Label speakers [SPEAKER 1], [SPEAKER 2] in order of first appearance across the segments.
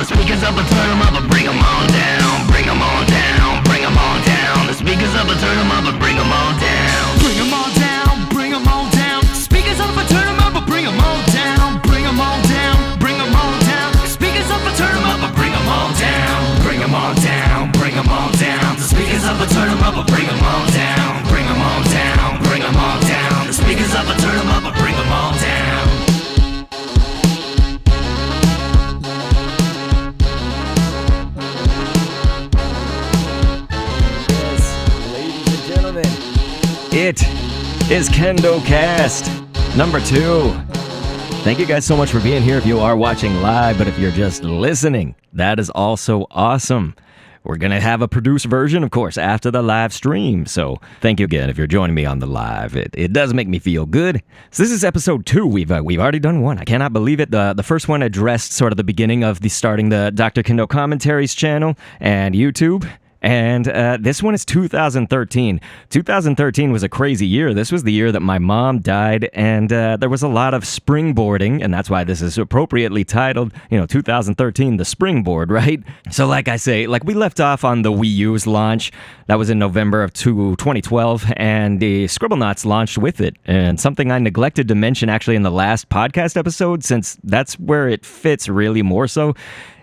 [SPEAKER 1] speakers up and turn them up and bring them on down. Bring them on down, bring them on down. The speakers up and turn them up and bring them on down.
[SPEAKER 2] Bring them on down, bring them on down. Speakers up and turn them up and bring them on down. Bring them on down, bring them on down. Speakers up and turn them up and bring them on down.
[SPEAKER 1] Bring them on down, bring them on down. The speakers up and turn them up and bring them on down. Bring them on down, bring them on down. The speakers up and turn them up and bring them on down.
[SPEAKER 3] Ladies and gentlemen, it is Kendocast number 2. Thank you guys so much for being here if you are watching live, but if you're just listening, that is also awesome. We're going to have a produced version, of course, after the live stream, so thank you again if you're joining me on the live. It does make me feel good. So this is episode 2. We've already done 1. I cannot believe it. The first one addressed sort of the beginning of starting the Dr. Kendo commentaries channel and YouTube. And this one is 2013. 2013 was a crazy year. This was the year that my mom died, and there was a lot of springboarding, and that's why this is appropriately titled, 2013, the Springboard, right? So like I say, we left off on the Wii U's launch. That was in November of 2012, and the Scribblenauts launched with it. And something I neglected to mention actually in the last podcast episode, since that's where it fits really more so,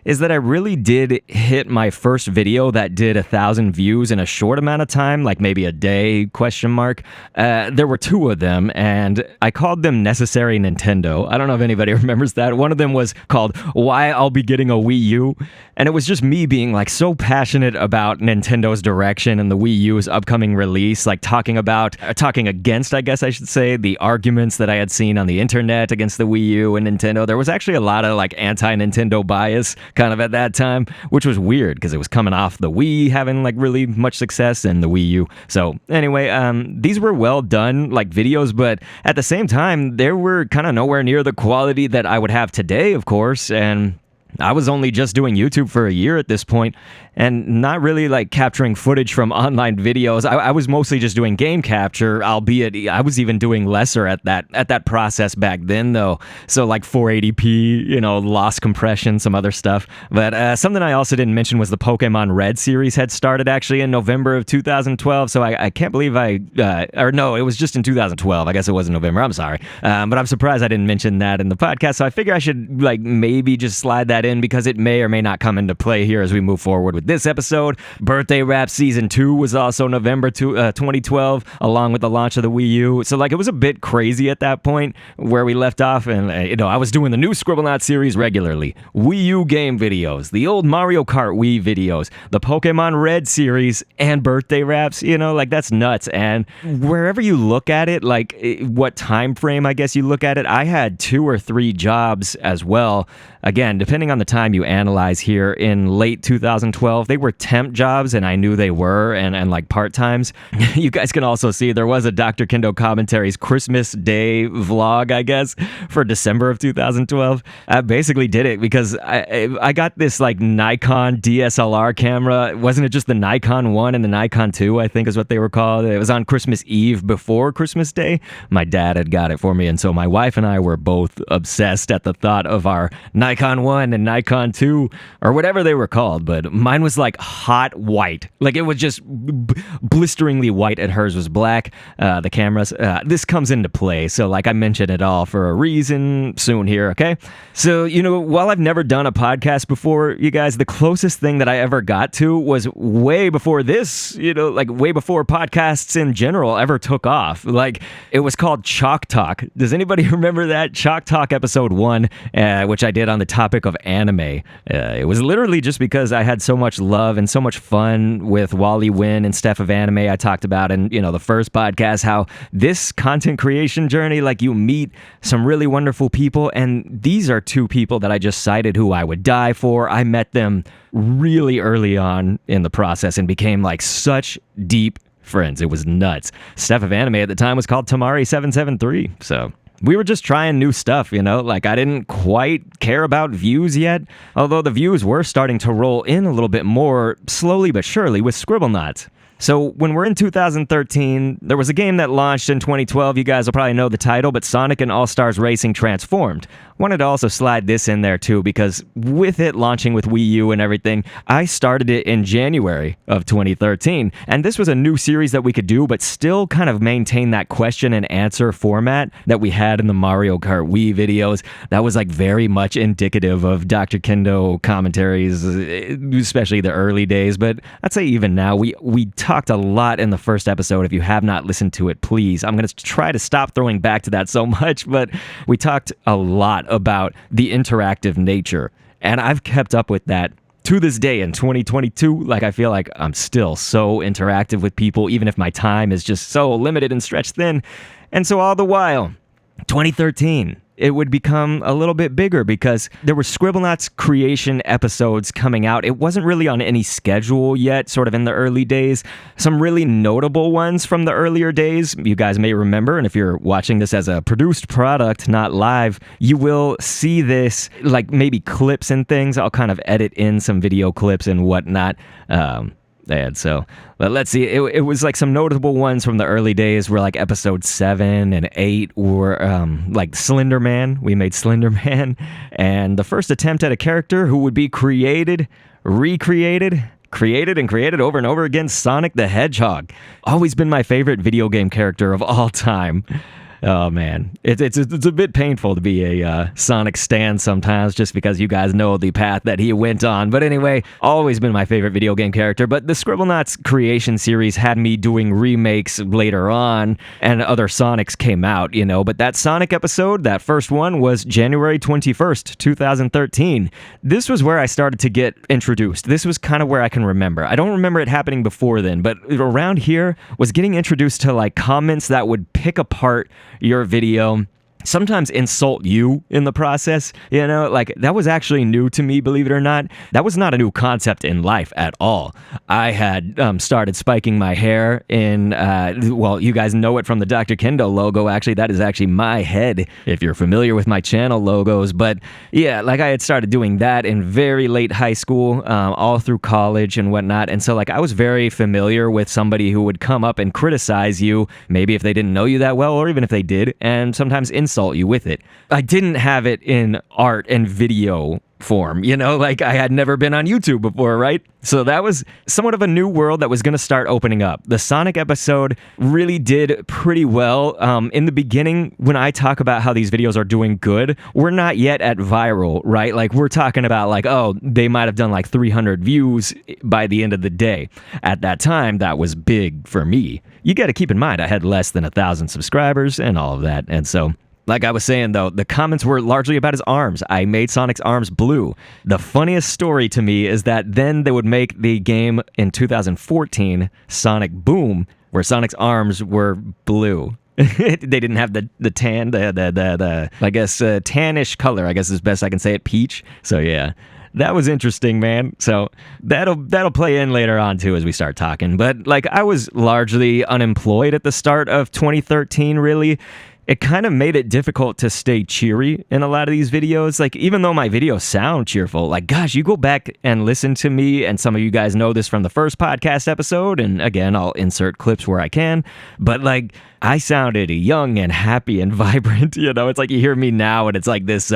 [SPEAKER 3] is that I really did hit my first video that did 1,000 views in a short amount of time, like maybe a day, ? There were 2 of them, and I called them Necessary Nintendo. I don't know if anybody remembers that. One of them was called Why I'll Be Getting a Wii U, and it was just me being so passionate about Nintendo's direction and the Wii U's upcoming release, talking against, I guess I should say, the arguments that I had seen on the internet against the Wii U and Nintendo. There was actually a lot of anti-Nintendo bias kind of at that time, which was weird because it was coming off the Wii having really much success and the Wii U. So anyway, these were well done videos, but at the same time, they were kind of nowhere near the quality that I would have today, of course, and I was only just doing YouTube for a year at this point, and not really capturing footage from online videos. I was mostly just doing game capture, albeit I was even doing lesser at that process back then though. So 480p, loss compression, some other stuff. But something I also didn't mention was the Pokemon Red series had started actually in November of 2012. So I can't believe it was just in 2012. I guess it was in November. I'm sorry. But I'm surprised I didn't mention that in the podcast. So I figure I should maybe just slide that in because it may or may not come into play here as we move forward with this episode. Birthday Rap Season 2 was also November 2012, along with the launch of the Wii U. So it was a bit crazy at that point where we left off, and I was doing the new Scribblenauts series regularly. Wii U game videos, the old Mario Kart Wii videos, the Pokemon Red series, and birthday raps. That's nuts. And wherever you look at it, what time frame I guess you look at it, I had 2 or 3 jobs as well. Again, depending on the time you analyze here, in late 2012, they were temp jobs, and I knew they were, and part-times. You guys can also see there was a Dr. Kendo Commentaries Christmas Day vlog, I guess, for December of 2012. I basically did it because I got this Nikon DSLR camera. Wasn't it just the Nikon 1 and the Nikon 2, I think is what they were called? It was on Christmas Eve before Christmas Day. My dad had got it for me, and so my wife and I were both obsessed at the thought of our Nikon 1 and Nikon 2, or whatever they were called, but mine was hot white. It was just blisteringly white, and hers was black. The cameras, this comes into play, so I mentioned it all for a reason soon here, okay? So, while I've never done a podcast before, you guys, the closest thing that I ever got to was way before this, way before podcasts in general ever took off. It was called Chalk Talk. Does anybody remember that? Chalk Talk episode 1, which I did on the topic of anime. It was literally just because I had so much love and so much fun with Wally Wynn and Steph of Anime. I talked about in, the first podcast how this content creation journey, you meet some really wonderful people, and these are 2 people that I just cited who I would die for. I met them really early on in the process and became such deep friends. It was nuts. Steph of Anime at the time was called Tamari773, so we were just trying new stuff, I didn't quite care about views yet, although the views were starting to roll in a little bit more slowly but surely with Scribblenauts. So when we're in 2013, there was a game that launched in 2012. You guys will probably know the title, but Sonic and All-Stars Racing Transformed. Wanted to also slide this in there too, because with it launching with Wii U and everything, I started it in January of 2013. And this was a new series that we could do, but still kind of maintain that question and answer format that we had in the Mario Kart Wii videos. That was like very much indicative of Dr. Kendo commentaries, especially the early days. But I'd say even now, we talked a lot in the first episode. If you have not listened to it, please. I'm going to try to stop throwing back to that so much, but we talked a lot about the interactive nature. And I've kept up with that to this day in 2022. Like, I feel like I'm still so interactive with people, even if my time is just so limited and stretched thin. And so all the while, 2013, it would become a little bit bigger because there were Scribblenauts creation episodes coming out. It wasn't really on any schedule yet, sort of in the early days. Some really notable ones from the earlier days, you guys may remember, and if you're watching this as a produced product, not live, you will see this, like maybe clips and things. I'll kind of edit in some video clips and whatnot. And so, but let's see, it was like some notable ones from the early days were like episode 7 and 8 were like Slender Man. We made Slender Man, and the first attempt at a character who would be created, recreated, created and created over and over again, Sonic the Hedgehog. Always been my favorite video game character of all time. Oh man, it's a bit painful to be a Sonic stan sometimes, just because you guys know the path that he went on. But anyway, always been my favorite video game character. But the Scribblenauts creation series had me doing remakes later on, and other Sonics came out, you know. But that Sonic episode, that first one, was January 21st, 2013. This was where I started to get introduced. This was kind of where I can remember. I don't remember it happening before then, but around here was getting introduced to like comments that would pick apart your video, sometimes insult you in the process, you know, like that was actually new to me, believe it or not. That was not a new concept in life at all. I had started spiking my hair in, well, you guys know it from the Dr. Kendo logo. Actually, that is actually my head, if you're familiar with my channel logos. But yeah, like I had started doing that in very late high school, all through college and whatnot. And so like I was very familiar with somebody who would come up and criticize you, maybe if they didn't know you that well, or even if they did, and sometimes insult you with it. I didn't have it in art and video form, you know, like I had never been on YouTube before, right? So that was somewhat of a new world that was going to start opening up. The Sonic episode really did pretty well. In the beginning, when I talk about how these videos are doing good, we're not yet at viral, right? Like we're talking about like, oh, they might have done like 300 views by the end of the day. At that time, that was big for me. You got to keep in mind, I had less than 1,000 subscribers and all of that. And so like I was saying, though, the comments were largely about his arms. I made Sonic's arms blue. The funniest story to me is that then they would make the game in 2014, Sonic Boom, where Sonic's arms were blue. They didn't have the tan, the I guess, tannish color, I guess is best I can say it, peach. So yeah. That was interesting, man. So that'll play in later on too as we start talking. But like I was largely unemployed at the start of 2013, really. It kind of made it difficult to stay cheery in a lot of these videos. Like, even though my videos sound cheerful, like, gosh, you go back and listen to me, and some of you guys know this from the first podcast episode, and again, I'll insert clips where I can, but like, I sounded young and happy and vibrant, you know? It's like you hear me now, and it's like this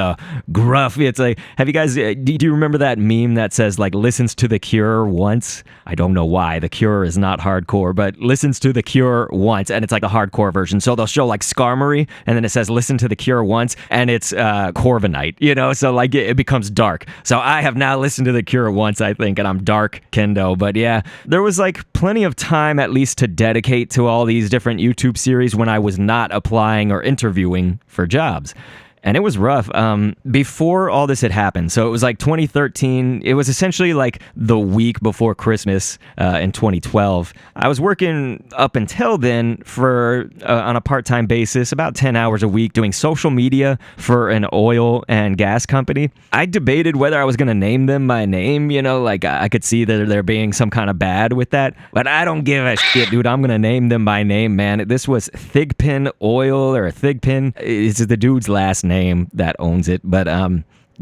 [SPEAKER 3] gruff, it's like, have you guys, do you remember that meme that says, like, listens to The Cure once? I don't know why, The Cure is not hardcore, but listens to The Cure once, and it's like the hardcore version, so they'll show, like, Skarmory, and then it says listen to The Cure once, and it's Corviknight, you know, so like it becomes dark. So I have now listened to The Cure once, I think, and I'm dark Kendo. But yeah, there was like plenty of time at least to dedicate to all these different YouTube series when I was not applying or interviewing for jobs. And it was rough before all this had happened. So it was like 2013. It was essentially like the week before Christmas in 2012. I was working up until then for on a part-time basis, about 10 hours a week, doing social media for an oil and gas company. I debated whether I was going to name them by name. You know, like I could see that there being some kind of bad with that. But I don't give a shit, dude. I'm going to name them by name, man. This was Thigpen Oil or Thigpen. It's the dude's last name. name that owns it. But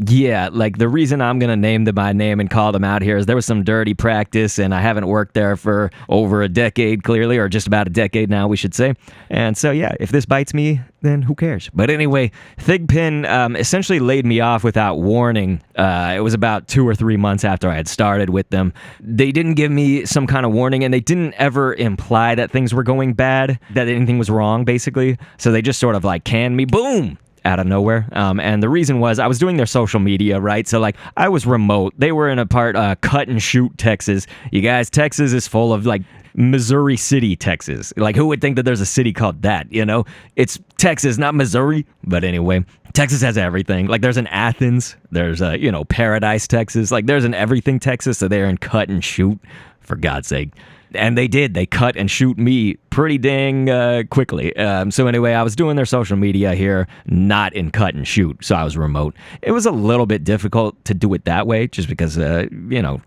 [SPEAKER 3] yeah, like the reason I'm going to name them by name and call them out here is there was some dirty practice, and I haven't worked there for over a decade, clearly, or just about a decade now, we should say. And so, yeah, if this bites me, then who cares? But anyway, Thigpen essentially laid me off without warning. It was about 2 or 3 months after I had started with them. They didn't give me some kind of warning, and they didn't ever imply that things were going bad, that anything was wrong, basically. So they just sort of like canned me, boom! Out of nowhere. And the reason was I was doing their social media, right? So like I was remote. They were in a part Cut and Shoot, Texas. You guys, Texas is full of like Missouri City, Texas. Like who would think that there's a city called that, you know? It's Texas, not Missouri. But anyway, Texas has everything. Like there's an Athens, there's Paradise, Texas. Like there's an everything Texas. So they're in Cut and Shoot, for God's sake. And they did. They cut and shoot me pretty dang quickly. So anyway, I was doing their social media here, not in cut and shoot. So I was remote. It was a little bit difficult to do it that way, just because,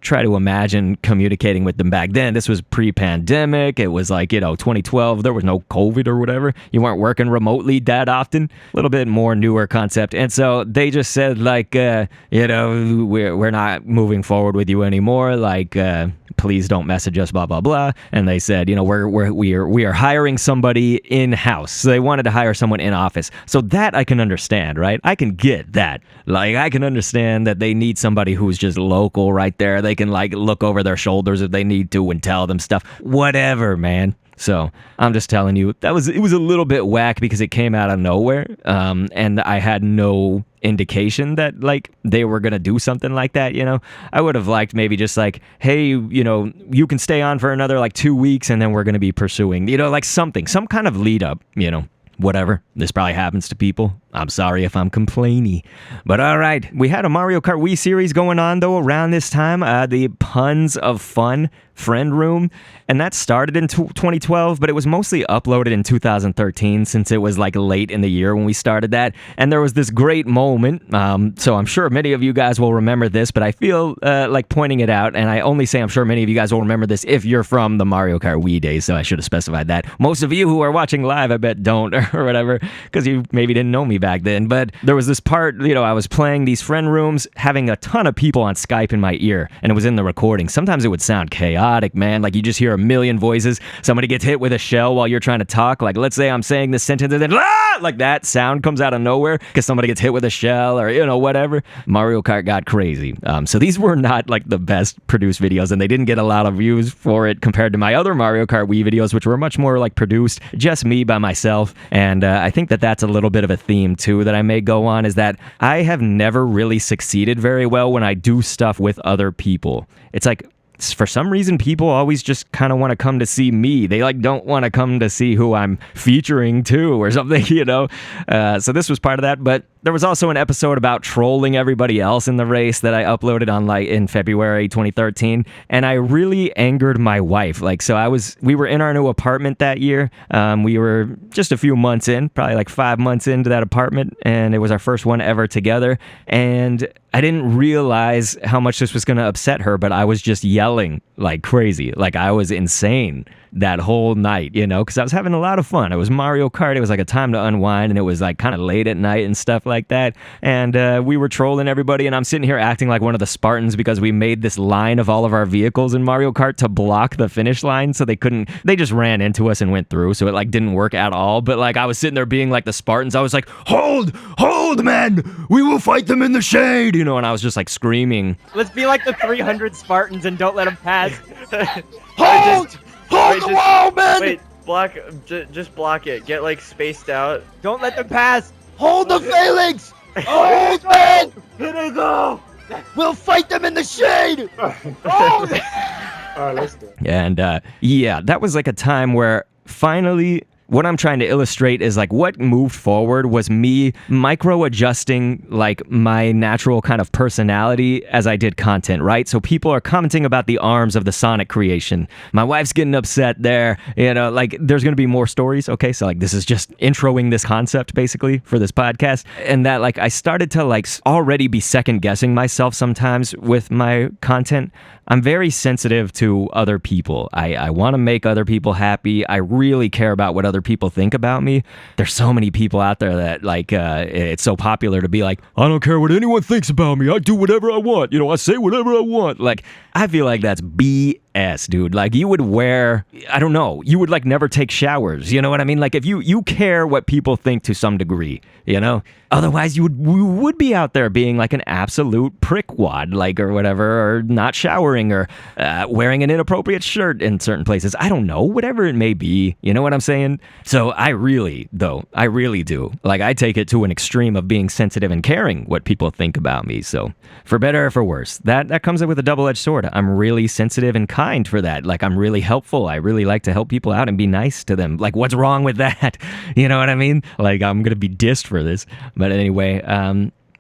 [SPEAKER 3] try to imagine communicating with them back then. This was pre-pandemic. It was like, 2012. There was no COVID or whatever. You weren't working remotely that often. A little bit more newer concept. And so they just said, like, we're not moving forward with you anymore. Like, please don't message us, blah, blah, blah. And they said, we are hiring somebody in-house. So they wanted to hire someone in office. So that I can understand, right? I can get that. Like, I can understand that they need somebody who's just local right there. They can, like, look over their shoulders if they need to and tell them stuff. Whatever, man. So I'm just telling you, it was a little bit whack because it came out of nowhere. And I had no indication that like they were going to do something like that. I would have liked maybe just like, hey, you can stay on for another like 2 weeks and then we're going to be pursuing, like some kind of lead up, whatever. This probably happens to people. I'm sorry if I'm complaining. But all right, we had a Mario Kart Wii series going on, though, around this time. The Puns of Fun Friend Room. And that started in 2012, but it was mostly uploaded in 2013 since it was like late in the year when we started that. And there was this great moment. So I'm sure many of you guys will remember this, but I feel like pointing it out. And I only say I'm sure many of you guys will remember this if you're from the Mario Kart Wii days. So I should have specified that. Most of you who are watching live, I bet don't or whatever, because you maybe didn't know me back then. But there was this part, I was playing these friend rooms, having a ton of people on Skype in my ear, and it was in the recording. Sometimes it would sound chaotic, man. Like you just hear a million voices. Somebody gets hit with a shell while you're trying to talk. Like let's say I'm saying this sentence and then like that sound comes out of nowhere because somebody gets hit with a shell or whatever. Mario Kart got crazy. So these were not like the best produced videos, and they didn't get a lot of views for it compared to my other Mario Kart Wii videos, which were much more like produced, just me by myself. And I think that that's a little bit of a theme too that I may go on, is that I have never really succeeded very well when I do stuff with other people. It's like, for some reason, people always just kind of want to come to see me. They like don't want to come to see who I'm featuring too or something, So this was part of that. But there was also an episode about trolling everybody else in the race that I uploaded on in February 2013. And I really angered my wife. We were in our new apartment that year. We were just a few months in, probably like 5 months into that apartment. And it was our first one ever together. And I didn't realize how much this was going to upset her, but I was just yelling like crazy. Like I was insane that whole night, because I was having a lot of fun. It was Mario Kart. It was like a time to unwind, and it was like kind of late at night and stuff like that. And we were trolling everybody, and I'm sitting here acting like one of the Spartans because we made this line of all of our vehicles in Mario Kart to block the finish line, so they just ran into us and went through, so it like didn't work at all. But like I was sitting there being like the Spartans. I was like, hold, men, we will fight them in the shade, and I was just like screaming.
[SPEAKER 4] Let's be like the 300 Spartans and don't let them pass.
[SPEAKER 5] Hold the wall, man!
[SPEAKER 6] Wait, just block it. Get like spaced out.
[SPEAKER 4] Don't let them pass.
[SPEAKER 5] Hold the phalanx! Hold, man!
[SPEAKER 6] Here they go!
[SPEAKER 5] We'll fight them in the shade! Hold!
[SPEAKER 6] Alright, let's go.
[SPEAKER 3] And that was like a time where finally, what I'm trying to illustrate is like what moved forward was me micro-adjusting like my natural kind of personality as I did content, right? So people are commenting about the arms of the Sonic creation. My wife's getting upset there, like there's going to be more stories. Okay, so like this is just introing this concept basically for this podcast. And that like I started to like already be second guessing myself sometimes with my content. I'm very sensitive to other people. I want to make other people happy. I really care about what other other people think about me. There's so many people out there that like it's so popular to be like, I don't care what anyone thinks about me. I do whatever I want. I say whatever I want. Like, I feel like that's BS, dude. Like, you would wear, I don't know, you would like never take showers. You know what I mean? Like, if you care what people think to some degree, otherwise you would be out there being like an absolute prickwad, like, or whatever, or not showering, or wearing an inappropriate shirt in certain places. I don't know, whatever it may be. You know what I'm saying? So I really do. Like, I take it to an extreme of being sensitive and caring what people think about me. So for better or for worse, that comes up with a double-edged sword. I'm really sensitive and kind for that. Like, I'm really helpful. I really like to help people out and be nice to them. Like, what's wrong with that? You know what I mean? Like, I'm gonna be dissed for this. But anyway,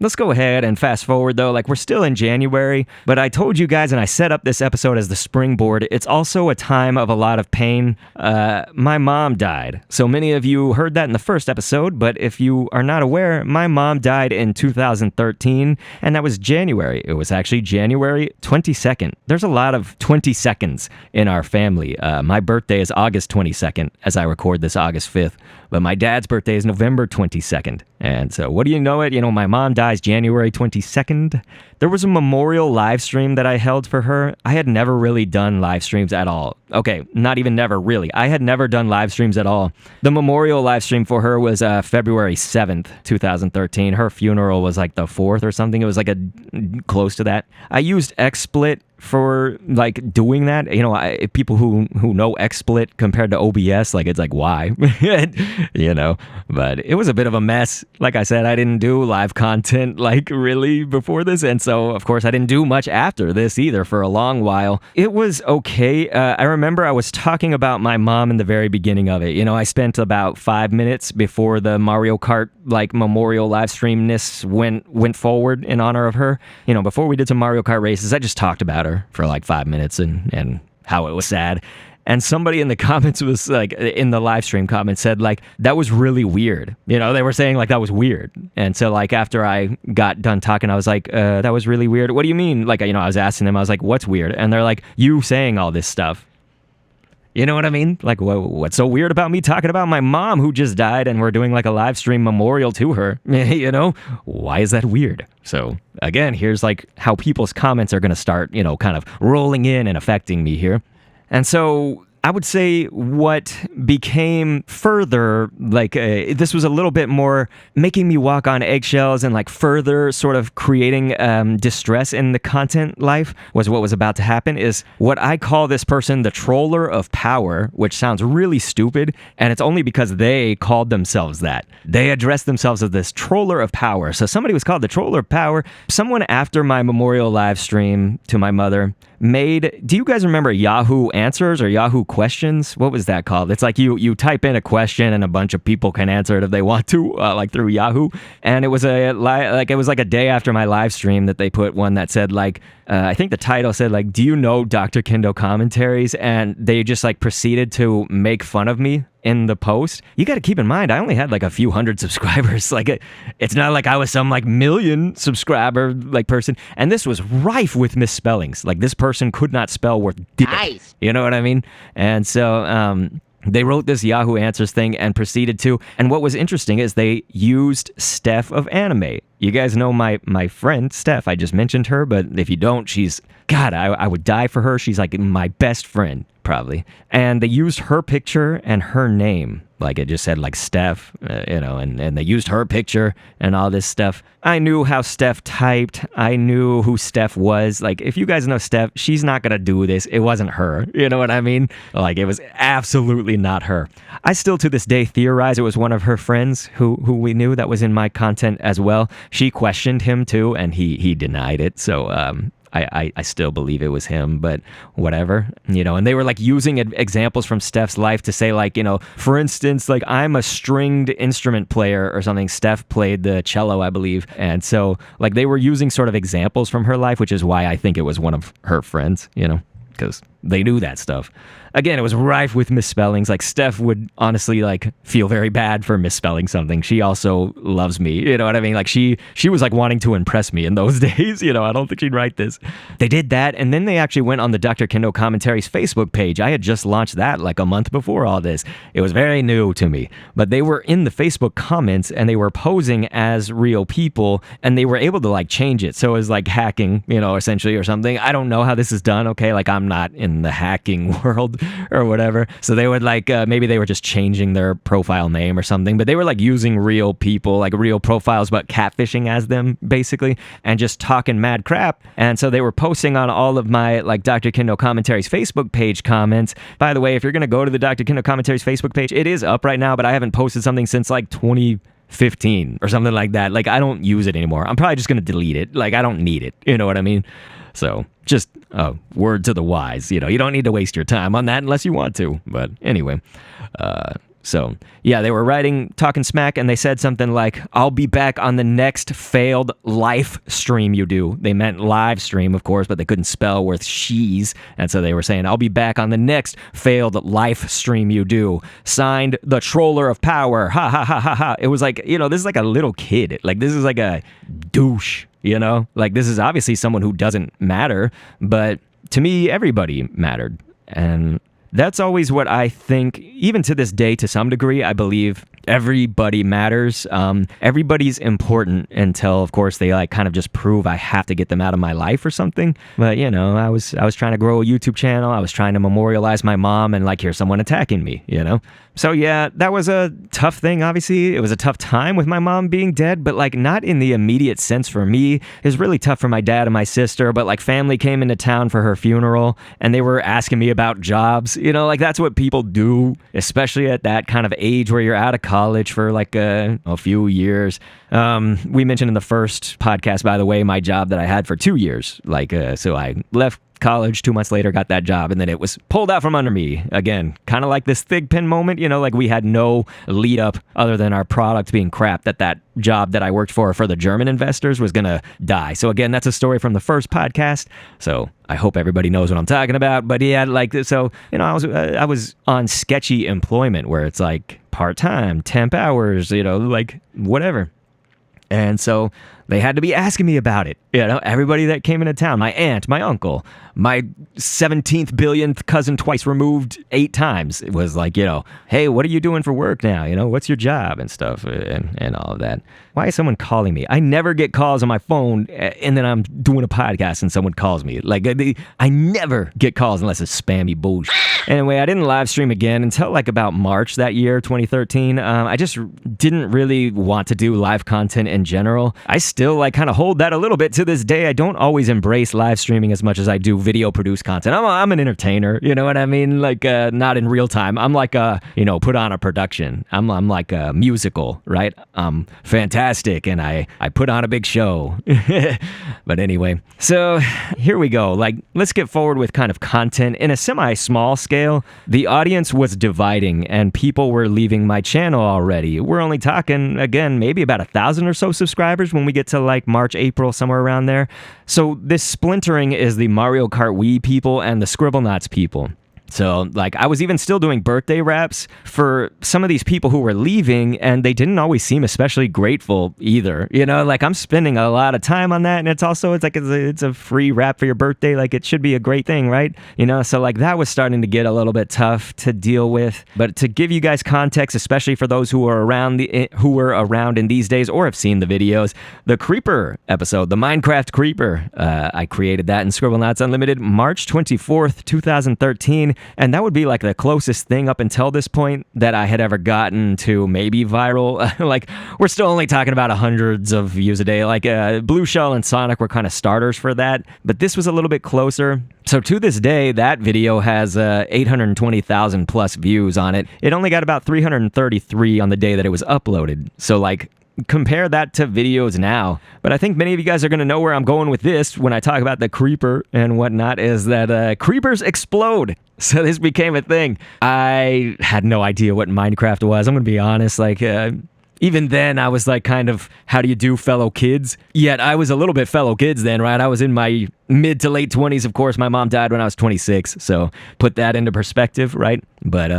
[SPEAKER 3] let's go ahead and fast forward, though. Like, we're still in January, but I told you guys, and I set up this episode as the springboard, it's also a time of a lot of pain. My mom died. So many of you heard that in the first episode, but if you are not aware, my mom died in 2013, and that was January. It was actually January 22nd. There's a lot of 22nds in our family. My birthday is August 22nd, as I record this August 5th, but my dad's birthday is November 22nd. And so, what do you know it? My mom dies January 22nd. There was a memorial live stream that I held for her. I had never really done live streams at all. Okay, not even never, really. I had never done live streams at all. The memorial live stream for her was February 7th, 2013. Her funeral was like the 4th or something. It was like close to that. I used XSplit for like doing that. People who know XSplit compared to OBS, like, it's like, why? But it was a bit of a mess. Like I said, I didn't do live content like really before this, and so of course I didn't do much after this either for a long while. It was okay. I remember I was talking about my mom in the very beginning of it. I spent about 5 minutes before the Mario Kart like memorial live streamness went forward in honor of her. Before we did some Mario Kart races, I just talked about her for like 5 minutes and how it was sad. And somebody in the comments was like, in the live stream comments said like, that was really weird. They were saying like that was weird. And so like after I got done talking, I was like, that was really weird. What do you mean? Like, I was asking them, I was like, what's weird? And they're like, you saying all this stuff. You know what I mean? Like, what's so weird about me talking about my mom who just died and we're doing like a live stream memorial to her? Why is that weird? So again, here's like how people's comments are going to start, kind of rolling in and affecting me here. And so I would say what became further, like, this was a little bit more making me walk on eggshells and, like, further sort of creating distress in the content life was what was about to happen is what I call this person the troller of power, which sounds really stupid, and it's only because they called themselves that. They addressed themselves as this troller of power. So somebody was called the troller of power. Someone after my memorial live stream to my mother do you guys remember Yahoo Answers or Yahoo Questions? What was that called? It's like you type in a question and a bunch of people can answer it if they want to, like through Yahoo. And it was it was like a day after my live stream that they put one that said like, I think the title said like, do you know Dr. Kendo commentaries? And they just like proceeded to make fun of me in the post. You got to keep in mind, I only had like a few hundred subscribers. Like it's not like I was some like million subscriber like person. And this was rife with misspellings. Like this person could not spell worth dick. Nice. You know what I mean? And so they wrote this Yahoo Answers thing and proceeded to, and what was interesting is they used Steph of Anime. You guys know my friend Steph. I just mentioned her, but if you don't, God, I would die for her. She's like my best friend, probably. And they used her picture and her name. Like it just said like Steph, and they used her picture and all this stuff. I knew how Steph typed. I knew who Steph was. Like if you guys know Steph, she's not going to do this. It wasn't her. You know what I mean? Like it was absolutely not her. I still to this day theorize it was one of her friends who we knew that was in my content as well. She questioned him too, and he denied it. So I still believe it was him, but whatever, and they were like using examples from Steph's life to say like, for instance, like I'm a stringed instrument player or something. Steph played the cello, I believe. And so like they were using sort of examples from her life, which is why I think it was one of her friends, because they knew that stuff. Again, it was rife with misspellings. Like, Steph would honestly, like, feel very bad for misspelling something. She also loves me, you know what I mean? Like, she was, like, wanting to impress me in those days, you know, I don't think she'd write this. They did that, and then they actually went on the Dr. Kendo Commentaries Facebook page. I had just launched that, like, a month before all this. It was very new to me. But they were in the Facebook comments, and they were posing as real people, and they were able to, like, change it. So it was, like, hacking, you know, essentially, or something. I don't know how this is done, okay? Like, I'm not in the hacking world or whatever. So they would, like, maybe they were just changing their profile name or something, but they were, like, using real people, like, real profiles, but catfishing as them, basically, and just talking mad crap. And so they were posting on all of my, like, Dr. Kendo Commentaries Facebook page comments. By the way, if you're going to go to the Dr. Kendo Commentaries Facebook page, it is up right now, but I haven't posted something since, like, 2015 or something like that. Like, I don't use it anymore. I'm probably just going to delete it. Like, I don't need it. You know what I mean? So just a word to the wise, you know, you don't need to waste your time on that unless you want to. But anyway, so yeah, they were talking smack, and they said something like, I'll be back on the next failed live stream you do. They meant live stream, of course, but they couldn't spell with she's. And so they were saying, I'll be back on the next failed live stream you do. Signed, the Troller of Power. Ha ha ha ha ha. It was like, you know, this is like a little kid. Like, this is like a douche. You know, like, this is obviously someone who doesn't matter, but to me, everybody mattered. And that's always what I think, even to this day, to some degree, I believe everybody matters. Everybody's important until, of course, they, like, kind of just prove I have to get them out of my life or something. But, you know, I was trying to grow a YouTube channel. I was trying to memorialize my mom, and, like, here's someone attacking me, you know? So yeah, that was a tough thing, obviously. It was a tough time with my mom being dead, but, like, not in the immediate sense for me. It was really tough for my dad and my sister, but, like, family came into town for her funeral, and they were asking me about jobs. You know, like, that's what people do, especially at that kind of age where you're out of college for, like, a few years. We mentioned in the first podcast, by the way, my job that I had for 2 years. Like, so I left college 2 months later, got that job, and then it was pulled out from under me again, kind of like this Thigpen moment, you know, like, we had no lead up other than our product being crap, that job that I worked for the German investors was gonna die. So again, that's a story from the first podcast, so I hope everybody knows what I'm talking about. But yeah, like, so, you know, I was on sketchy employment where it's like part-time, temp hours, you know, like, whatever. And so they had to be asking me about it. You know, everybody that came into town, my aunt, my uncle, my 17th billionth cousin twice removed 8 times. It was like, you know, hey, what are you doing for work now? You know, what's your job and stuff and all of that. Why is someone calling me? I never get calls on my phone and then I'm doing a podcast and someone calls me. Like, I never get calls unless it's spammy bullshit. Anyway, I didn't live stream again until, like, about March that year, 2013. I just didn't really want to do live content in general. I still, like, kind of hold that a little bit to this day. I don't always embrace live streaming as much as I do video produced content. I'm an entertainer, you know what I mean? Like, not in real time. I'm like you know, put on a production. I'm like a musical, right? I'm fantastic, and I put on a big show. But anyway, so here we go. Like, let's get forward with kind of content in a semi-small scale. The audience was dividing, and people were leaving my channel already. We're only talking, again, maybe about 1,000 or so subscribers when we get to, like, March, April, somewhere around there. So this splintering is the Mario Kart Wii people and the Scribblenauts people. So, like, I was even still doing birthday raps for some of these people who were leaving, and they didn't always seem especially grateful either. You know, like, I'm spending a lot of time on that, and it's a free rap for your birthday. Like, it should be a great thing, right? You know, so, like, that was starting to get a little bit tough to deal with. But to give you guys context, especially for those who are around in these days or have seen the videos, the Creeper episode, the Minecraft Creeper, I created that in Scribblenauts Unlimited March 24th, 2013. And that would be, like, the closest thing up until this point that I had ever gotten to maybe viral. Like, we're still only talking about hundreds of views a day. Like, Blue Shell and Sonic were kind of starters for that. But this was a little bit closer. So to this day, that video has 820,000 plus views on it. It only got about 333 on the day that it was uploaded. So, like, compare that to videos now. But I think many of you guys are going to know where I'm going with this when I talk about the Creeper and whatnot, is that creepers explode. So this became a thing. I had no idea what Minecraft was. I'm going to be honest. Like, even then I was like kind of, how do you do, fellow kids? Yet I was a little bit fellow kids then, right? I was in my mid to late 20s. Of course, my mom died when I was 26, so put that into perspective, right? But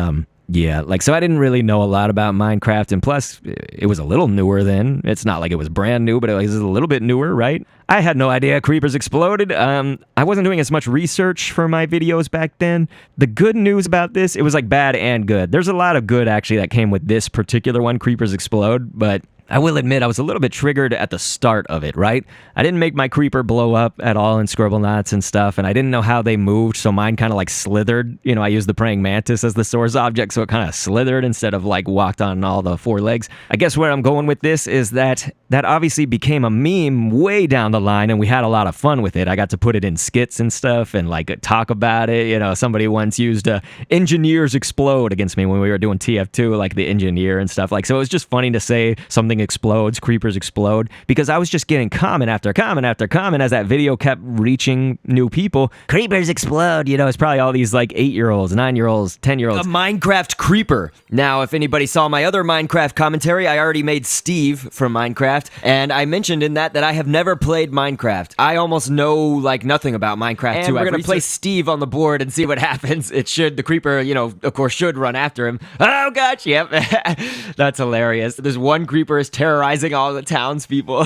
[SPEAKER 3] yeah, like, so I didn't really know a lot about Minecraft, and plus, it was a little newer then. It's not like it was brand new, but it was a little bit newer, right? I had no idea creepers exploded. I wasn't doing as much research for my videos back then. The good news about this, it was like bad and good. There's a lot of good, actually, that came with this particular one, Creepers Explode, but I will admit I was a little bit triggered at the start of it, right? I didn't make my creeper blow up at all in Scribblenauts and stuff, and I didn't know how they moved, so mine kind of like slithered. You know, I used the praying mantis as the source object, so it kind of slithered instead of like walked on all the four legs. I guess where I'm going with this is that obviously became a meme way down the line, and we had a lot of fun with it. I got to put it in skits and stuff and like talk about it. You know, somebody once used engineers explode against me when we were doing TF2, like the engineer and stuff. Like, so it was just funny to say something explodes, creepers explode, because I was just getting comment after comment after comment as that video kept reaching new people. Creepers explode, you know, it's probably all these like 8-year-olds, 9-year-olds, 10-year-olds. A Minecraft creeper. Now, if anybody saw my other Minecraft commentary, I already made Steve from Minecraft, and I mentioned in that I have never played Minecraft. I almost know like nothing about Minecraft and too. We're gonna play Steve on the board and see what happens. It should, the creeper, you know, of course, should run after him. Oh gosh, yep. That's hilarious. There's one creeper is terrorizing all the townspeople.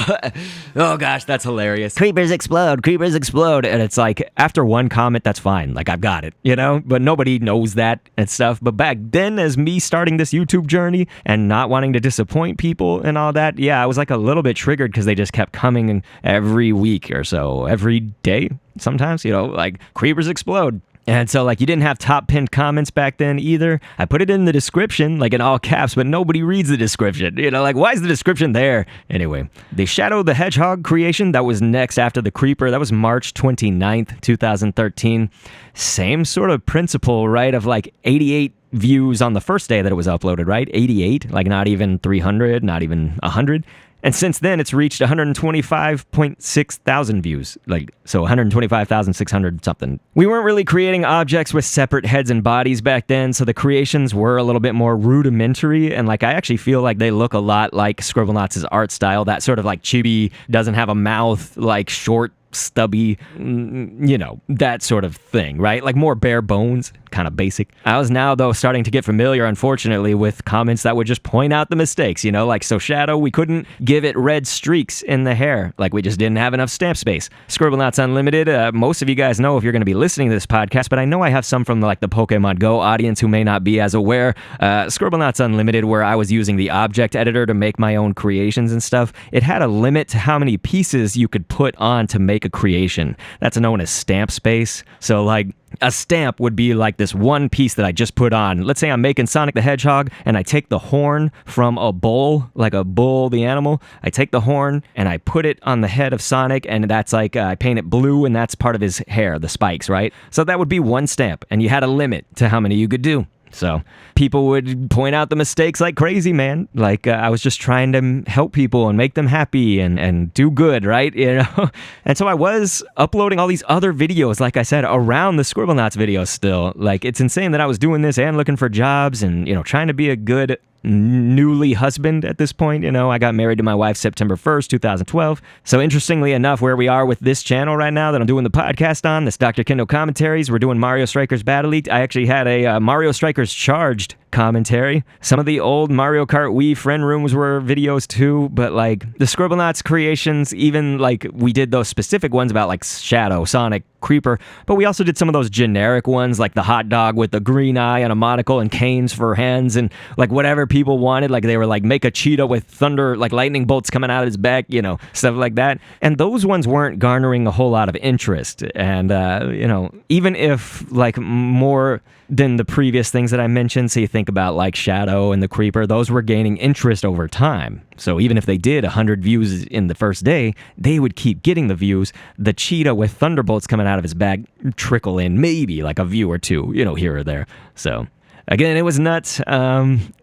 [SPEAKER 3] Oh gosh, that's hilarious. Creepers explode, and it's like, after one comment, that's fine. Like, I've got it, you know? But nobody knows that and stuff. But back then, as me starting this YouTube journey and not wanting to disappoint people and all that, yeah, I was like a little bit triggered because they just kept coming every week or so, every day sometimes, you know, like, creepers explode. And so, like, you didn't have top pinned comments back then either. I put it in the description, like in all caps, but nobody reads the description. You know, like, why is the description there? Anyway, the Shadow the Hedgehog creation, that was next after the Creeper. That was March 29th, 2013. Same sort of principle, right, of like 88 views on the first day that it was uploaded, right? 88, like not even 300, not even 100. And since then, it's reached 125.6 thousand views, like, so 125,600 something. We weren't really creating objects with separate heads and bodies back then, so the creations were a little bit more rudimentary, and like, I actually feel like they look a lot like Scribblenauts' art style, that sort of like chibi, doesn't have a mouth, like short, stubby, you know, that sort of thing, right? Like more bare bones, kind of basic. I was now, though, starting to get familiar, unfortunately, with comments that would just point out the mistakes, you know, like, so Shadow, we couldn't give it red streaks in the hair, like we just didn't have enough stamp space. Scribblenauts Unlimited, most of you guys know if you're going to be listening to this podcast, but I know I have some from like the Pokemon Go audience who may not be as aware. Scribblenauts Unlimited, where I was using the object editor to make my own creations and stuff, it had a limit to how many pieces you could put on to make a creation. That's known as stamp space. So like, a stamp would be like this one piece that I just put on. Let's say I'm making Sonic the Hedgehog and I take the horn from a bull, like a bull, the animal. I take the horn and I put it on the head of Sonic, and that's like, I paint it blue, and that's part of his hair, the spikes, right? So that would be one stamp, and you had a limit to how many you could do. So people would point out the mistakes like crazy, man. Like, I was just trying to help people and make them happy and do good, right? You know? And so I was uploading all these other videos, like I said, around the Scribblenauts videos still. Like, it's insane that I was doing this and looking for jobs and, you know, trying to be a good newly husband at this point. You know, I got married to my wife September 1st, 2012. So interestingly enough, where we are with this channel right now that I'm doing the podcast on, this Dr. Kendo commentaries, we're doing Mario Strikers Battle League. I actually had a Mario Strikers Charged commentary. Some of the old Mario Kart Wii friend rooms were videos too, but like the Scribblenauts creations, even like we did those specific ones about like Shadow, Sonic, Creeper, but we also did some of those generic ones like the hot dog with the green eye and a monocle and canes for hands and like whatever people wanted. Like they were like, make a cheetah with thunder, like lightning bolts coming out of his back, you know, stuff like that. And those ones weren't garnering a whole lot of interest. And, you know, even if like more than the previous things that I mentioned, so you think about like Shadow and the Creeper, those were gaining interest over time. So even if they did 100 views in the first day, they would keep getting the views. The cheetah with thunderbolts coming out of his back trickle in maybe like a view or two, you know, here or there. So again, it was nuts,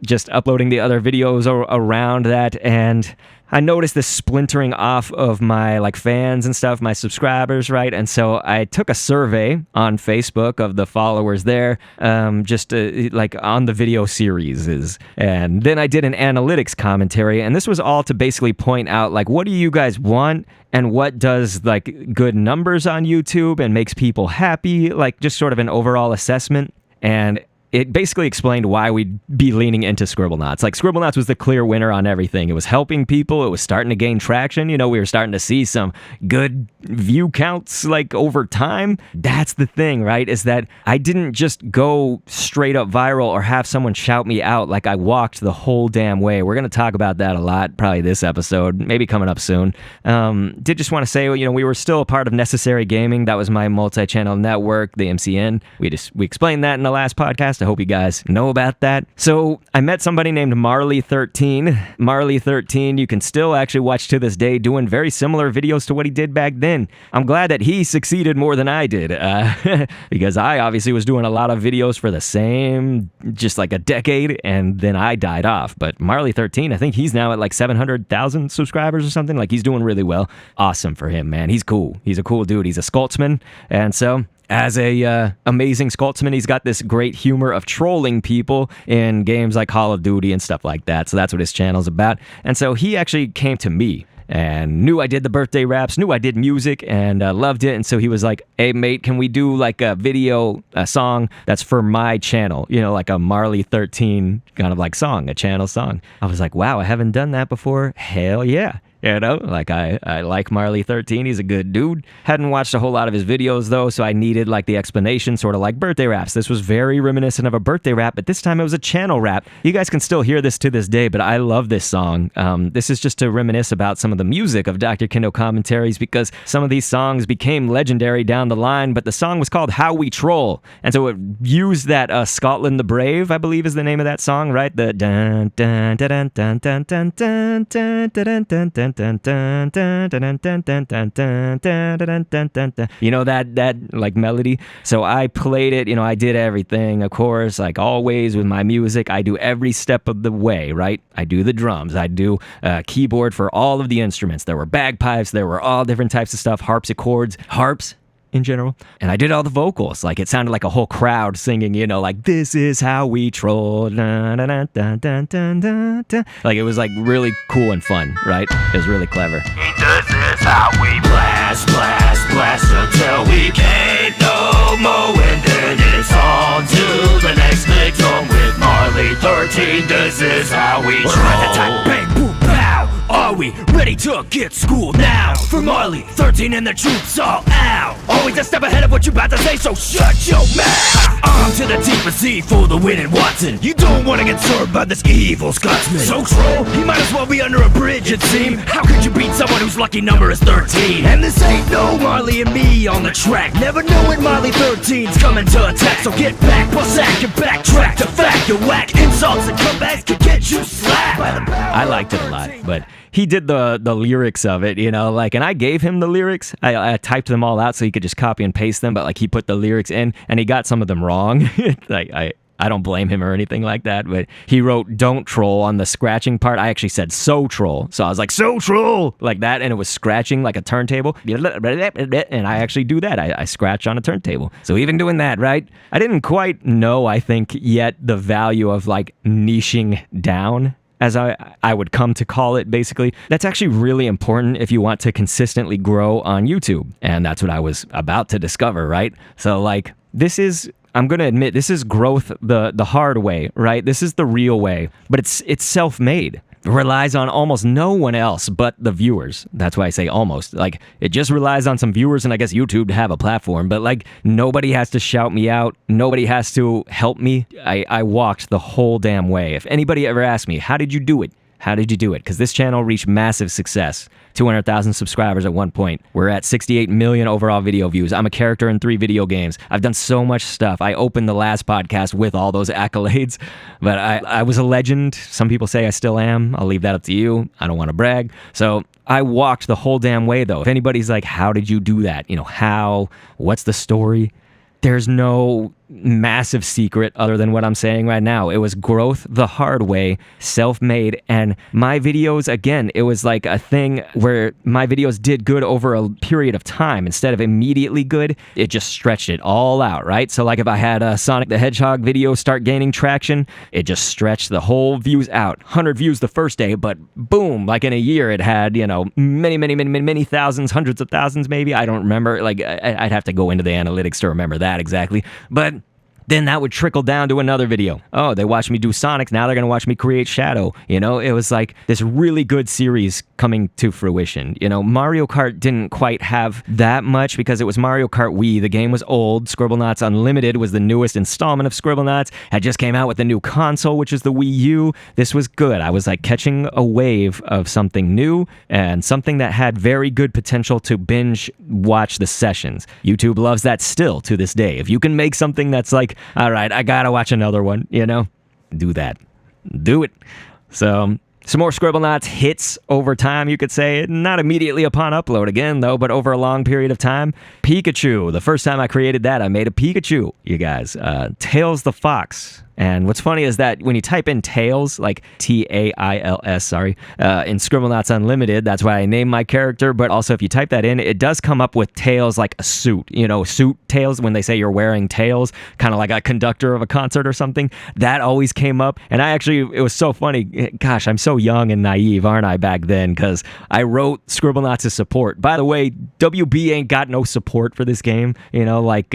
[SPEAKER 3] just uploading the other videos around that, and I noticed this splintering off of my like fans and stuff, my subscribers, right? And so I took a survey on Facebook of the followers there, just like on the video series. And then I did an analytics commentary, and this was all to basically point out like, what do you guys want? And what does like good numbers on YouTube and makes people happy? Like just sort of an overall assessment. And it basically explained why we'd be leaning into Scribblenauts. Like, Scribblenauts was the clear winner on everything. It was helping people. It was starting to gain traction. You know, we were starting to see some good view counts, like, over time. That's the thing, right? Is that I didn't just go straight up viral or have someone shout me out. Like, I walked the whole damn way. We're going to talk about that a lot, probably this episode, maybe coming up soon. Did just want to say, you know, we were still a part of Necessary Gaming. That was my multi-channel network, the MCN. We explained that in the last podcast. I hope you guys know about that. So I met somebody named MarleyThirteen. MarleyThirteen, you can still actually watch to this day doing very similar videos to what he did back then. I'm glad that he succeeded more than I did because I obviously was doing a lot of videos for the same, just like a decade, and then I died off. But MarleyThirteen, I think he's now at like 700,000 subscribers or something. Like, he's doing really well. Awesome for him, man. He's cool. He's a cool dude. He's a Sculptsman. And so as a amazing Sculptsman, he's got this great humor of trolling people in games like Call of Duty and stuff like that. So that's what his channel's about. And so he actually came to me and knew I did the birthday raps, knew I did music, and loved it. And so he was like, hey, mate, can we do like a video, a song that's for my channel? You know, like a MarleyThirteen kind of like song, a channel song. I was like, wow, I haven't done that before. Hell yeah. You know, like I like MarleyThirteen. He's a good dude. Hadn't watched a whole lot of his videos though, so I needed like the explanation, sort of like birthday raps. This was very reminiscent of a birthday rap, but this time it was a channel rap. You guys can still hear this to this day, but I love this song. This is just to reminisce about some of the music of Dr. Kendo commentaries, because some of these songs became legendary down the line, but the song was called How We Troll. And so it used that Scotland the Brave, I believe is the name of that song, right? The dun dun dun dun dun dun dun dun dun dun dun. You know that like melody. So I played it, you know, I did everything, of course, like always with my music. I do every step of the way, right? I do the drums, I do keyboard for all of the instruments. There were bagpipes, there were all different types of stuff, harpsichords, harps in general, and I did all the vocals. Like, it sounded like a whole crowd singing, you know, like, this is how we troll, dun, dun, dun, dun, dun, dun, dun, dun. Like, it was like really cool and fun, right? It was really clever.
[SPEAKER 1] This is how we blast, blast, blast until we can't no more, and then it's on to the next victim with MarleyThirteen. This is how we troll. Bang, boom, pow. Are we ready to get schooled now? For MarleyThirteen and the troops all out. Always a step ahead of what you about to say, so shut your mouth. On to the deepest sea for the winning Watson. You don't want to get served by this evil Scotsman. So troll, he might as well be under a bridge, it seems. How could you beat someone whose lucky number is 13? And this ain't no Marley and me on the track. Never know when MarleyThirteen's coming to attack. So get back, bust act, and backtrack. The fact you whack insults and comebacks can get you slapped.
[SPEAKER 3] I liked it a lot, but he did the lyrics of it, you know, like, and I gave him the lyrics. I typed them all out so he could just copy and paste them, but like, he put the lyrics in and he got some of them wrong. Like, I don't blame him or anything like that, but he wrote don't troll on the scratching part. I actually said so troll. So I was like, so troll, like that, and it was scratching like a turntable. And I actually do that. I scratch on a turntable. So even doing that, right? I didn't quite know, I think, yet the value of like niching down, as I would come to call it, basically. That's actually really important if you want to consistently grow on YouTube. And that's what I was about to discover, right? So like, this is, I'm going to admit, this is growth the hard way, right? This is the real way, but it's self-made. It relies on almost no one else but the viewers. That's why I say almost. Like, it just relies on some viewers and I guess YouTube to have a platform, but like, nobody has to shout me out. Nobody has to help me. I walked the whole damn way. If anybody ever asked me, how did you do it? How did you do it? Because this channel reached massive success. 200,000 subscribers at one point. We're at 68 million overall video views. I'm a character in 3 video games. I've done so much stuff. I opened the last podcast with all those accolades, but I was a legend. Some people say I still am. I'll leave that up to you. I don't want to brag. So I walked the whole damn way, though. If anybody's like, how did you do that? You know, how? What's the story? There's no massive secret other than what I'm saying right now. It was growth the hard way, self-made, and my videos, again, it was like a thing where my videos did good over a period of time. Instead of immediately good, it just stretched it all out, right? So like if I had a Sonic the Hedgehog video start gaining traction, it just stretched the whole views out. 100 views the first day, but boom, like in a year it had, you know, many thousands, hundreds of thousands maybe. I don't remember. Like I'd have to go into the analytics to remember that exactly. But then that would trickle down to another video. Oh, they watched me do Sonic, now they're going to watch me create Shadow. You know, it was like this really good series coming to fruition. You know, Mario Kart didn't quite have that much because it was Mario Kart Wii. The game was old. Scribblenauts Unlimited was the newest installment of Scribblenauts. Had just came out with the new console, which is the Wii U. This was good. I was like catching a wave of something new and something that had very good potential to binge watch the sessions. YouTube loves that still to this day. If you can make something that's like, all right, I gotta watch another one, you know? Do that. Do it. So, some more Scribblenauts hits over time, you could say. Not immediately upon upload again, though, but over a long period of time. Pikachu. The first time I created that, I made a Pikachu, you guys. Tails the Fox. And what's funny is that when you type in Tails, like Tails, sorry, in Scribblenauts Unlimited, that's why I named my character, but also if you type that in, it does come up with Tails like a suit, you know, suit Tails when they say you're wearing Tails, kind of like a conductor of a concert or something. That always came up, and it was so funny. Gosh, I'm so young and naive, aren't I, back then, because I wrote Scribblenauts' support. By the way, WB ain't got no support for this game, you know, like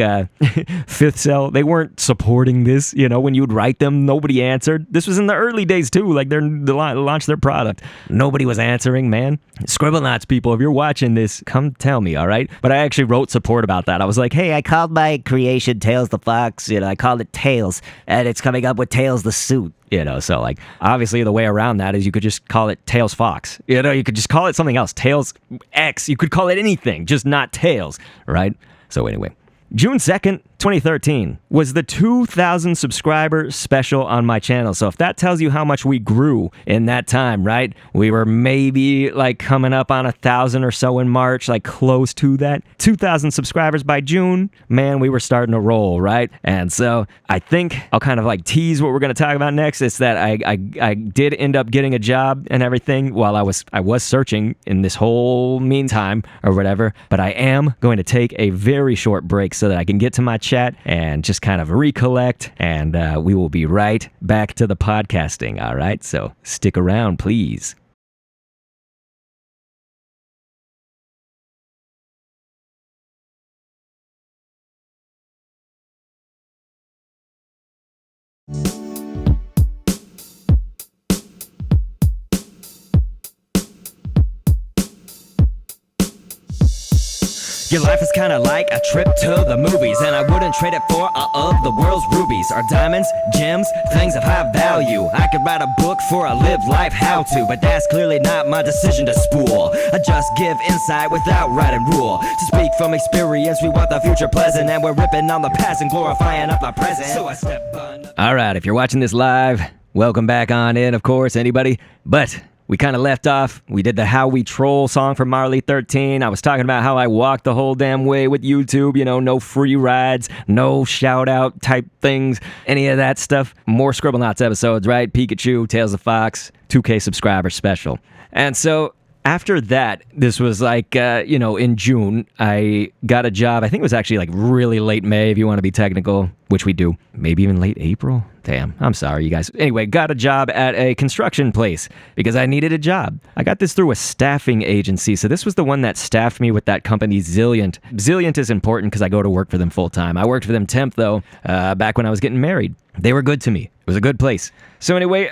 [SPEAKER 3] Fifth Cell, they weren't supporting this, you know, when you write them, nobody answered. This was in the early days too, like they launched their product. Nobody was answering, man. Scribblenauts people, if you're watching this, come tell me, all right? But I actually wrote support about that. I was like, hey, I called my creation Tails the Fox, you know, I called it Tails, and it's coming up with Tails the Suit. You know, so like, obviously the way around that is you could just call it Tails Fox. You know, you could just call it something else. Tails X, you could call it anything, just not Tails, right? So anyway, June 2nd, 2013 was the 2,000 subscriber special on my channel. So if that tells you how much we grew in that time, right? We were maybe like coming up on 1,000 or so in March, like close to that. 2,000 subscribers by June, man, we were starting to roll, right? And so I think I'll kind of like tease what we're going to talk about next. It's that I did end up getting a job and everything while I was searching in this whole meantime or whatever. But I am going to take a very short break so that I can get to my chat and just kind of recollect, and we will be right back to the podcasting, all right? So stick around, please. Your life is kinda like a trip to the movies, and I wouldn't trade it for all of the world's rubies. Are diamonds, gems, things of high value. I could write a book for a live life how-to, but that's clearly not my decision to spool. I just give insight without writing rule. To speak from experience, we want the future pleasant, and we're ripping on the past and glorifying up the present. So I step on. Alright, if you're watching this live, welcome back on in, of course, anybody. But we kind of left off. We did the How We Troll song from MarleyThirteen. I was talking about how I walked the whole damn way with YouTube. You know, no free rides, no shout-out type things, any of that stuff. More Scribblenauts episodes, right? Pikachu, Tails the Fox, 2K subscriber special. And so after that, this was like, in June, I got a job. I think it was actually like really late May, if you want to be technical, which we do. Maybe even late April. Damn, I'm sorry, you guys. Anyway, got a job at a construction place because I needed a job. I got this through a staffing agency, so this was the one that staffed me with that company, Zilliant. Zilliant is important because I go to work for them full time. I worked for them temp, though, back when I was getting married. They were good to me. It was a good place. So anyway,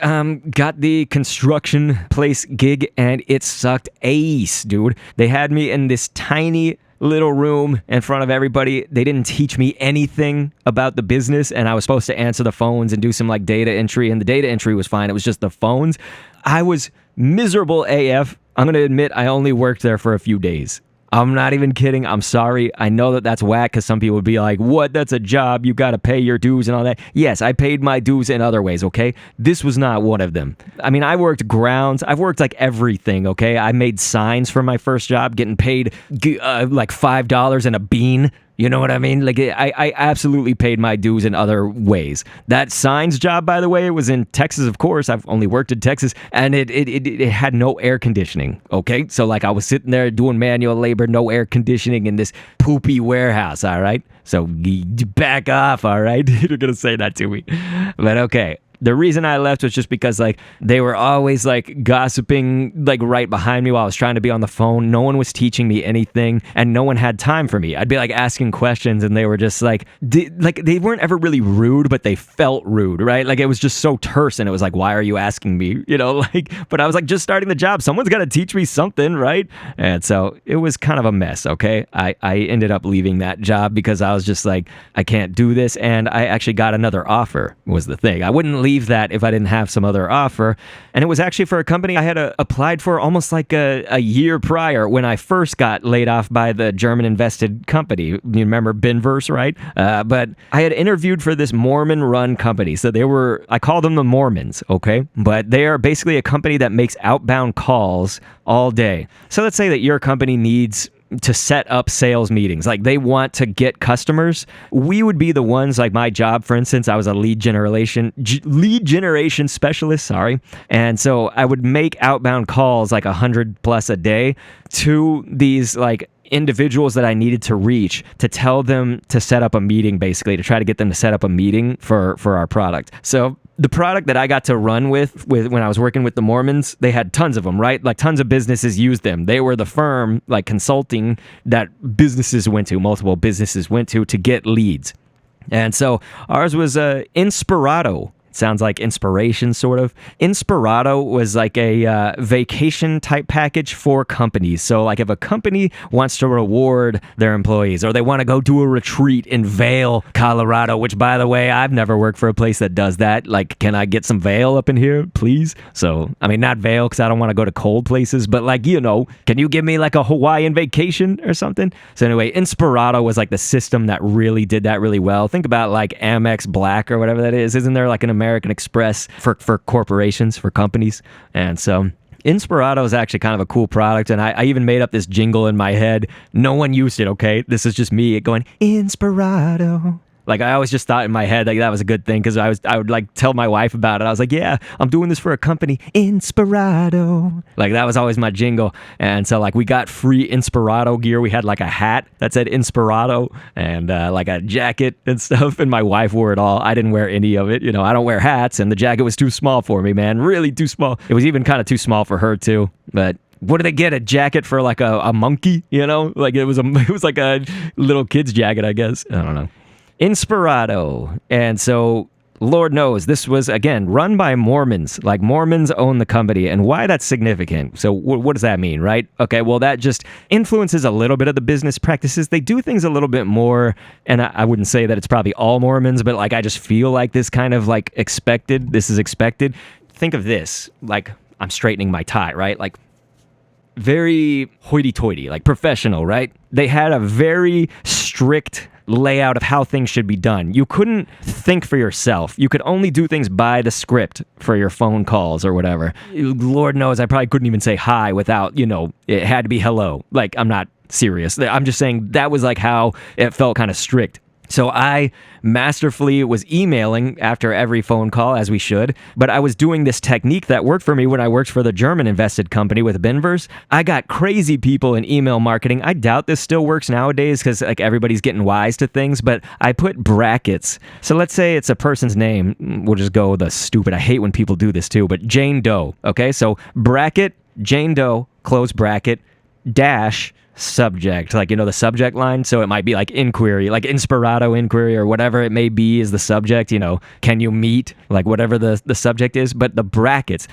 [SPEAKER 3] got the construction place gig, and it sucked ace, dude. They had me in this tiny little room in front of everybody. They didn't teach me anything about the business, and I was supposed to answer the phones and do some like data entry, and the data entry was fine. It was just the phones. I was miserable AF. I'm gonna admit I only worked there for a few days. I'm not even kidding. I'm sorry. I know that that's whack because some people would be like, what? That's a job. You got to pay your dues and all that. Yes, I paid my dues in other ways, okay? This was not one of them. I mean, I worked grounds. I've worked like everything, okay? I made signs for my first job, getting paid like $5 and a bean. You know what I mean? Like, I absolutely paid my dues in other ways. That signs job, by the way, it was in Texas, of course. I've only worked in Texas, and it had no air conditioning, okay? So, like, I was sitting there doing manual labor, no air conditioning in this poopy warehouse, all right? So, back off, all right? You're going to say that to me. But, okay. The reason I left was just because, like, they were always, like, gossiping, like, right behind me while I was trying to be on the phone. No one was teaching me anything, and no one had time for me. I'd be, like, asking questions, and they were just, like, they weren't ever really rude, but they felt rude, right? Like, it was just so terse, and it was like, why are you asking me? You know, like, but I was, like, just starting the job. Someone's got to teach me something, right? And so it was kind of a mess, okay? I ended up leaving that job because I was just like, I can't do this, and I actually got another offer, was the thing. I wouldn't leave that if I didn't have some other offer. And it was actually for a company I had applied for almost like a year prior when I first got laid off by the German invested company. You remember Miiverse, right? But I had interviewed for this Mormon run company. So I call them the Mormons, okay? But they are basically a company that makes outbound calls all day. So let's say that your company needs to set up sales meetings. Like, they want to get customers. We would be the ones, like my job, for instance, I was a lead generation specialist, sorry. And so I would make outbound calls, like 100 plus a day, to these, like, individuals that I needed to reach to tell them to set up a meeting, basically, to try to get them to set up a meeting for our product. So the product that I got to run with when I was working with the Mormons, they had tons of them, right? Like, tons of businesses used them. They were the firm, like, consulting that multiple businesses went to get leads. And so ours was Inspirato. Sounds like inspiration, sort of. Inspirato was like a vacation type package for companies. So, like, if a company wants to reward their employees, or they want to go do a retreat in Vail, Colorado, which, by the way, I've never worked for a place that does that. Like, can I get some Vail up in here, please? So, I mean, not Vail, because I don't want to go to cold places, but, like, you know, can you give me like a Hawaiian vacation or something? So anyway, Inspirato was like the system that really did that really well. Think about like Amex Black or whatever that is. Isn't there like an American Express for corporations, for companies? And so Inspirato is actually kind of a cool product, and I even made up this jingle in my head. No one used it, okay? This is just me going, Inspirato. Like, I always just thought in my head, like, that was a good thing, because I would like tell my wife about it. I was like, yeah, I'm doing this for a company, Inspirato. Like, that was always my jingle. And so, like, we got free Inspirato gear. We had like a hat that said Inspirato, and like a jacket and stuff, and my wife wore it all. I didn't wear any of it. You know, I don't wear hats, and the jacket was too small for me, man. Really too small. It was even kind of too small for her too. But what did they get? A jacket for like a monkey, you know? Like, it was like a little kid's jacket, I guess. I don't know. Inspirato. And so, Lord knows, this was, again, run by Mormons. Like, Mormons own the company, and why that's significant. So what does that mean, right? Okay, well, that just influences a little bit of the business practices. They do things a little bit more, and I wouldn't say that it's probably all Mormons, but, like, I just feel like this kind of, like, expected. This is expected. Think of this. Like, I'm straightening my tie, right? Like, very hoity-toity, like professional, right? They had a very strict layout of how things should be done. You couldn't think for yourself. You could only do things by the script for your phone calls or whatever. Lord knows, I probably couldn't even say hi without, you know, it had to be hello. Like, I'm not serious. I'm just saying that was like how it felt kind of strict. So I masterfully was emailing after every phone call, as we should, but I was doing this technique that worked for me when I worked for the German invested company with Miiverse. I got crazy people in email marketing. I doubt this still works nowadays because, like, everybody's getting wise to things, but I put brackets. So let's say it's a person's name. We'll just go the stupid. I hate when people do this too, but Jane Doe. Okay, so bracket, Jane Doe, close bracket, dash, subject, like, you know, the subject line. So it might be like inquiry, like Inspirato inquiry, or whatever it may be is the subject, you know, can you meet, like whatever the subject is. But the brackets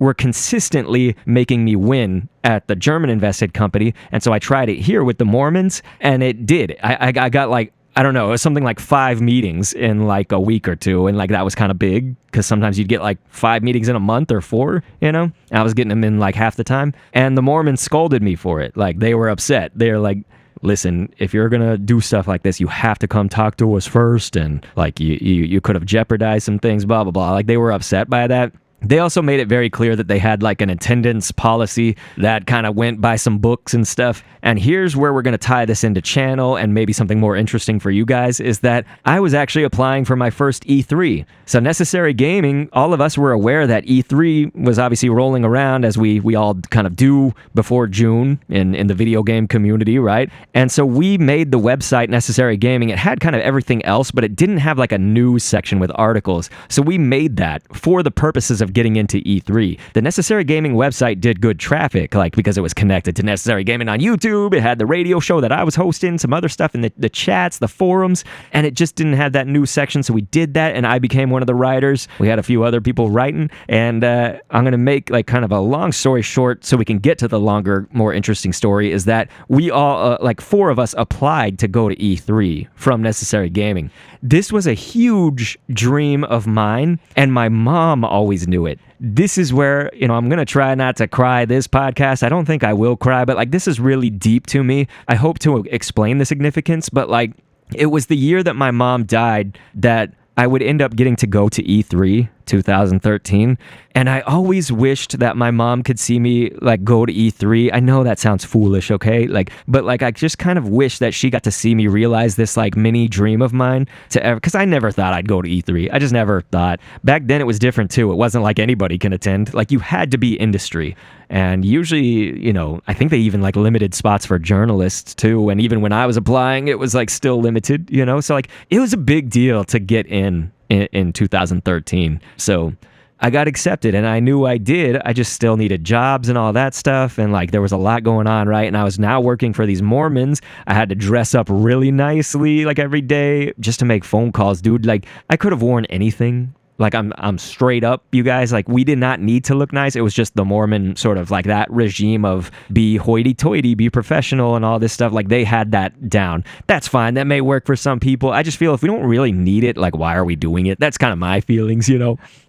[SPEAKER 3] were consistently making me win at the German invested company. And so I tried it here with the Mormons, and it did. I got like, I don't know, it was something like 5 meetings in like a week or two. And like, that was kind of big because sometimes you'd get like 5 meetings in a month or 4, you know? I was getting them in like half the time. And the Mormons scolded me for it. Like, they were upset. They're like, listen, if you're going to do stuff like this, you have to come talk to us first. And like, you could have jeopardized some things, blah, blah, blah. Like, they were upset by that. They also made it very clear that they had like an attendance policy that kind of went by some books and stuff. And here's where we're going to tie this into channel and maybe something more interesting for you guys is that I was actually applying for my first E3. So Necessary Gaming, all of us were aware that E3 was obviously rolling around as we all kind of do before June in the video game community, right? And so we made the website Necessary Gaming. It had kind of everything else, but it didn't have like a news section with articles. So we made that for the purposes of getting into E3. The Necessary Gaming website did good traffic, like because it was connected to Necessary Gaming on YouTube. It had the radio show that I was hosting, some other stuff in the chats, the forums, and it just didn't have that news section. So we did that, and I became one of the writers. We had a few other people writing, and I'm going to make like kind of a long story short so we can get to the longer, more interesting story is that we all, like 4 of us applied to go to E3 from Necessary Gaming. This was a huge dream of mine, and my mom always knew it. This is where, I'm going to try not to cry this podcast. I don't think I will cry, but like this is really deep to me. I hope to explain the significance, but like it was the year that my mom died that I would end up getting to go to E3 2013, and I always wished that my mom could see me like go to E3. I know that sounds foolish, okay? But I just kind of wish that she got to see me realize this like mini dream of mine because I never thought I'd go to E3. I just never thought. Back then it was different too. It wasn't like anybody can attend. Like you had to be industry. And usually, I think they even like limited spots for journalists too. And even when I was applying, it was like still limited, So like it was a big deal to get in 2013. So I got accepted and I knew I did. I just still needed jobs and all that stuff. And like there was a lot going on, right? And I was now working for these Mormons. I had to dress up really nicely like every day just to make phone calls, dude. Like I could have worn anything. Like I'm straight up, you guys. Like we did not need to look nice. It was just the Mormon sort of like that regime of be hoity-toity, be professional, and all this stuff. Like they had that down. That's fine. That may work for some people. I just feel if we don't really need it, like why are we doing it? That's kind of my feelings,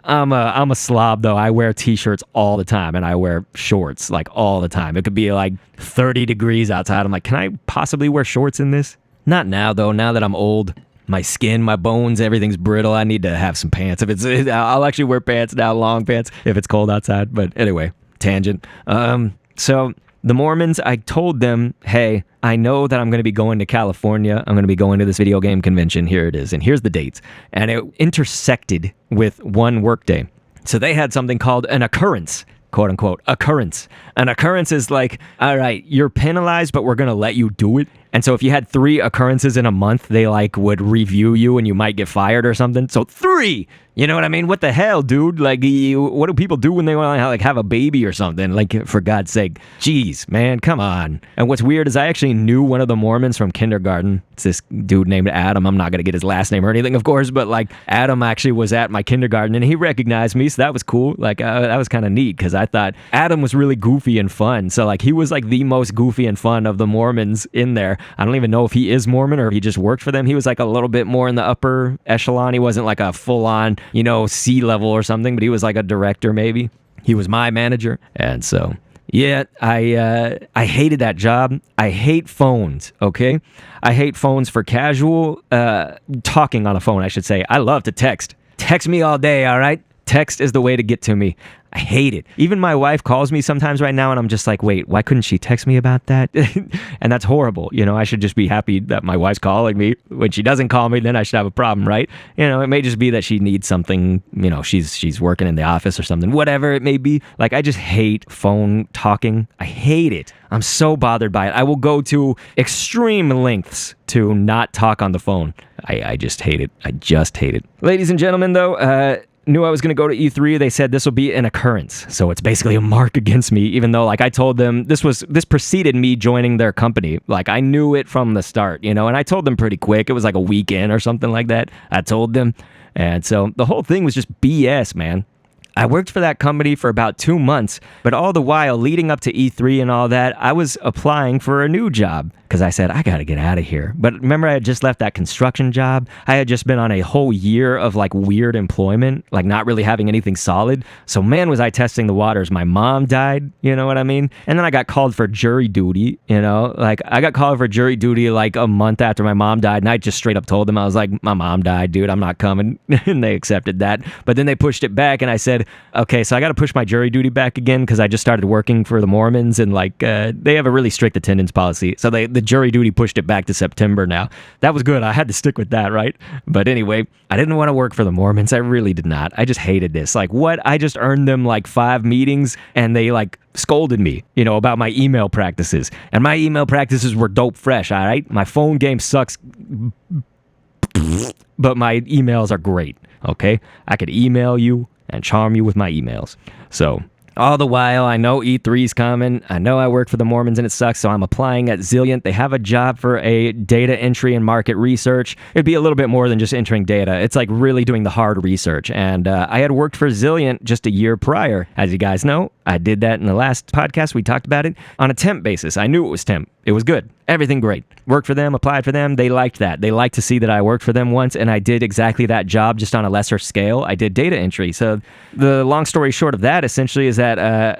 [SPEAKER 3] I'm a slob though. I wear t-shirts all the time and I wear shorts like all the time. It could be like 30 degrees outside. I'm like, can I possibly wear shorts in this? Not now though. Now that I'm old. My skin, my bones, everything's brittle. I need to have some pants. I'll actually wear pants now, long pants, if it's cold outside. But anyway, tangent. So the Mormons, I told them, hey, I know that I'm going to be going to California. I'm going to be going to this video game convention. Here it is. And here's the dates. And it intersected with one workday. So they had something called an occurrence. Quote unquote, occurrence. An occurrence is like, all right, you're penalized, but we're going to let you do it. And so if you had 3 occurrences in a month, they like would review you and you might get fired or something. So 3, you know what I mean? What the hell, dude? Like, what do people do when they want to like have a baby or something? Like, for God's sake. Jeez, man, come on. And what's weird is I actually knew one of the Mormons from kindergarten. It's this dude named Adam. I'm not going to get his last name or anything, of course, but like Adam actually was at my kindergarten and he recognized me. So that was cool. Like, that was kind of neat because I thought Adam was really goofy and fun. So like he was like the most goofy and fun of the Mormons in there. I don't even know if he is Mormon or if he just worked for them. He was like a little bit more in the upper echelon. He wasn't like a full-on, C level or something, but he was like a director maybe. He was my manager. And so, yeah, I hated that job. I hate phones, okay? I hate phones for casual talking on a phone, I should say. I love to text. Text me all day, all right? Text is the way to get to me. I hate it. Even my wife calls me sometimes right now and I'm just like, wait, why couldn't she text me about that? And that's horrible. I should just be happy that my wife's calling me. When she doesn't call me, then I should have a problem, right? It may just be that she needs something, she's working in the office or something, whatever it may be. Like, I just hate phone talking. I hate it. I'm so bothered by it. I will go to extreme lengths to not talk on the phone. I just hate it. I just hate it. Ladies and gentlemen, though, knew I was going to go to E3. They said this will be an occurrence. So it's basically a mark against me, even though like I told them this preceded me joining their company. Like I knew it from the start, and I told them pretty quick. It was like a weekend or something like that. I told them. And so the whole thing was just BS, man. I worked for that company for about 2 months, but all the while leading up to E3 and all that, I was applying for a new job because I said, I got to get out of here. But remember, I had just left that construction job. I had just been on a whole year of like weird employment, like not really having anything solid. So man, was I testing the waters. My mom died, you know what I mean? And then I got called for jury duty, you know? Like I got called for jury duty like a month after my mom died, and I just straight up told them, I was like, my mom died, dude, I'm not coming. And they accepted that. But then they pushed it back, and I said, okay, so I got to push my jury duty back again because I just started working for the Mormons, and like they have a really strict attendance policy. So the jury duty pushed it back to September now. That was good. I had to stick with that, right? But anyway, I didn't want to work for the Mormons. I really did not. I just hated this. Like what? I just earned them like 5 meetings, and they like scolded me, you know, about my email practices. And my email practices were dope fresh, all right? My phone game sucks, but my emails are great, okay? I could email you and charm you with my emails. So all the while, I know E3's coming. I know I work for the Mormons and it sucks, so I'm applying at Zilliant. They have a job for a data entry and market research. It'd be a little bit more than just entering data. It's like really doing the hard research. And I had worked for Zilliant just a year prior. As you guys know, I did that in the last podcast. We talked about it on a temp basis. I knew it was temp. It was good. Everything great. Worked for them, applied for them. They liked that. They liked to see that I worked for them once, and I did exactly that job just on a lesser scale. I did data entry. So the long story short of that essentially is that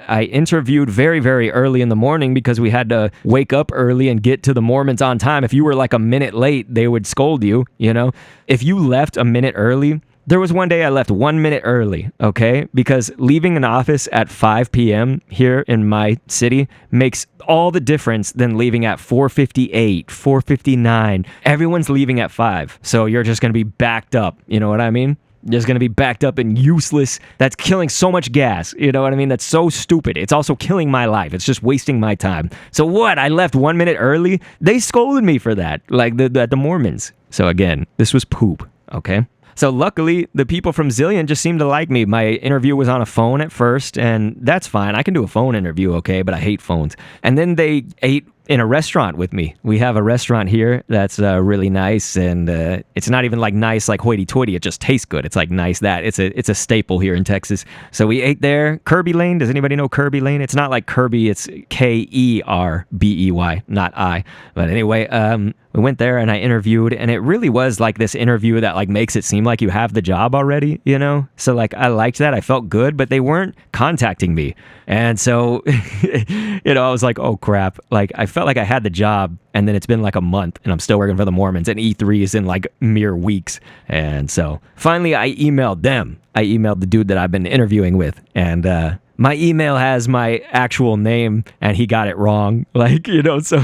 [SPEAKER 3] I interviewed very, very early in the morning because we had to wake up early and get to the Mormons on time. If you were like a minute late, they would scold you, you know? If you left a minute early, there was one day I left 1 minute early, okay? Because leaving an office at 5 p.m. here in my city makes all the difference than leaving at 4:58, 4:59. Everyone's leaving at 5, so you're just going to be backed up, you know what I mean? Just going to be backed up and useless. That's killing so much gas, you know what I mean? That's so stupid. It's also killing my life. It's just wasting my time. So what? I left 1 minute early? They scolded me for that, like the Mormons. So again, this was poop, okay? So luckily, the people from Zillion just seemed to like me. My interview was on a phone at first, and that's fine. I can do a phone interview, okay, but I hate phones. And then they ate in a restaurant with me. We have a restaurant here that's really nice, and it's not even like nice like hoity-toity. It just tastes good. It's like nice that. It's a staple here in Texas. So we ate there. Kirby Lane. Does anybody know Kirby Lane? It's not like Kirby. It's Kerbey, not I. But anyway, we went there and I interviewed, and it really was like this interview that like makes it seem like you have the job already, you know? So like I liked that. I felt good, but they weren't contacting me. And so, you know, I was like, oh crap. Like I felt like I had the job, and then it's been like a month and I'm still working for the Mormons, and E3 is in like mere weeks. And so finally I emailed them. I emailed the dude that I've been interviewing with, and my email has my actual name, and he got it wrong. Like, you know, so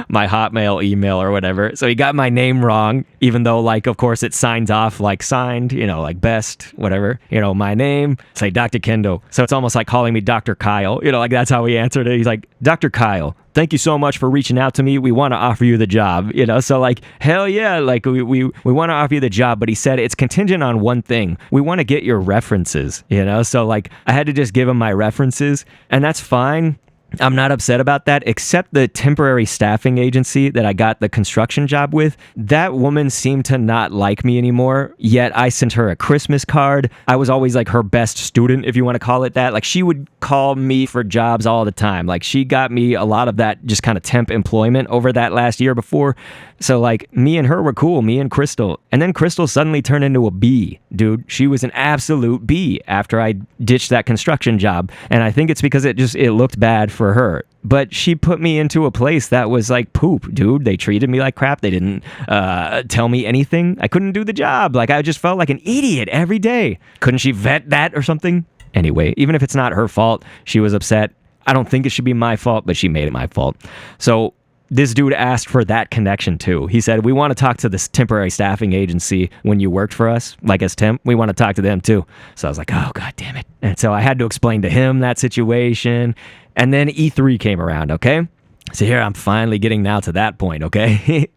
[SPEAKER 3] my Hotmail email or whatever. So he got my name wrong, even though, like, of course, it signs off like signed, you know, like best, whatever. You know, my name, say Dr. Kendo. So it's almost like calling me Dr. Kyle. You know, like that's how he answered it. He's like, Dr. Kyle, thank you so much for reaching out to me. We want to offer you the job, you know? So like, hell yeah, like we want to offer you the job. But he said it's contingent on one thing. We want to get your references, you know? So like I had to just give him my references, and that's fine. I'm not upset about that, except the temporary staffing agency that I got the construction job with. That woman seemed to not like me anymore, yet I sent her a Christmas card. I was always like her best student, if you want to call it that. Like she would call me for jobs all the time. Like she got me a lot of that just kind of temp employment over that last year before. So like me and her were cool, me and Crystal. And then Crystal suddenly turned into a B, dude. She was an absolute B after I ditched that construction job. And I think it's because it looked bad for her. But she put me into a place that was like poop, dude. They treated me like crap. They didn't tell me anything. I couldn't do the job. Like I just felt like an idiot every day. Couldn't she vet that or something? Anyway, even if it's not her fault, she was upset. I don't think it should be my fault, but she made it my fault. So this dude asked for that connection too. He said, we want to talk to this temporary staffing agency when you worked for us, like as temp. We want to talk to them too. So I was like, oh, God damn it. And so I had to explain to him that situation. And then E3 came around, okay? So here I'm finally getting now to that point, okay?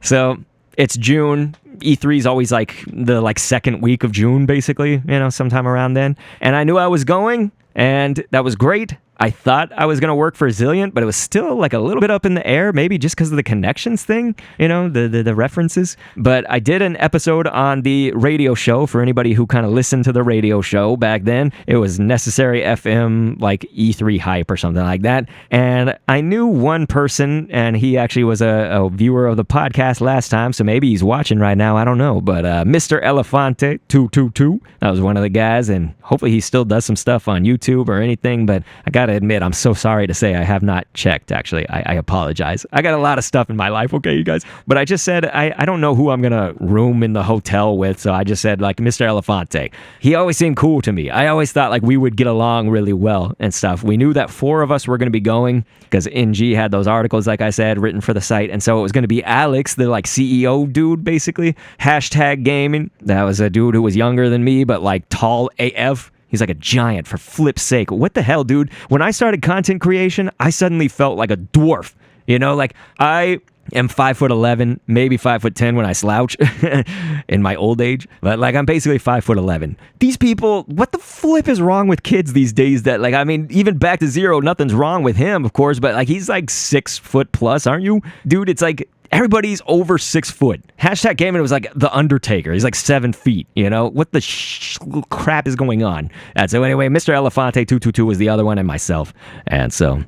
[SPEAKER 3] So it's June. E3 is always like the second week of June, basically, you know, sometime around then. And I knew I was going, and that was great. I thought I was going to work for Zillion, but it was still like a little bit up in the air, maybe just because of the connections thing, you know, the references. But I did an episode on the radio show for anybody who kind of listened to the radio show back then. It was Necessary FM, like E3 hype or something like that. And I knew one person, and he actually was a viewer of the podcast last time, so maybe he's watching right now. I don't know. But Mr. Elefante 222, that was one of the guys, and hopefully he still does some stuff on YouTube or anything. But I gotta admit, I'm so sorry to say I have not checked, actually. I apologize. I got a lot of stuff in my life, okay, you guys? But I just said, I don't know who I'm gonna room in the hotel with, so I just said, like, Mr. Elefante. He always seemed cool to me. I always thought, like, we would get along really well and stuff. We knew that 4 of us were gonna be going, because NG had those articles, like I said, written for the site, and so it was gonna be Alex, the, like, CEO dude, basically. Hashtag gaming. That was a dude who was younger than me, but, like, tall AF. He's like a giant, for flip's sake. What the hell, dude? When I started content creation, I suddenly felt like a dwarf. You know, like, I am 5'11", maybe 5'10" when I slouch in my old age. But, like, I'm basically 5'11". These people, what the flip is wrong with kids these days that, like, I mean, even back to Zero, nothing's wrong with him, of course, but, like, he's like 6 foot plus, aren't you? Dude, it's like, everybody's over 6 foot. Hashtag gaming was like The Undertaker. He's like 7 feet, you know? What the crap is going on? And so anyway, Mr. Elefante 222 was the other one, and myself. And so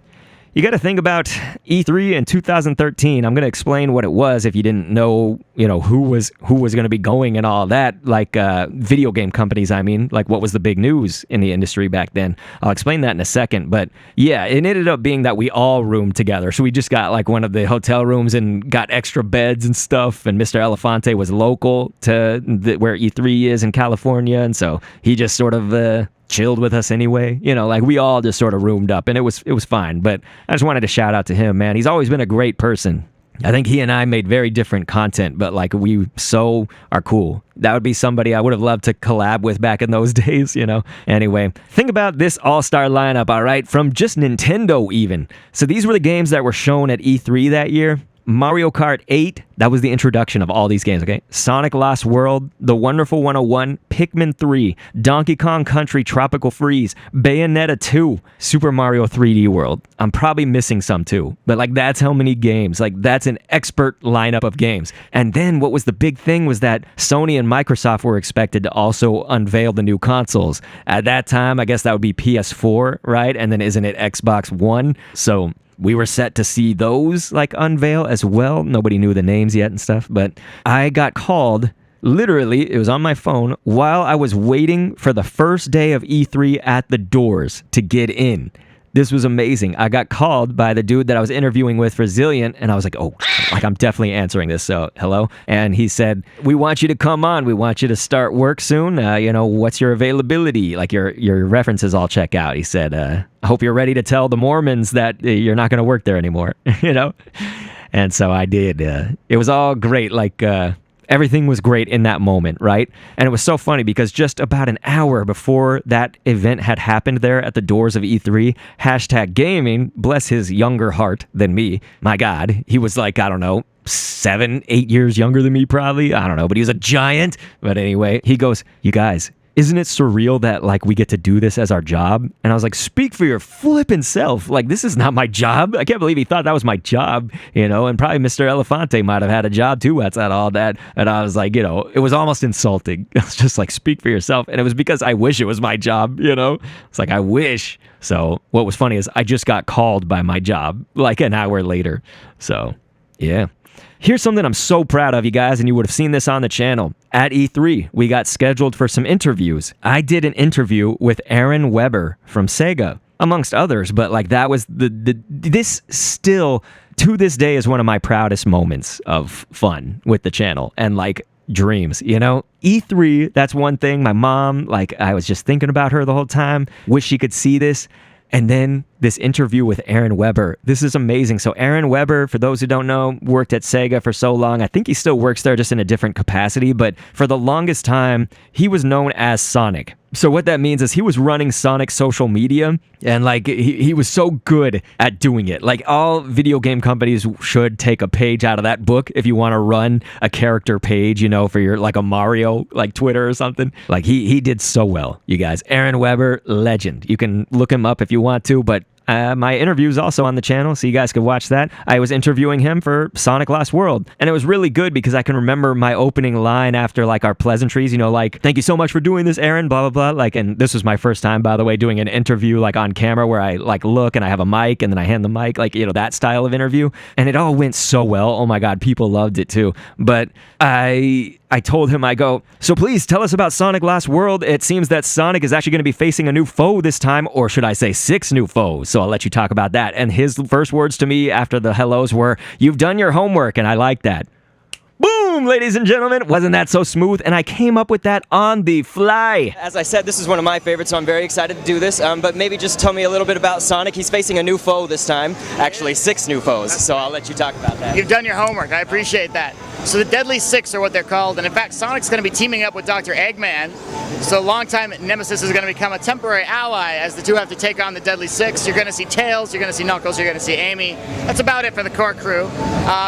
[SPEAKER 3] you got to think about E3 in 2013. I'm going to explain what it was if you didn't know, you know, who was going to be going and all that, like video game companies, I mean, like what was the big news in the industry back then. I'll explain that in a second, but yeah, it ended up being that we all roomed together. So we just got like one of the hotel rooms and got extra beds and stuff, and Mr. Elefante was local to where E3 is in California, and so he just sort of chilled with us anyway, you know, like we all just sort of roomed up, and it was fine. But I just wanted to shout out to him, man. He's always been a great person. I think he and I made very different content, but like we so are cool. That would be somebody I would have loved to collab with back in those days, you know. Anyway, think about this all-star lineup, all right, from just Nintendo even. So these were the games that were shown at E3 that year. Mario Kart 8, that was the introduction of all these games, okay? Sonic Lost World, The Wonderful 101, Pikmin 3, Donkey Kong Country Tropical Freeze, Bayonetta 2, Super Mario 3D World. I'm probably missing some too, but like that's how many games. Like that's an expert lineup of games. And then what was the big thing was that Sony and Microsoft were expected to also unveil the new consoles. At that time, I guess that would be PS4, right? And then isn't it Xbox One? So we were set to see those like unveil as well. Nobody knew the names yet and stuff, but I got called, literally, it was on my phone, while I was waiting for the first day of E3 at the doors to get in. This was amazing. I got called by the dude that I was interviewing with for Zillion, and I was like, oh, like I'm definitely answering this, so hello. And he said, we want you to come on. We want you to start work soon. You know, what's your availability? Like your references all check out. He said, I hope you're ready to tell the Mormons that you're not going to work there anymore, you know? And so I did. It was all great, like everything was great in that moment, right? And it was so funny because just about an hour before that event had happened there at the doors of E3, hashtag gaming, bless his younger heart than me. My God, he was like, I don't know, 7, 8 years younger than me probably. I don't know, but he was a giant. But anyway, he goes, you guys, isn't it surreal that like we get to do this as our job? And I was like, speak for your flippin' self. Like, this is not my job. I can't believe he thought that was my job, you know, and probably Mr. Elefante might have had a job too outside all that. And I was like, you know, it was almost insulting. I was just like, speak for yourself. And it was because I wish it was my job, you know? It's like, I wish. So what was funny is I just got called by my job like an hour later. So, yeah. Here's something I'm so proud of, you guys, and you would have seen this on the channel. At E3, we got scheduled for some interviews. I did an interview with Aaron Weber from Sega, amongst others, but like that was this still, to this day, is one of my proudest moments of fun with the channel and like dreams, you know? E3, that's one thing. My mom, like I was just thinking about her the whole time. Wish she could see this. And then this interview with Aaron Weber. This is amazing. So Aaron Weber, for those who don't know, worked at Sega for so long. I think he still works there just in a different capacity. But for the longest time, he was known as Sonic. So what that means is he was running Sonic's social media, and like he was so good at doing it. Like all video game companies should take a page out of that book if you want to run a character page, you know, for your like a Mario like Twitter or something. Like he did so well, you guys. Aaron Weber, legend. You can look him up if you want to, but My interview is also on the channel, so you guys could watch that. I was interviewing him for Sonic Lost World, and it was really good because I can remember my opening line after like our pleasantries, you know, like, thank you so much for doing this, Aaron, blah, blah, blah. Like, and this was my first time, by the way, doing an interview like on camera where I like look and I have a mic and then I hand the mic, like, you know, that style of interview. And it all went so well. Oh my God, people loved it too. But I told him, I go, so please tell us about Sonic Lost World. It seems that Sonic is actually going to be facing a new foe this time, or should I say 6 new foes? So I'll let you talk about that. And his first words to me after the hellos were, you've done your homework, and I like that. Boom, ladies and gentlemen. Wasn't that so smooth? And I came up with that on the fly.
[SPEAKER 7] As I said, this is one of my favorites, so I'm very excited to do this. But maybe just tell me a little bit about Sonic. He's facing a new foe this time. Actually, 6 new foes, so I'll let you talk about that.
[SPEAKER 8] You've done your homework. I appreciate that. So the Deadly Six are what they're called, and in fact, Sonic's going to be teaming up with Dr. Eggman. So longtime nemesis is going to become a temporary ally as the two have to take on the Deadly Six. You're going to see Tails, you're going to see Knuckles, you're going to see Amy. That's about it for the core crew.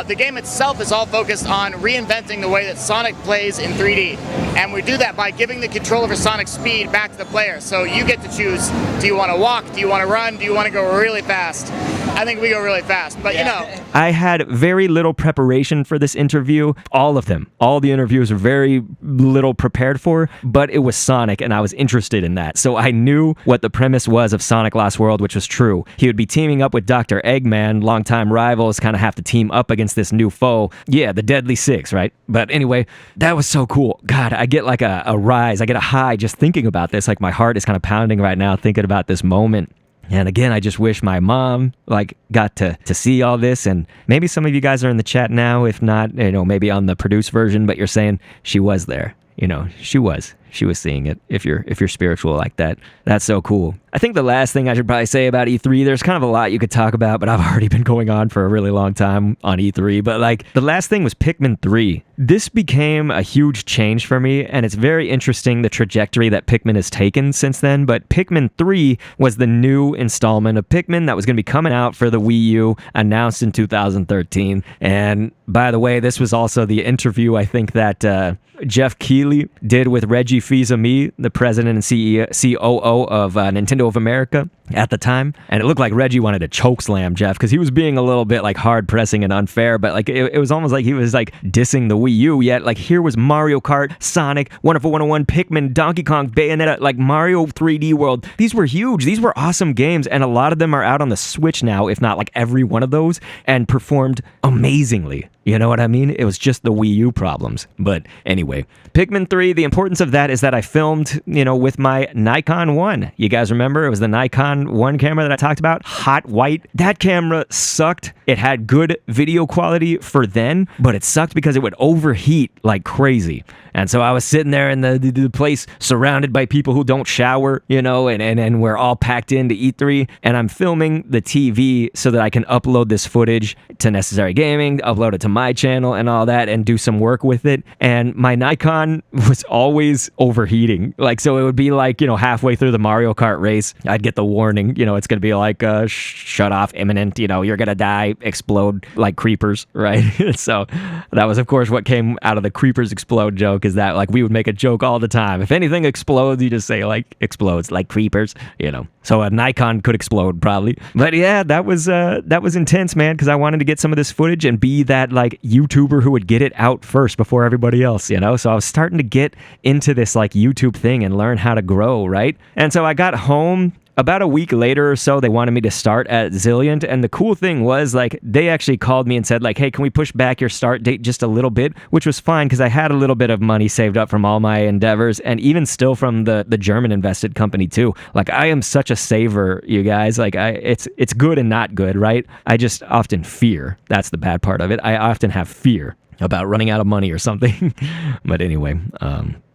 [SPEAKER 8] The game itself is all focused on reinventing the way that Sonic plays in 3D. And we do that by giving the control over Sonic's speed back to the player. So you get to choose, do you want to walk, do you want to run, do you want to go really fast? I think we go really fast, but you know.
[SPEAKER 3] I had very little preparation for this interview. All of them. All the interviews were very little prepared for, but it was Sonic, and I was interested in that. So I knew what the premise was of Sonic Lost World, which was true. He would be teaming up with Dr. Eggman, longtime rivals, kind of have to team up against this new foe. Yeah, the Deadly Six, right? But anyway, that was so cool. God, I get like a rise. I get a high just thinking about this. Like my heart is kind of pounding right now thinking about this moment. And again, I just wish my mom like got to see all this, and maybe some of you guys are in the chat now. If not, you know, maybe on the produced version, but you're saying she was there. You know, she was seeing it. If you're spiritual like that, that's so cool. I think the last thing I should probably say about E3, there's kind of a lot you could talk about, but I've already been going on for a really long time on E3. But like the last thing was Pikmin 3. This became a huge change for me, and it's very interesting the trajectory that Pikmin has taken since then. But Pikmin 3 was the new installment of Pikmin that was going to be coming out for the Wii U, announced in 2013. And by the way, this was also the interview I think that Jeff Keighley did with Reggie Fils-Aimé, the president and COO of Nintendo of America at the time. And it looked like Reggie wanted to chokeslam Jeff because he was being a little bit like hard pressing and unfair, but like it was almost like he was like dissing the Wii U, yet like here was Mario Kart, Sonic, Wonderful 101, Pikmin, Donkey Kong, Bayonetta, like Mario 3D World. These were huge. These were awesome games, and a lot of them are out on the Switch now, if not like every one of those, and performed amazingly. You know what I mean? It was just the Wii U problems. But anyway, Pikmin 3, the importance of that is that I filmed, you know, with my Nikon 1. You guys remember? It was the Nikon 1 camera that I talked about. Hot white. That camera sucked. It had good video quality for then, but it sucked because it would overheat like crazy. And so I was sitting there in the place surrounded by people who don't shower, you know, and we're all packed into E3. And I'm filming the TV so that I can upload this footage to Necessary Gaming, upload it to my channel and all that, and do some work with it. And my Nikon was always overheating. Like, so it would be like, you know, halfway through the Mario Kart race, I'd get the warning, you know, it's going to be like, shut off, imminent, you know, you're going to die, explode like creepers, right? So that was, of course, what came out of the creepers explode joke, is that like we would make a joke all the time. If anything explodes, you just say like explodes like creepers, you know. So a Nikon could explode probably. But yeah, that was intense, man, because I wanted to get some of this footage and be that like YouTuber who would get it out first before everybody else, you know. So I was starting to get into this like YouTube thing and learn how to grow, right? And so I got home. About a week later or so, they wanted me to start at Zilliant, and the cool thing was, like, they actually called me and said, like, hey, can we push back your start date just a little bit? Which was fine, because I had a little bit of money saved up from all my endeavors, and even still from the German invested company, too. Like, I am such a saver, you guys. Like, it's good and not good, right? I just often fear. That's the bad part of it. I often have fear about running out of money or something. But anyway,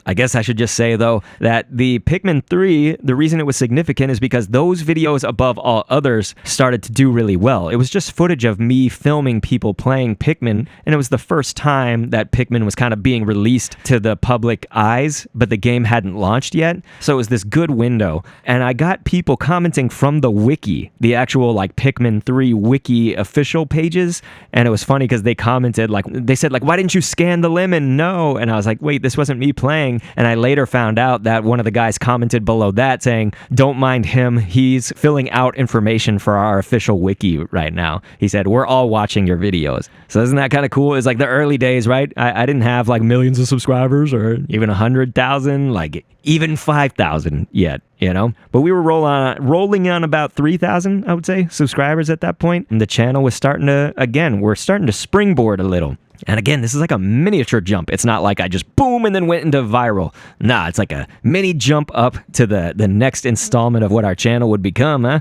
[SPEAKER 3] I guess I should just say, though, that the Pikmin 3, the reason it was significant is because those videos, above all others, started to do really well. It was just footage of me filming people playing Pikmin, and it was the first time that Pikmin was kind of being released to the public eyes, but the game hadn't launched yet. So it was this good window, and I got people commenting from the wiki, the actual, like, Pikmin 3 wiki official pages, and it was funny because they commented, like, they said, like, why didn't you scan the lemon? No. And I was like, wait, this wasn't me playing. thing. And I later found out that one of the guys commented below that saying, don't mind him, he's filling out information for our official wiki right now. He said, we're all watching your videos. So isn't that kind of cool? It's like the early days, right? I didn't have like millions of subscribers or even 100,000, like even 5,000 yet, you know? But we were rolling on about 3,000, I would say, subscribers at that point. And the channel was starting to, again, we're starting to springboard a little. And again, this is like a miniature jump. It's not like I just boom and then went into viral. Nah, it's like a mini jump up to the next installment of what our channel would become, huh?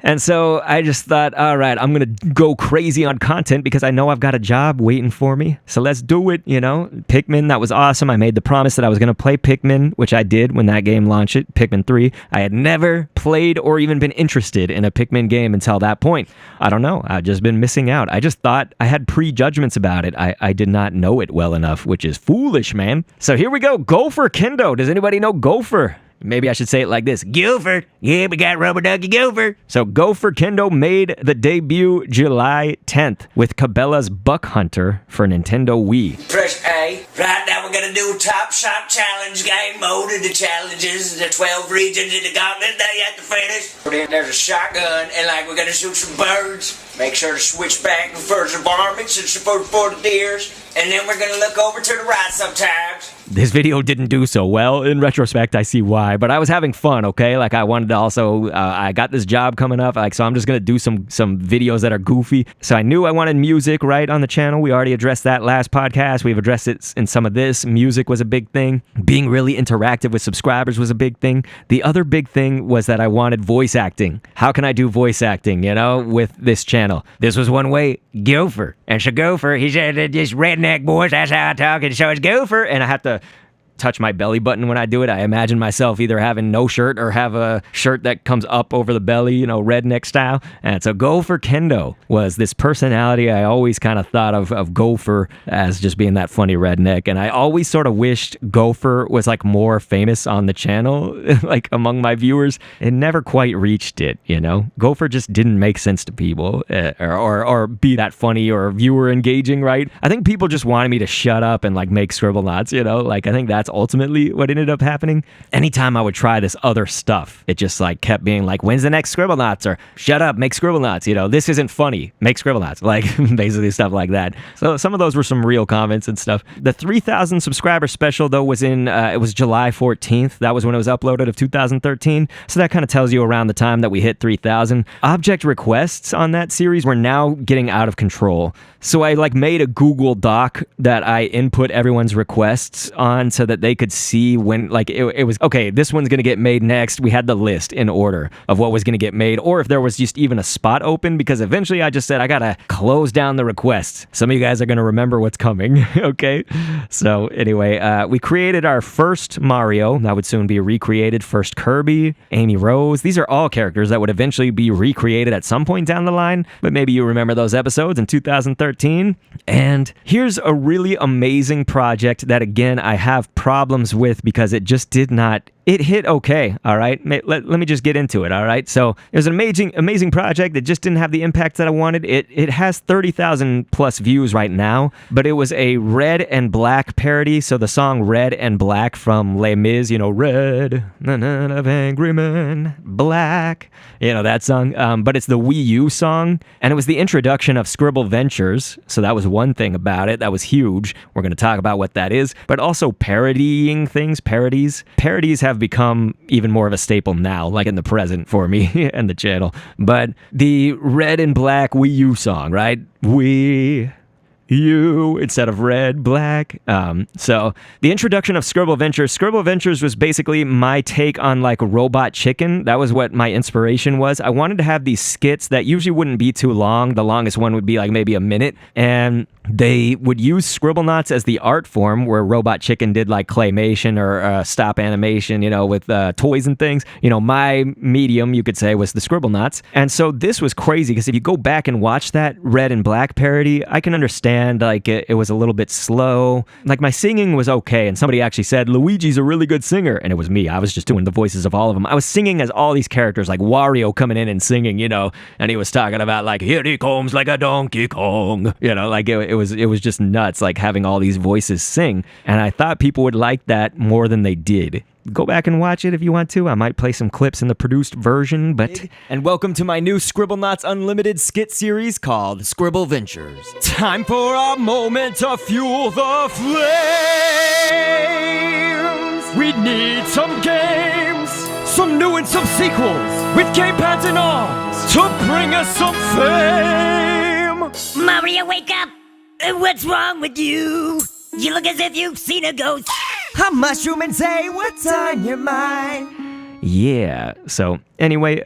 [SPEAKER 3] And so I just thought, all right, I'm going to go crazy on content because I know I've got a job waiting for me. So let's do it, you know? Pikmin, that was awesome. I made the promise that I was going to play Pikmin, which I did when that game launched, Pikmin 3. I had never played or even been interested in a Pikmin game until that point. I don't know. I've just been missing out. I just thought I had prejudgments about it. I did not know it well enough, which is foolish, man. So here we go. GOFER Kendo. Does anybody know GOFER? Maybe I should say it like this. GOFER. Yeah, we got Rubber Ducky GOFER. So GOFER Kendo made the debut July 10th with Cabela's Buck Hunter for Nintendo Wii.
[SPEAKER 9] Press A. Right now we're going to do a Top Shot Challenge game mode and the challenges, the 12 regions in the gauntlet that you have to finish. Then there's a shotgun and like we're going to shoot some birds. Make sure to switch back for the varmints and for the deers. And then we're going to look over to the right sometimes.
[SPEAKER 3] This video didn't do so well. In retrospect, I see why. But I was having fun, okay? Like, I wanted to also... I got this job coming up, like, so I'm just going to do some videos that are goofy. So I knew I wanted music, right, on the channel. We already addressed that last podcast. We've addressed it in some of this. Music was a big thing. Being really interactive with subscribers was a big thing. The other big thing was that I wanted voice acting. How can I do voice acting, you know, with this channel? This was one way. GOFER. And so GOFER, he said, this redneck boys, that's how I talk, and so it's GOFER. And I have to touch my belly button when I do it. I imagine myself either having no shirt or have a shirt that comes up over the belly, you know, redneck style. And so GOFER Kendo was this personality. I always kind of thought of Gopher as just being that funny redneck. And I always sort of wished Gopher was like more famous on the channel, like among my viewers. It never quite reached it, you know? Gopher just didn't make sense to people or be that funny or viewer engaging, right? I think people just wanted me to shut up and like make Scribblenauts, you know? Like I think that's ultimately what ended up happening. Anytime I would try this other stuff, it just like kept being like, when's the next Scribblenauts? Or shut up, make Scribblenauts, you know, this isn't funny, make Scribblenauts, like basically stuff like that. So some of those were some real comments and stuff. The 3,000 subscriber special though was in, it was July 14th. That was when it was uploaded of 2013. So that kind of tells you around the time that we hit 3,000. Object requests on that series were now getting out of control. So I like made a Google Doc that I input everyone's requests on so that they could see when like it was, okay, this one's going to get made next. We had the list in order of what was going to get made, or if there was just even a spot open, because eventually I just said, I got to close down the requests. Some of you guys are going to remember what's coming. Okay. So anyway, we created our first Mario. That would soon be recreated. First Kirby, Amy Rose. These are all characters that would eventually be recreated at some point down the line, but maybe you remember those episodes in 2013. And here's a really amazing project that, again, I have problems with because it just did not... It hit okay, all right? Let me just get into it, all right? So it was an amazing project that just didn't have the impact that I wanted. It has 30,000 plus views right now, but it was a Red and Black parody. So the song Red and Black from Les Mis, you know, Red, of Angry Men, Black, you know, that song. But it's the Wii U song, and it was the introduction of Scribble Ventures. So that was one thing about it. That was huge. We're going to talk about what that is, but also parodying things, parodies. Parodies have become even more of a staple now, like in the present for me and the channel. But the Red and Black Wii U song, right? Wii U instead of red, black. So the introduction of Scribble Ventures. Scribble Ventures was basically my take on like Robot Chicken. That was what my inspiration was. I wanted to have these skits that usually wouldn't be too long. The longest one would be like maybe a minute. And they would use Scribblenauts as the art form, where Robot Chicken did like claymation or stop animation, you know, with toys and things. You know, my medium, you could say, was the Scribblenauts. And so this was crazy because if you go back and watch that Red and Black parody, I can understand like it was a little bit slow. Like my singing was okay. And somebody actually said, Luigi's a really good singer. And it was me. I was just doing the voices of all of them. I was singing as all these characters, like Wario coming in and singing, you know, and he was talking about like, here he comes like a Donkey Kong, you know, like it it was just nuts, like having all these voices sing. And I thought people would like that more than they did. Go back and watch it if you want to. I might play some clips in the produced version, but...
[SPEAKER 7] And welcome to my new Scribblenauts Unlimited skit series called Scribble Ventures.
[SPEAKER 3] Time for a moment to fuel the flames. We need some games, some new and some sequels, with gamepads and arms to bring us some fame.
[SPEAKER 10] Mario, wake up! What's wrong with you? You look as if you've seen a ghost.
[SPEAKER 7] A mushroom and say what's on your mind.
[SPEAKER 3] Yeah, so anyway,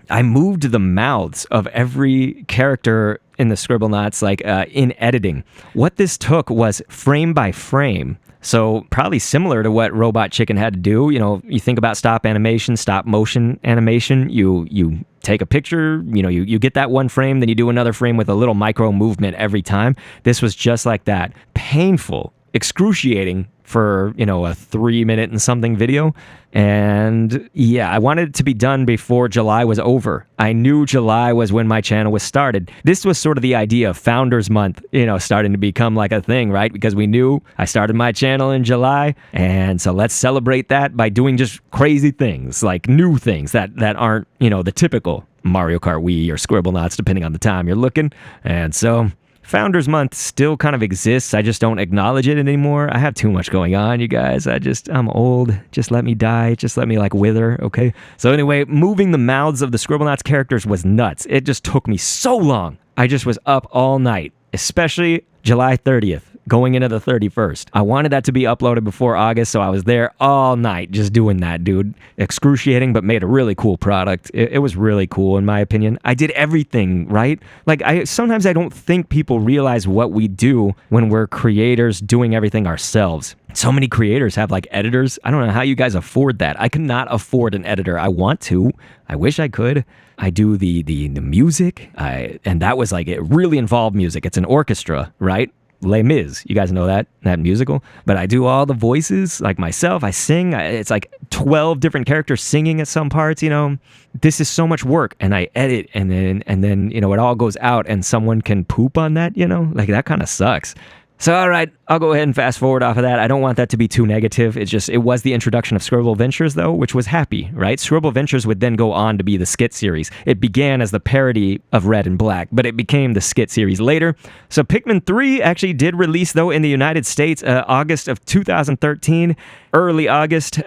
[SPEAKER 3] I moved the mouths of every character in the Scribblenauts, like in editing. What this took was frame by frame. So probably similar to what Robot Chicken had to do. You know, you think about stop animation, stop motion animation. You take a picture, you know, you get that one frame, then you do another frame with a little micro movement every time. This was just like that. Painful, excruciating for, you know, a 3-minute and something video. And yeah, I wanted it to be done before July was over. I knew July was when my channel was started. This was sort of the idea of Founders Month, you know, starting to become like a thing, right? Because we knew I started my channel in July. And so let's celebrate that by doing just crazy things, like new things that aren't, you know, the typical Mario Kart Wii or Scribblenauts, depending on the time you're looking. And so Founders Month still kind of exists. I just don't acknowledge it anymore. I have too much going on, you guys. I'm old. Just let me die. Just let me like wither, okay? So anyway, moving the mouths of the Scribblenauts characters was nuts. It just took me so long. I just was up all night, especially July 30th. Going into the 31st. I wanted that to be uploaded before August, so I was there all night just doing that, dude. Excruciating, but made a really cool product. It was really cool, in my opinion. I did everything, right? Like, sometimes I don't think people realize what we do when we're creators doing everything ourselves. So many creators have, like, editors. I don't know how you guys afford that. I cannot afford an editor. I want to. I wish I could. I do the music, and that was, like, it really involved music. It's an orchestra, right? Les Mis, you guys know that musical, but I do all the voices, like myself, I sing, it's like 12 different characters singing at some parts, you know, this is so much work, and I edit, and then, you know, it all goes out, and someone can poop on that, you know, like that kind of sucks. So, all right, I'll go ahead and fast forward off of that. I don't want that to be too negative. It was the introduction of Scribble Ventures, though, which was happy, right? Scribble Ventures would then go on to be the skit series. It began as the parody of Red and Black, but it became the skit series later. So Pikmin 3 actually did release, though, in the United States, August of 2013, early August.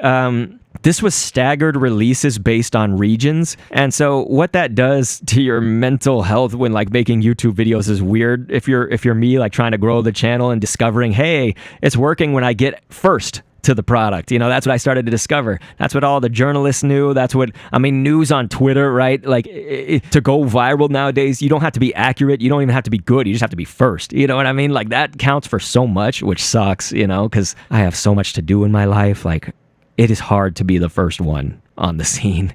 [SPEAKER 3] This was staggered releases based on regions. And so what that does to your mental health when like making YouTube videos is weird. If you're me, like trying to grow the channel and discovering, hey, it's working when I get first to the product. You know, that's what I started to discover. That's what all the journalists knew. That's what, I mean, news on Twitter, right? Like to go viral nowadays, you don't have to be accurate. You don't even have to be good. You just have to be first. You know what I mean? Like that counts for so much, which sucks, you know, because I have so much to do in my life. Like, it is hard to be the first one on the scene.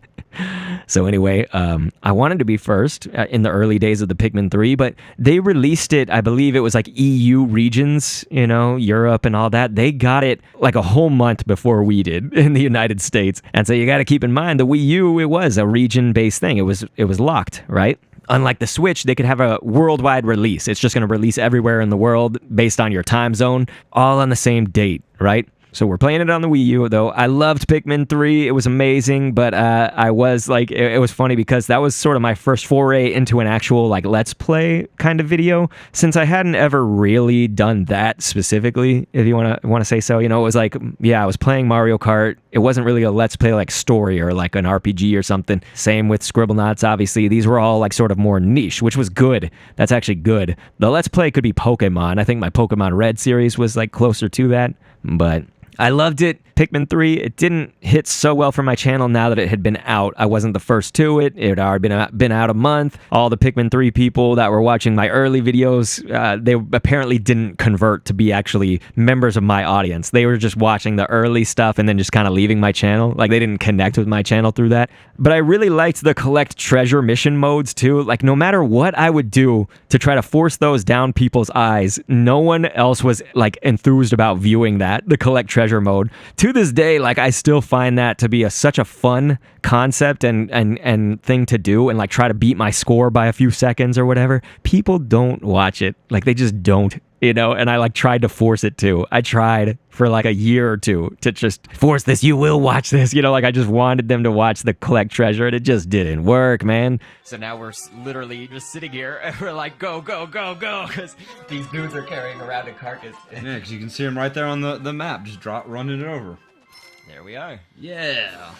[SPEAKER 3] So anyway, I wanted to be first in the early days of the Pikmin 3, but they released it, I believe it was like EU regions, you know, Europe and all that. They got it like a whole month before we did in the United States. And so you got to keep in mind the Wii U, it was a region-based thing. It was locked, right? Unlike the Switch, they could have a worldwide release. It's just going to release everywhere in the world based on your time zone, all on the same date, right? So we're playing it on the Wii U, though. I loved Pikmin 3. It was amazing, but I was like, it was funny because that was sort of my first foray into an actual like Let's Play kind of video, since I hadn't ever really done that specifically, if you want to say so. You know, it was like, yeah, I was playing Mario Kart. It wasn't really a Let's Play like story or like an RPG or something. Same with Scribblenauts, obviously. These were all like sort of more niche, which was good. That's actually good. The Let's Play could be Pokemon. I think my Pokemon Red series was like closer to that, but I loved it. Pikmin 3, it didn't hit so well for my channel now that it had been out. I wasn't the first to it. It had already been out a month. All the Pikmin 3 people that were watching my early videos, they apparently didn't convert to be actually members of my audience. They were just watching the early stuff and then just kind of leaving my channel. Like, they didn't connect with my channel through that. But I really liked the collect treasure mission modes too. Like, no matter what I would do to try to force those down people's eyes, no one else was like enthused about viewing that, the collect treasure mode. To this day, like, I still find that to be such a fun concept and thing to do, and like try to beat my score by a few seconds or whatever. People don't watch it. Like, they just don't you know, and I like tried to force it to. I tried for like a year or two to just force this. You will watch this, you know, like I just wanted them to watch the collect treasure, and it just didn't work, man. So now we're literally just sitting here and we're like, go, go, go, go, because these dudes are carrying around a carcass.
[SPEAKER 11] Yeah, because you can see them right there on the map, just running it over.
[SPEAKER 3] There we are.
[SPEAKER 11] Yeah.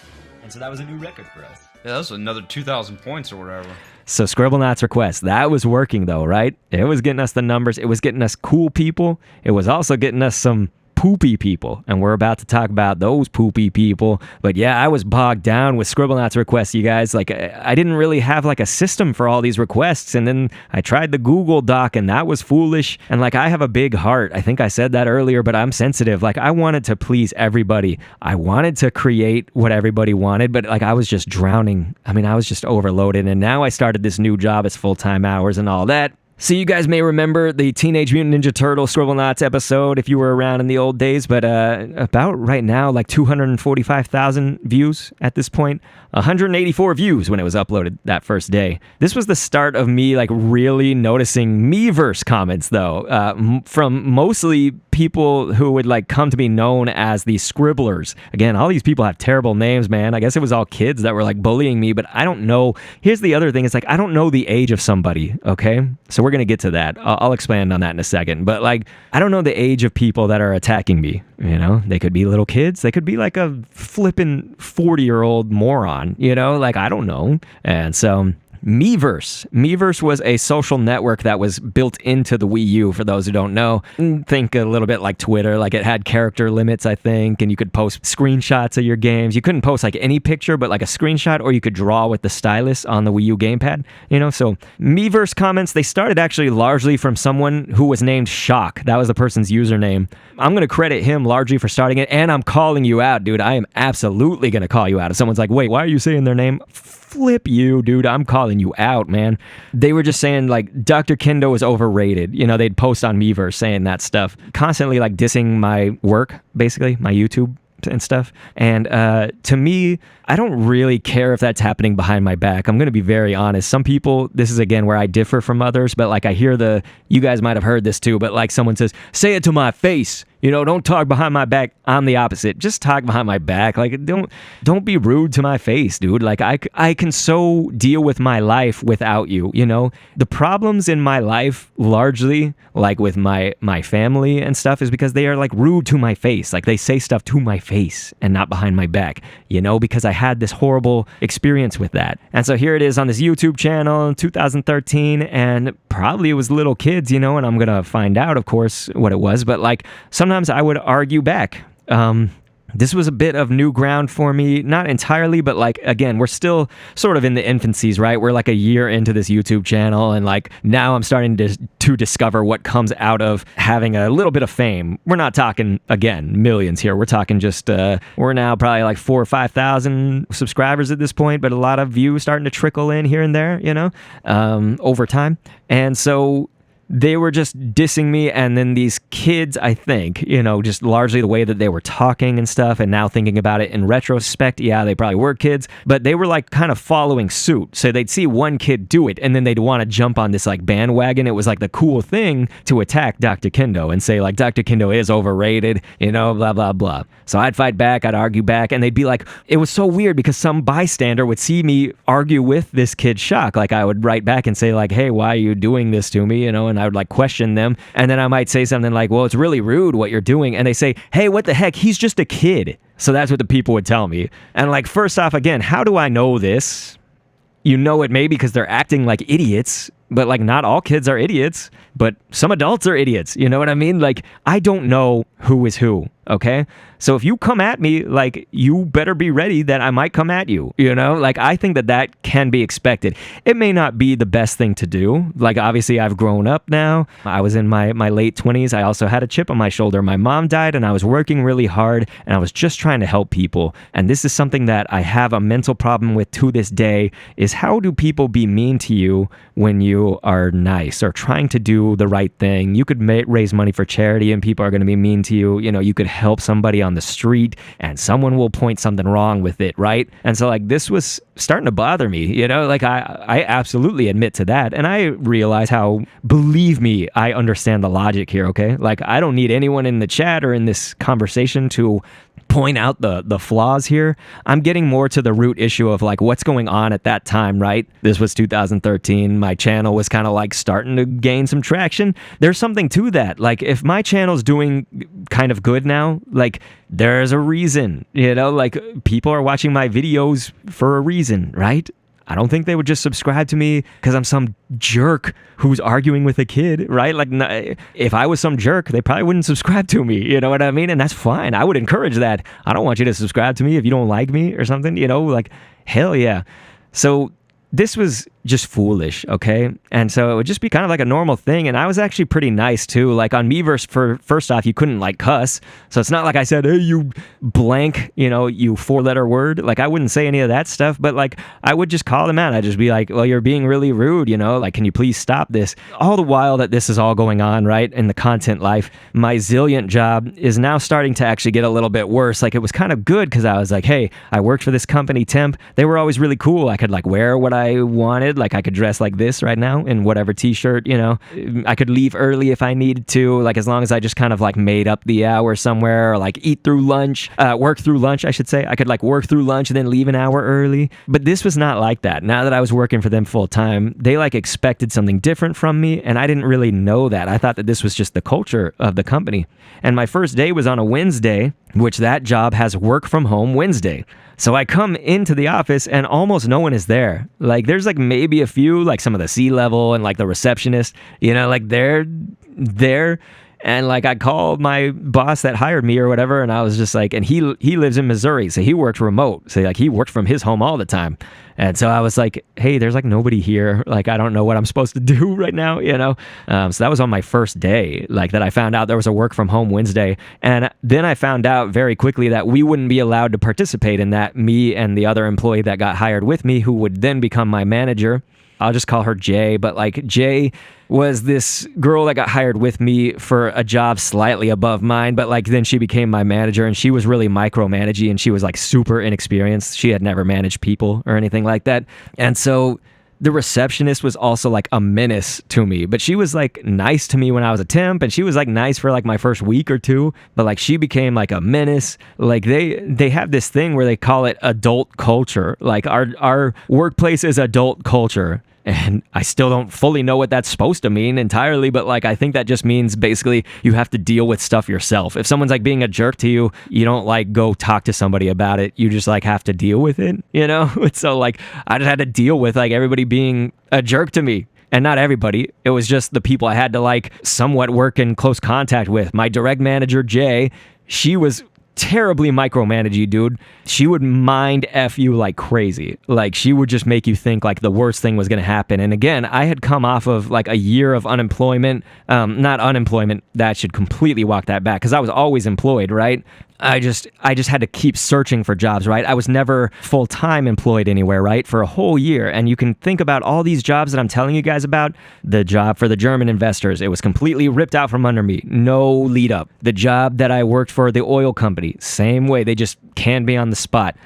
[SPEAKER 3] And so that was a new record for us.
[SPEAKER 11] Yeah, that was another 2,000 points or whatever.
[SPEAKER 3] So Scribblenauts request, that was working though, right? It was getting us the numbers. It was getting us cool people. It was also getting us some poopy people, and we're about to talk about those poopy people. But yeah, I was bogged down with Scribblenauts requests, you guys. Like, I didn't really have like a system for all these requests, and then I tried the Google Doc, and that was foolish. And like, I have a big heart. I think I said that earlier, but I'm sensitive. Like, I wanted to please everybody. I wanted to create what everybody wanted, but like, I was just drowning. I mean, I was just overloaded, and now I started this new job as full-time hours and all that. So you guys may remember the Teenage Mutant Ninja Turtle Scribblenauts episode if you were around in the old days, but about right now, like 245,000 views at this point. 184 views when it was uploaded that first day. This was the start of me like really noticing Miiverse comments though, from mostly people who would like come to be known as the Scribblers. Again, all these people have terrible names, man. I guess it was all kids that were like bullying me, but I don't know. Here's the other thing. It's like, I don't know the age of somebody, okay? So we're going to get to that. I'll expand on that in a second. But like, I don't know the age of people that are attacking me, you know? They could be little kids. They could be like a flippin' 40-year-old moron, you know? Like, I don't know. And so Miiverse was a social network that was built into the Wii U, for those who don't know. Think a little bit like Twitter. Like, it had character limits, I think, and you could post screenshots of your games. You couldn't post like any picture, but like a screenshot, or you could draw with the stylus on the Wii U gamepad, you know? So Miiverse comments, they started actually largely from someone who was named Shock. That was the person's username. I'm going to credit him largely for starting it, and I'm calling you out, dude. I am absolutely going to call you out. If someone's like, wait, why are you saying their name? Flip you, dude. I'm calling you out, man. They were just saying like Dr. Kendo is overrated. You know, they'd post on Miiverse saying that stuff, constantly like dissing my work, basically, my YouTube and stuff. And to me, I don't really care if that's happening behind my back. I'm going to be very honest. Some people, this is again where I differ from others, but like I hear you guys might have heard this too, but like someone says, say it to my face. You know, don't talk behind my back. I'm the opposite. Just talk behind my back. Like, don't be rude to my face, dude. Like, I can so deal with my life without you, you know? The problems in my life, largely, like with my family and stuff, is because they are, like, rude to my face. Like, they say stuff to my face and not behind my back, you know? Because I had this horrible experience with that. And so here it is on this YouTube channel in 2013, and probably it was little kids, you know? And I'm going to find out, of course, what it was. But, like, sometimes I would argue back. This was a bit of new ground for me, not entirely, but like, again, we're still sort of in the infancies, right? We're like a year into this YouTube channel, and like now I'm starting to discover what comes out of having a little bit of fame. We're not talking, again, millions here. We're talking just, we're now probably like 4,000 or 5,000 subscribers at this point, but a lot of views starting to trickle in here and there, you know, over time. And so they were just dissing me, and then these kids, I think, you know, just largely the way that they were talking and stuff, and now thinking about it in retrospect, yeah, they probably were kids, but they were like kind of following suit. So they'd see one kid do it, and then they'd want to jump on this like bandwagon. It was like the cool thing to attack Dr. Kendo and say like, Dr. Kendo is overrated, you know, blah, blah, blah. So I'd fight back, I'd argue back, and they'd be like, it was so weird because some bystander would see me argue with this kid Shock. Like, I would write back and say like, hey, why are you doing this to me, you know, and I would like question them, and then I might say something like, well, it's really rude what you're doing, and they say, hey, what the heck, he's just a kid. So that's what the people would tell me. And like, first off, again, how do I know this? You know it maybe because they're acting like idiots, but like not all kids are idiots, but some adults are idiots, you know what I mean? Like, I don't know who is who, okay? So if you come at me, like, you better be ready that I might come at you, you know? Like, I think that can be expected. It may not be the best thing to do. Like, obviously, I've grown up now. I was in my late 20s. I also had a chip on my shoulder. My mom died, and I was working really hard, and I was just trying to help people. And this is something that I have a mental problem with to this day, is how do people be mean to you when you are nice or trying to do the right thing? You could raise money for charity, and people are going to be mean to you. You know, you could help somebody on the street and someone will point something wrong with it, right? And so like this was starting to bother me, you know, like I absolutely admit to that. And I realize how, believe me, I understand the logic here, okay? Like I don't need anyone in the chat or in this conversation to point out the flaws here. I'm getting more to the root issue of like what's going on at that time, right? This was 2013. My channel was kind of like starting to gain some traction. There's something to that. Like if my channel's doing kind of good now, like there's a reason, you know, like people are watching my videos for a reason, right? I don't think they would just subscribe to me because I'm some jerk who's arguing with a kid, right? Like, if I was some jerk, they probably wouldn't subscribe to me, you know what I mean? And that's fine. I would encourage that. I don't want you to subscribe to me if you don't like me or something, you know? Like, hell yeah. So this was just foolish, okay? And so it would just be kind of like a normal thing, and I was actually pretty nice too. Like on Miiverse, first off, you couldn't like cuss, so it's not like I said, hey, you blank, you know, you 4-letter word. Like I wouldn't say any of that stuff, but like I would just call them out. I'd just be like, well, you're being really rude, you know, like, can you please stop this? All the while that this is all going on, right, in the content life, my Zilliant job is now starting to actually get a little bit worse. Like it was kind of good because I was like, hey, I worked for this company temp. They were always really cool. I could like wear what I wanted. Like I could dress like this right now in whatever t-shirt, you know. I could leave early if I needed to, like as long as I just kind of like made up the hour somewhere, or like eat through lunch, work through lunch, I should say. I could like work through lunch and then leave an hour early. But this was not like that. Now that I was working for them full time, they like expected something different from me, and I didn't really know that. I thought that this was just the culture of the company. And my first day was on a Wednesday, which that job has work from home Wednesday. So I come into the office and almost no one is there. Like there's like maybe a few, like some of the C-level and like the receptionist, you know, like they're there. And like I called my boss that hired me or whatever, and I was just like, and he lives in Missouri, so he worked remote. So like he worked from his home all the time. And so I was like, hey, there's like nobody here. Like I don't know what I'm supposed to do right now, you know? So that was on my first day, like that I found out there was a work from home Wednesday. And then I found out very quickly that we wouldn't be allowed to participate in that, me and the other employee that got hired with me, who would then become my manager. I'll just call her Jay, but like Jay was this girl that got hired with me for a job slightly above mine, but like then she became my manager, and she was really micromanaging, and she was like super inexperienced. She had never managed people or anything like that. And so the receptionist was also like a menace to me, but she was like nice to me when I was a temp, and she was like nice for like my first week or two, but like she became like a menace. Like they have this thing where they call it adult culture. Like our workplace is adult culture. And I still don't fully know what that's supposed to mean entirely, but like I think that just means basically you have to deal with stuff yourself. If someone's like being a jerk to you, you don't like go talk to somebody about it. You just like have to deal with it, you know? So like I just had to deal with like everybody being a jerk to me. And not everybody. It was just the people I had to like somewhat work in close contact with. My direct manager, Jay, she was terribly micromanagey, dude. She would mind F you like crazy. Like she would just make you think like the worst thing was going to happen. And again, I had come off of like a year of unemployment, not unemployment, that should completely walk that back, because I was always employed, right? I just had to keep searching for jobs, right? I was never full-time employed anywhere, right? For a whole year. And you can think about all these jobs that I'm telling you guys about. The job for the German investors, it was completely ripped out from under me. No lead up. The job that I worked for the oil company, same way. They just canned me on the spot.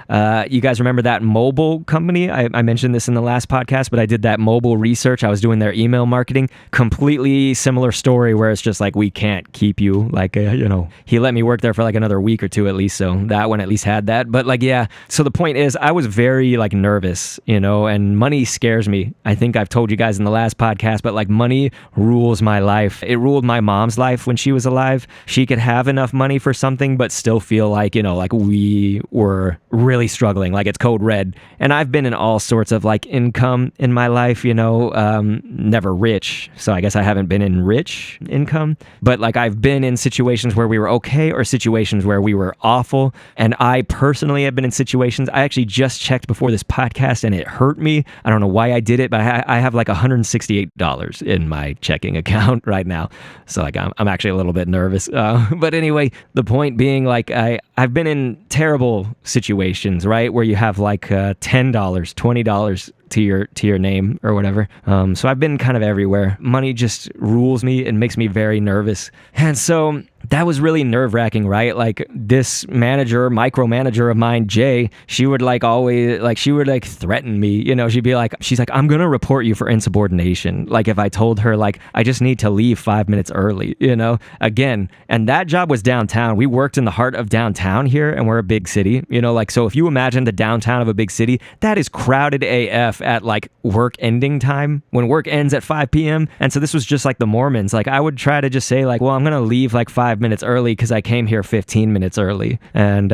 [SPEAKER 3] You guys remember that mobile company? I mentioned this in the last podcast, but I did that mobile research. I was doing their email marketing. Completely similar story where it's just like, we can't keep you. Like, you know, he let me work there for like another week or two at least, so that one at least had that. But like, yeah, so the point is I was very like nervous, you know, and money scares me. I think I've told you guys in the last podcast, but like money rules my life. It ruled my mom's life when she was alive. She could have enough money for something but still feel like, you know, like we were really struggling, like it's code red. And I've been in all sorts of like income in my life, you know, never rich, so I guess I haven't been in rich income, but like I've been in situations where we were okay or situations where we were awful. And I personally have been in situations, I actually just checked before this podcast and it hurt me. I don't know why I did it, but I have like $168 in my checking account right now. So like I'm actually a little bit nervous. But anyway, the point being like I've been in terrible situations, right? Where you have like $10, $20 to your name or whatever. So I've been kind of everywhere. Money just rules me and makes me very nervous. And so that was really nerve-wracking, right? Like this micromanager of mine, Jay, she would like always like she would like threaten me, you know. She's like, I'm gonna report you for insubordination, like if I told her like I just need to leave 5 minutes early, you know. Again, and that job was downtown. We worked in the heart of downtown here, and we're a big city, you know. Like, so if you imagine the downtown of a big city, that is crowded AF at like work ending time, when work ends at 5 p.m. And so this was just like the Mormons. Like I would try to just say like, well, I'm gonna leave like 5 minutes early because I came here 15 minutes early. And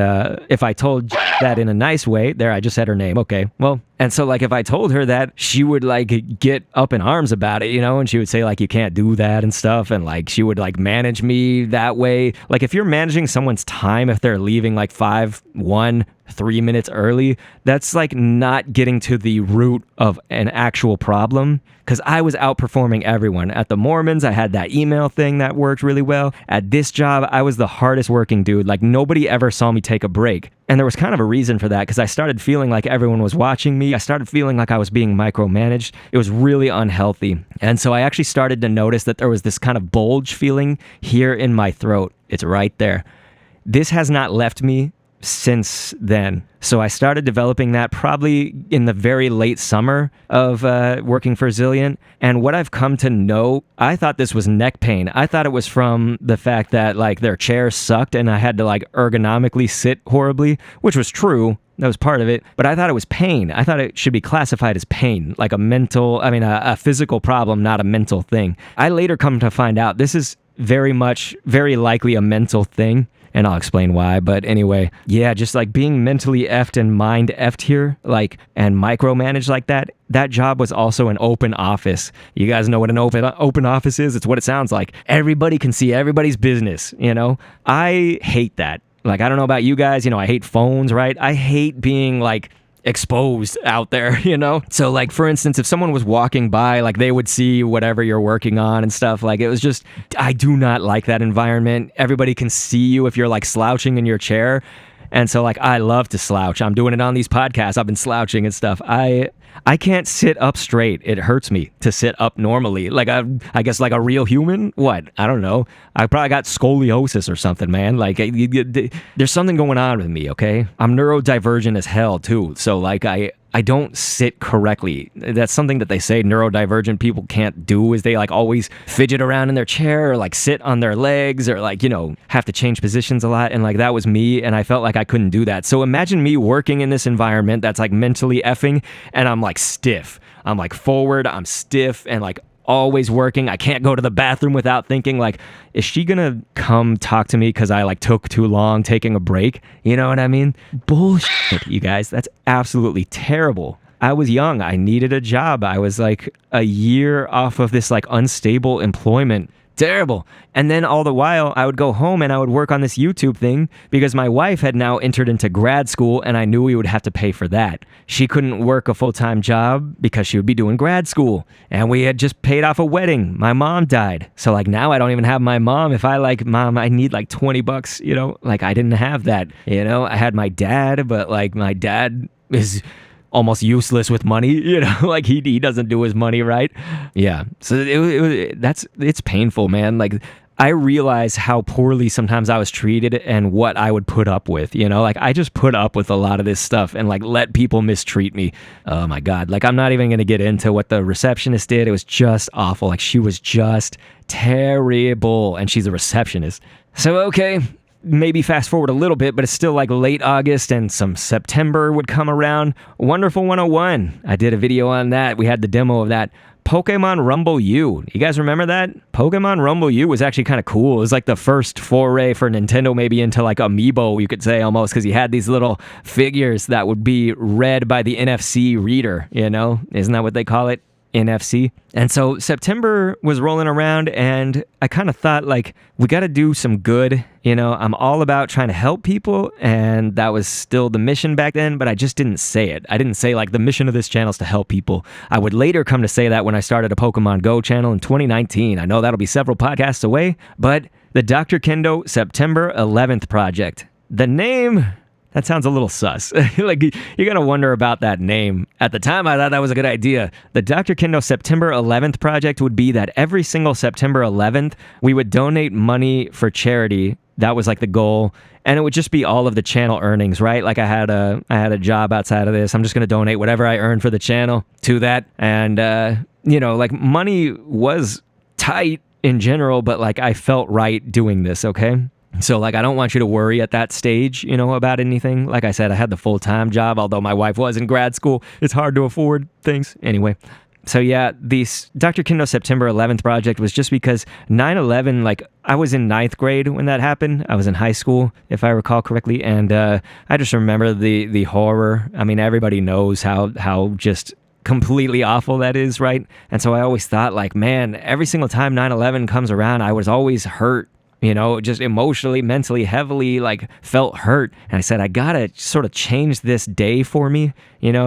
[SPEAKER 3] if I told that in a nice way, there, I just said her name. Okay, well, and so like if I told her that, she would like get up in arms about it, you know, and she would say like, you can't do that and stuff. And like she would like manage me that way. Like if you're managing someone's time, if they're leaving like 3 minutes early, that's like not getting to the root of an actual problem. Because I was outperforming everyone. At the Mormons, I had that email thing that worked really well. At this job, I was the hardest working dude. Like nobody ever saw me take a break. And there was kind of a reason for that, because I started feeling like everyone was watching me. I started feeling like I was being micromanaged. It was really unhealthy. And so I actually started to notice that there was this kind of bulge feeling here in my throat. It's right there. This has not left me since then. So I started developing that probably in the very late summer of working for Zillion. And what I've come to know, I thought this was neck pain. I thought it was from the fact that like their chairs sucked and I had to like ergonomically sit horribly, which was true. That was part of it. But I thought it was pain. I thought it should be classified as pain, like a physical problem, not a mental thing. I later come to find out this is very likely a mental thing. And I'll explain why. But anyway, yeah, just like being mentally effed and mind effed here, like, and micromanaged like that. That job was also an open office. You guys know what an open office is? It's what it sounds like. Everybody can see everybody's business, you know? I hate that. Like, I don't know about you guys, you know, I hate phones, right? I hate being like exposed out there, you know? So like, for instance, if someone was walking by, like they would see whatever you're working on and stuff. Like it was just, I do not like that environment. Everybody can see you if you're like slouching in your chair. And so like, I love to slouch. I'm doing it on these podcasts. I've been slouching and stuff. I can't sit up straight. It hurts me to sit up normally. Like I guess like a real human? What? I don't know. I probably got scoliosis or something, man. Like there's something going on with me, okay? I'm neurodivergent as hell too. So like I don't sit correctly. That's something that they say neurodivergent people can't do, is they like always fidget around in their chair or like sit on their legs or like, you know, have to change positions a lot. And like that was me, and I felt like I couldn't do that. So imagine me working in this environment that's like mentally effing, and I'm like stiff. I'm like forward, I'm stiff, and like always working. I can't go to the bathroom without thinking like, is she gonna come talk to me because I like took too long taking a break? You know what I mean? Bullshit, you guys. That's absolutely terrible. I was young. I needed a job. I was like a year off of this like unstable employment. Terrible. And then all the while I would go home and I would work on this YouTube thing because my wife had now entered into grad school and I knew we would have to pay for that. She couldn't work a full-time job because she would be doing grad school, and we had just paid off a wedding. My mom died. So like now I don't even have my mom. If I like, Mom, I need like $20, you know, like I didn't have that, you know. I had my dad, but like my dad is almost useless with money, you know, like he doesn't do his money right. Yeah. So it's painful, man. Like I realize how poorly sometimes I was treated and what I would put up with, you know, like I just put up with a lot of this stuff and like let people mistreat me. Oh my God. Like I'm not even going to get into what the receptionist did. It was just awful. Like she was just terrible, and she's a receptionist. So, okay. Maybe fast forward a little bit, but it's still like late August and some September would come around. Wonderful 101. I did a video on that. We had the demo of that. Pokemon Rumble U. You guys remember that? Pokemon Rumble U was actually kind of cool. It was like the first foray for Nintendo maybe into like Amiibo, you could say almost, because you had these little figures that would be read by the NFC reader, you know? Isn't that what they call it? NFC. And so September was rolling around and I kind of thought like, we got to do some good. You know, I'm all about trying to help people, and that was still the mission back then, but I just didn't say it. I didn't say like the mission of this channel is to help people. I would later come to say that when I started a Pokemon Go channel in 2019. I know that'll be several podcasts away, but the Dr. Kendo September 11th project. The name That sounds a little sus. Like, you gotta wonder about that name. At the time, I thought that was a good idea. The Dr. Kendo September 11th project would be that every single September 11th, we would donate money for charity. That was like the goal. And it would just be all of the channel earnings, right? Like I had a job outside of this. I'm just gonna donate whatever I earned for the channel to that. And, like money was tight in general, but like I felt right doing this, okay? So, like, I don't want you to worry at that stage, about anything. Like I said, I had the full-time job, although my wife was in grad school. It's hard to afford things. Anyway, so yeah, the Dr. Kendo September 11th project was just because 9/11, like, I was in 9th grade when that happened. I was in high school, if I recall correctly, and I just remember the horror. I mean, everybody knows how just completely awful that is, right? And so I always thought, like, man, every single time 9/11 comes around, I was always hurt. Just emotionally, mentally, heavily, like, felt hurt. And I said, I gotta sort of change this day for me,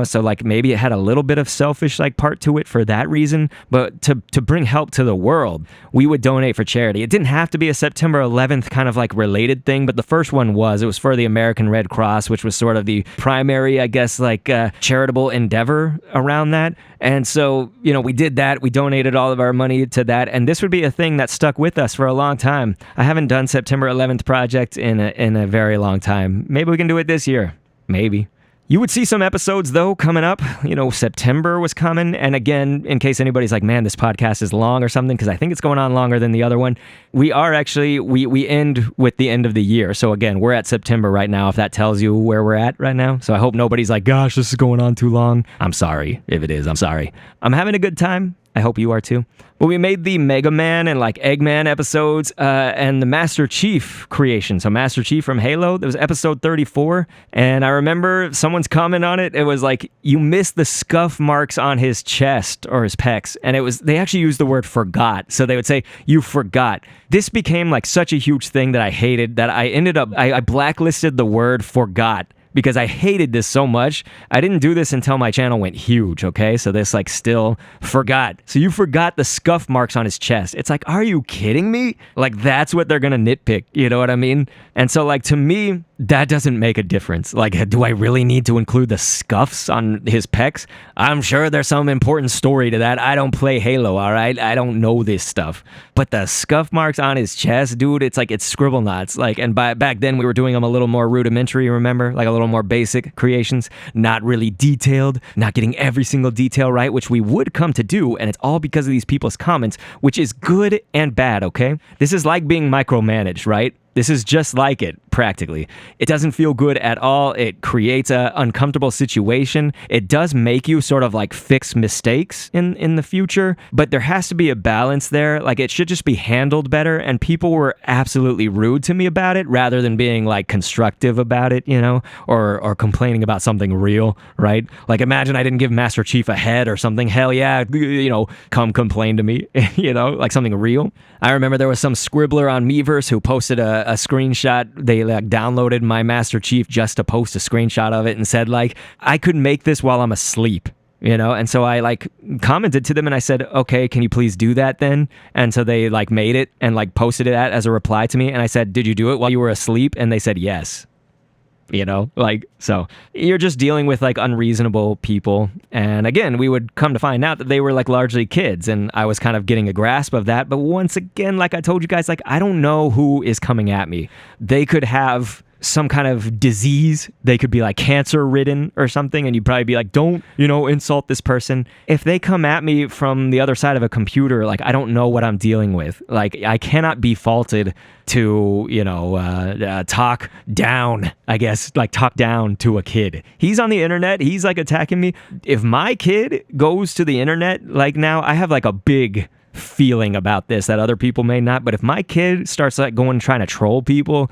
[SPEAKER 3] so like maybe it had a little bit of selfish like part to it for that reason, but to bring help to the world, we would donate for charity. It didn't have to be a September 11th kind of like related thing, but the first one was. It was for the American Red Cross, which was sort of the primary, I guess, like charitable endeavor around that. And so, we did that. We donated all of our money to that. And this would be a thing that stuck with us for a long time. I haven't done September 11th project in a very long time. Maybe we can do it this year. Maybe. You would see some episodes, though, coming up. September was coming. And again, in case anybody's like, man, this podcast is long or something, because I think it's going on longer than the other one. We are actually, we end with the end of the year. So again, we're at September right now, if that tells you where we're at right now. So I hope nobody's like, gosh, this is going on too long. I'm sorry. If it is, I'm sorry. I'm having a good time. I hope you are too. Well, we made the Mega Man and like Eggman episodes and the Master Chief creation. So Master Chief from Halo, that was episode 34. And I remember someone's comment on it. It was like, you missed the scuff marks on his chest or his pecs. And they actually used the word forgot. So they would say, you forgot. This became like such a huge thing that I hated that I blacklisted the word forgot. Because I hated this so much. I didn't do this until my channel went huge, okay? So this like still forgot. So you forgot the scuff marks on his chest. It's like, are you kidding me? Like that's what they're gonna nitpick, you know what I mean? And so like to me, that doesn't make a difference. Like, do I really need to include the scuffs on his pecs? I'm sure there's some important story to that. I don't play Halo, all right? I don't know this stuff. But the scuff marks on his chest, dude, it's like, it's Scribblenauts. Like, and back then we were doing them a little more rudimentary, remember? Like a little more basic creations, not really detailed, not getting every single detail right, which we would come to do, and it's all because of these people's comments, which is good and bad, okay? This is like being micromanaged, right? This is just like it, practically. It doesn't feel good at all. It creates an uncomfortable situation. It does make you sort of like fix mistakes in the future, but there has to be a balance there. Like it should just be handled better, and people were absolutely rude to me about it rather than being like constructive about it, or complaining about something real, right? Like imagine I didn't give Master Chief a head or something. Hell yeah, come complain to me, like something real. I remember there was some Scribbler on Miiverse who posted a screenshot. They like downloaded my Master Chief just to post a screenshot of it and said like, I could make this while I'm asleep, and so I like commented to them and I said, okay, can you please do that then? And so they like made it and like posted it as a reply to me, and I said, did you do it while you were asleep? And they said yes. So you're just dealing with like unreasonable people. And again, we would come to find out that they were like largely kids, and I was kind of getting a grasp of that. But once again, like I told you guys, like I don't know who is coming at me. They could have some kind of disease. They could be like cancer ridden or something, and you'd probably be like, don't, insult this person. If they come at me from the other side of a computer, like I don't know what I'm dealing with. Like I cannot be faulted to, talk down, I guess, like talk down to a kid. He's on the internet. He's like attacking me. If my kid goes to the internet, like now I have like a big feeling about this that other people may not. But if my kid starts like going trying to troll people,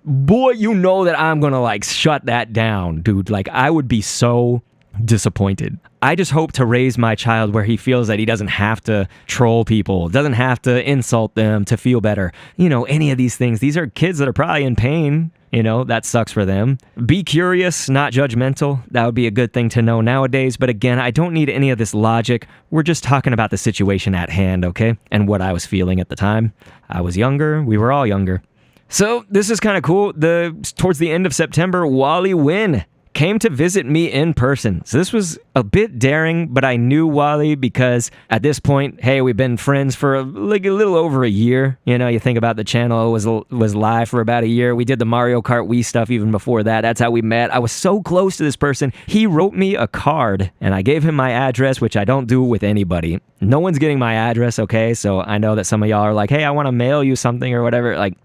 [SPEAKER 3] boy, that I'm gonna like shut that down, dude. Like I would be so disappointed. I just hope to raise my child where he feels that he doesn't have to troll people, doesn't have to insult them to feel better. Any of these things. These are kids that are probably in pain. That sucks for them. Be curious, not judgmental. That would be a good thing to know nowadays. But again, I don't need any of this logic. We're just talking about the situation at hand, okay? And what I was feeling at the time. I was younger. We were all younger. So this is kind of cool. Towards the end of September, Wally Wynn came to visit me in person. So this was a bit daring, but I knew Wally because at this point, hey, we've been friends for like a little over a year. You know, you think about the channel was live for about a year. We did the Mario Kart Wii stuff even before that. That's how we met. I was so close to this person. He wrote me a card and I gave him my address, which I don't do with anybody. No one's getting my address, okay? So I know that some of y'all are like, hey, I want to mail you something or whatever. Like,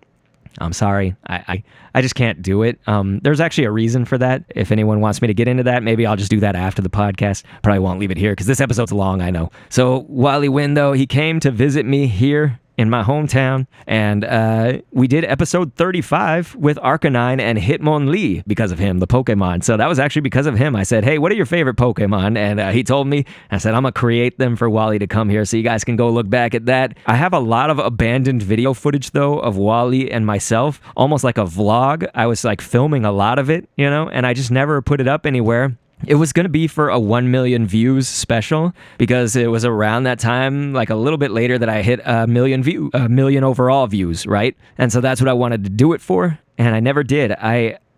[SPEAKER 3] I'm sorry. I just can't do it. There's actually a reason for that. If anyone wants me to get into that, maybe I'll just do that after the podcast. Probably won't leave it here because this episode's long, I know. So Wally Wynn, though, he came to visit me here in my hometown, and we did episode 35 with Arcanine and Hitmonlee because of him, the Pokemon. So that was actually because of him. I said, hey, what are your favorite Pokemon? And he told me. I said, I'm going to create them for Wally to come here so you guys can go look back at that. I have a lot of abandoned video footage, though, of Wally and myself, almost like a vlog. I was like filming a lot of it, you know, and I just never put it up anywhere. It was going to be for a 1 million views special because it was around that time, like a little bit later, that I hit a million overall views, right? And so that's what I wanted to do it for, and I never did.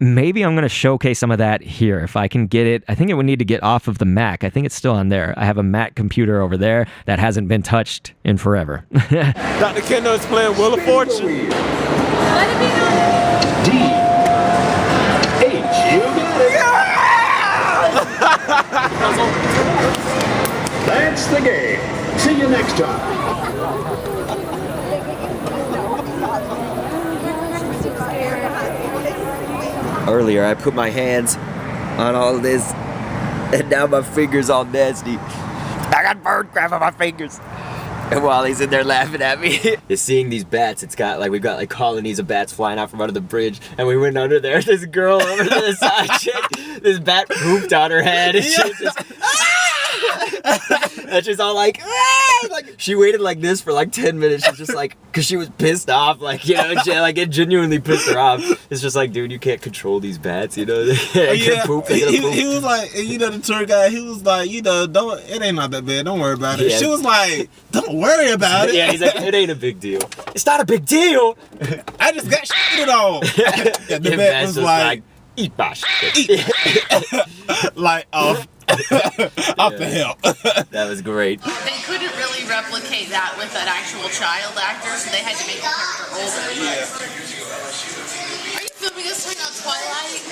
[SPEAKER 3] Maybe I'm going to showcase some of that here if I can get it. I think it would need to get off of the Mac. I think it's still on there. I have a Mac computer over there that hasn't been touched in forever.
[SPEAKER 12] Dr. Kendo is playing Wheel of Fortune.
[SPEAKER 2] Let it be known.
[SPEAKER 12] D-H, you got it.
[SPEAKER 13] That's the game. See you next time.
[SPEAKER 14] Earlier, I put my hands on all this, and now my fingers all nasty. I got bird crap on my fingers. And Wally's in there laughing at me. Just seeing these bats, we've got like colonies of bats flying out from under the bridge, and we went under there. This girl over to the side chick, this bat pooped on her head, and she was just, and she's all like, like, she waited like this for like 10 minutes. She's just like, because she was pissed off, like, you know, like it genuinely pissed her off. It's just like, dude, you can't control these bats, you know.
[SPEAKER 12] Yeah, poop, he was like, you know, the tour guide, he was like, you know, it ain't not that bad, don't worry about it. Yeah. She was like, don't worry about it.
[SPEAKER 14] Yeah, he's like, it ain't a big deal. It's not a big deal.
[SPEAKER 12] I just got shitted on. And the bat was like,
[SPEAKER 14] eat my shit.
[SPEAKER 12] Eat. Like, off the hell.
[SPEAKER 14] That was great.
[SPEAKER 15] They couldn't really replicate that with an actual child actor, so they had to make the character older.
[SPEAKER 12] Yeah.
[SPEAKER 15] Are you filming us talking about Twilight?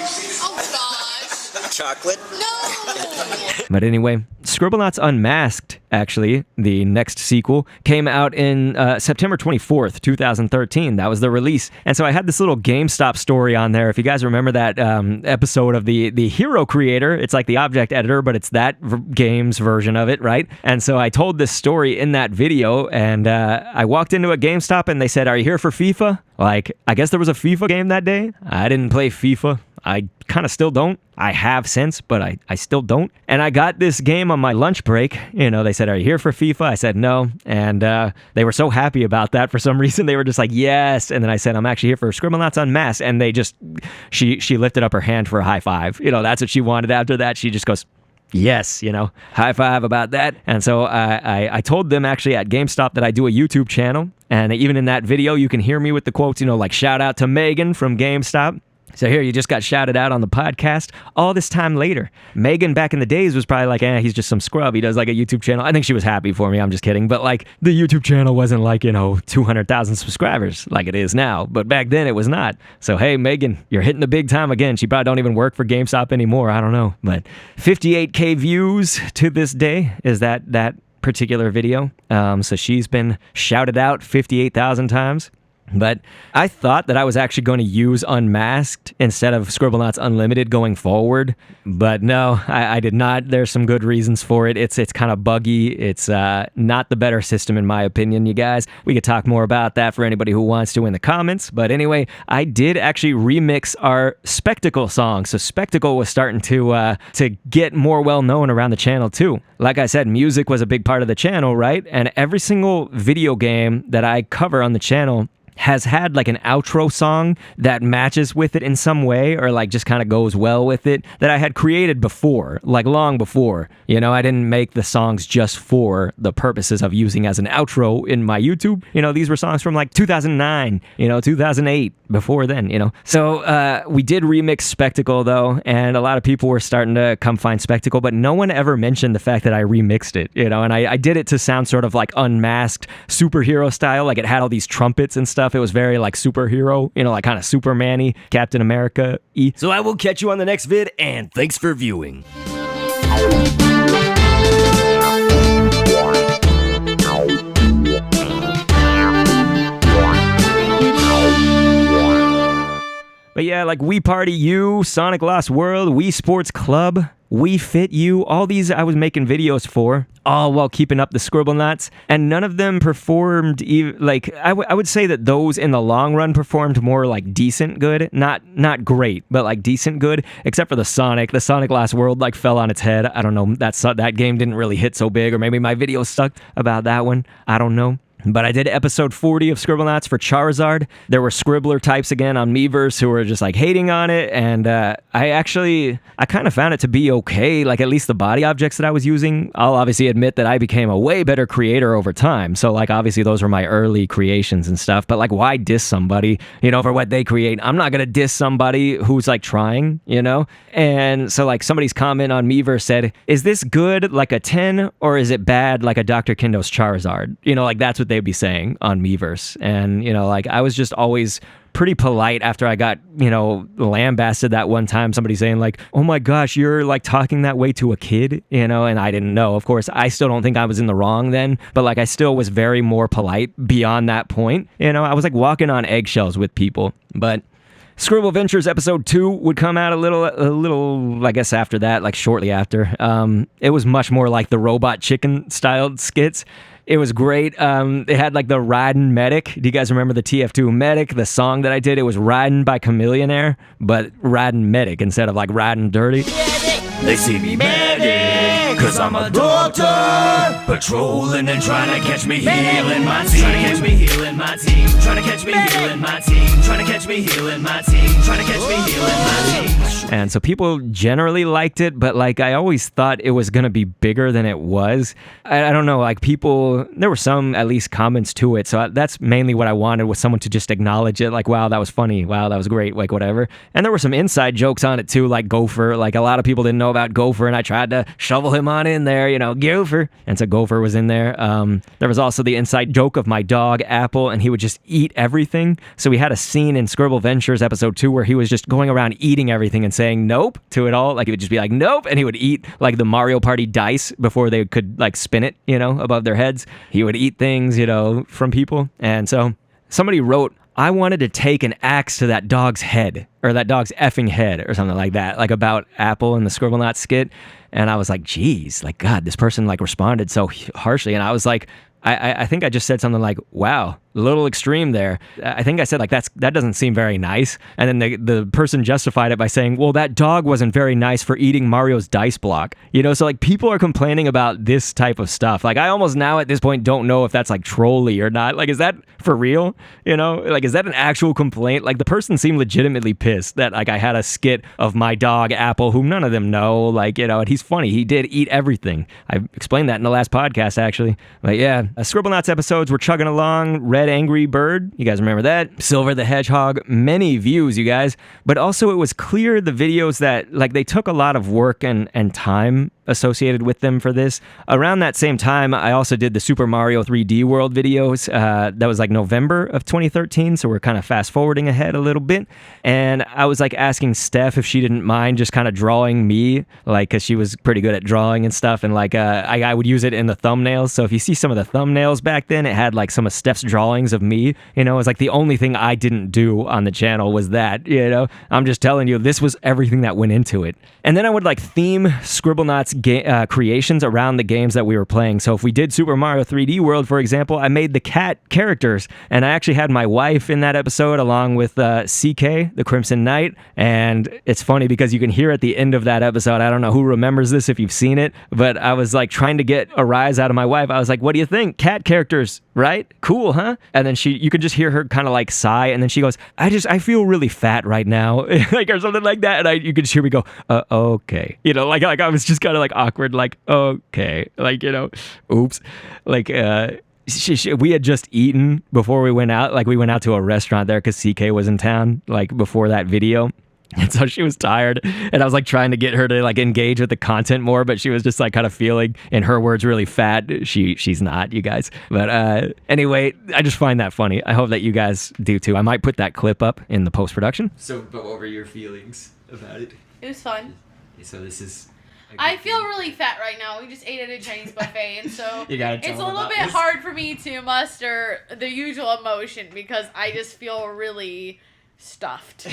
[SPEAKER 15] Oh gosh.
[SPEAKER 14] Chocolate?
[SPEAKER 15] No!
[SPEAKER 3] But anyway, Scribblenauts Unmasked, actually, the next sequel, came out in September 24th, 2013. That was the release. And so I had this little GameStop story on there. If you guys remember that episode of the Hero Creator, it's like the object editor, but it's that game's version of it, right? And so I told this story in that video, and I walked into a GameStop and they said, are you here for FIFA? Like, I guess there was a FIFA game that day. I didn't play FIFA. I kind of still don't. I have since, but I still don't. And I got this game on my lunch break. You know, they said, are you here for FIFA? I said, no. And they were so happy about that for some reason. They were just like, yes. And then I said, I'm actually here for Scribblenauts Unmasked. And they just, she lifted up her hand for a high five. You know, that's what she wanted after that. She just goes, yes, you know, high five about that. And so I told them actually at GameStop that I do a YouTube channel. And even in that video, you can hear me with the quotes, you know, like shout out to Megan from GameStop. So here, you just got shouted out on the podcast all this time later. Megan back in the days was probably like, he's just some scrub. He does like a YouTube channel. I think she was happy for me. I'm just kidding. But like the YouTube channel wasn't like, you know, 200,000 subscribers like it is now. But back then it was not. So hey, Megan, you're hitting the big time again. She probably don't even work for GameStop anymore. I don't know. But 58K views to this day is that particular video. So she's been shouted out 58,000 times. But I thought that I was actually going to use Unmasked instead of Scribblenauts Unlimited going forward. But no, I did not. There's some good reasons for it. It's kind of buggy. It's not the better system in my opinion, you guys. We could talk more about that for anybody who wants to in the comments. But anyway, I did actually remix our Spectacle song. So Spectacle was starting to get more well known around the channel too. Like I said, music was a big part of the channel, right? And every single video game that I cover on the channel has had like an outro song that matches with it in some way, or like just kind of goes well with it, that I had created before, like long before. You know, I didn't make the songs just for the purposes of using as an outro in my YouTube. You know, these were songs from like 2009, 2008, before then, So we did remix Spectacle though, and a lot of people were starting to come find Spectacle, but no one ever mentioned the fact that I remixed it, and I did it to sound sort of like Unmasked superhero style, like it had all these trumpets and stuff. It was very like superhero, like kind of Superman-y, Captain America-y.
[SPEAKER 14] So I will catch you on the next vid, and thanks for viewing.
[SPEAKER 3] But yeah, like Wii Party U, Sonic Lost World, Wii Sports Club, Wii Fit U, all these I was making videos for, all while keeping up the Scribblenauts, and none of them performed, I would say that those in the long run performed more like decent good, not great, but like decent good, except for the Sonic Lost World like fell on its head. I don't know, that game didn't really hit so big, or maybe my video sucked about that one, I don't know. But I did episode 40 of Scribblenauts for Charizard. There were Scribbler types again on Miiverse who were just like hating on it, and I kind of found it to be okay, like at least the body objects that I was using. I'll obviously admit that I became a way better creator over time, so like obviously those were my early creations and stuff, but like why diss somebody, for what they create? I'm not gonna diss somebody who's like trying, And so like somebody's comment on Miiverse said, is this good like a 10 or is it bad like a Dr. Kendo's Charizard? Like that's what they'd be saying on Miiverse. And, like I was just always pretty polite after I got, lambasted that one time, somebody saying like, oh my gosh, you're like talking that way to a kid, and I didn't know. Of course, I still don't think I was in the wrong then, but like I still was very more polite beyond that point. I was like walking on eggshells with people. But Scribble Ventures episode 2 would come out a little, I guess after that, like shortly after. It was much more like the Robot Chicken styled skits. It was great. It had like the Riding Medic. Do you guys remember the TF2 Medic? The song that I did, it was Riding by Chameleonaire, but Riding Medic instead of like Riding Dirty.
[SPEAKER 1] They see me medic, cause I'm a doctor, patrolling and trying to catch me healing my team. Trying to catch me healing my team. Trying to catch me healing my team. Trying to catch me healing my team. Trying to catch me healing my team.
[SPEAKER 3] And so people generally liked it, but like I always thought it was gonna be bigger than it was. I don't know, like people, there were some at least comments to it, so that's mainly what I wanted, was someone to just acknowledge it, like wow, that was funny, wow, that was great, like whatever. And there were some inside jokes on it too, like Gopher, like a lot of people didn't know about Gopher, and I tried to shovel him on in there, Gopher. And so Gopher was in there. There was also the inside joke of my dog, Apple, and he would just eat everything. So we had a scene in Scribble Ventures episode 2 where he was just going around eating everything and saying nope to it all. Like he would just be like, nope. And he would eat like the Mario Party dice before they could like spin it, above their heads. He would eat things, from people. And so somebody wrote, I wanted to take an axe to that dog's head, or that dog's effing head, or something like that, like about Apple and the Scribblenauts skit. And I was like, geez, like, God, this person like responded so harshly. And I was like, I think I just said something like, wow, a little extreme there. I think I said like, that doesn't seem very nice. And then the person justified it by saying, well, that dog wasn't very nice for eating Mario's dice block. So like people are complaining about this type of stuff. Like I almost now at this point don't know if that's like trolly or not. Like, is that for real? Like, is that an actual complaint? Like the person seemed legitimately pissed that like I had a skit of my dog Apple, whom none of them know, like, and he's funny. He did eat everything. I explained that in the last podcast actually. But yeah, Scribblenauts episodes were chugging along. Red Angry Bird, you guys remember that? Silver the Hedgehog, many views, you guys. But also it was clear the videos that like they took a lot of work and time associated with them for this. Around that same time, I also did the Super Mario 3D World videos. That was like November of 2013, so we're kind of fast forwarding ahead a little bit. And I was like asking Steph if she didn't mind just kind of drawing me, like, because she was pretty good at drawing and stuff. And like I would use it in the thumbnails. So if you see some of the thumbnails back then, it had like some of Steph's drawings of me. It was like the only thing I didn't do on the channel was that. I'm just telling you, this was everything that went into it. And then I would like theme Scribblenauts creations around the games that we were playing. So if we did Super Mario 3D World, for example, I made the cat characters, and I actually had my wife in that episode along with CK, the Crimson Knight. And it's funny because you can hear at the end of that episode, I don't know who remembers this if you've seen it, but I was like trying to get a rise out of my wife. I was like, what do you think? Cat characters. right? Cool, huh? And then you could just hear her kind of like sigh, and then she goes, I feel really fat right now, like, or something like that. And you could just hear me go, okay. You know, like I was just kind of like awkward, like, okay. Like, you know, oops. Like, we had just eaten before we went out. Like, we went out to a restaurant there because CK was in town, like, before that video. And so she was tired, and I was like trying to get her to like engage with the content more, but she was just like kind of feeling, in her words, really fat. She's not, you guys. But anyway, I just find that funny. I hope that you guys do too. I might put that clip up in the post-production. So, but what were your feelings about it?
[SPEAKER 15] It was fun.
[SPEAKER 3] So this is...
[SPEAKER 15] I feel really fat right now. We just ate at a Chinese buffet, and so
[SPEAKER 3] You gotta tell
[SPEAKER 15] it's a
[SPEAKER 3] them
[SPEAKER 15] little
[SPEAKER 3] about
[SPEAKER 15] bit
[SPEAKER 3] this.
[SPEAKER 15] hard for me to muster the usual emotion because I just feel really stuffed.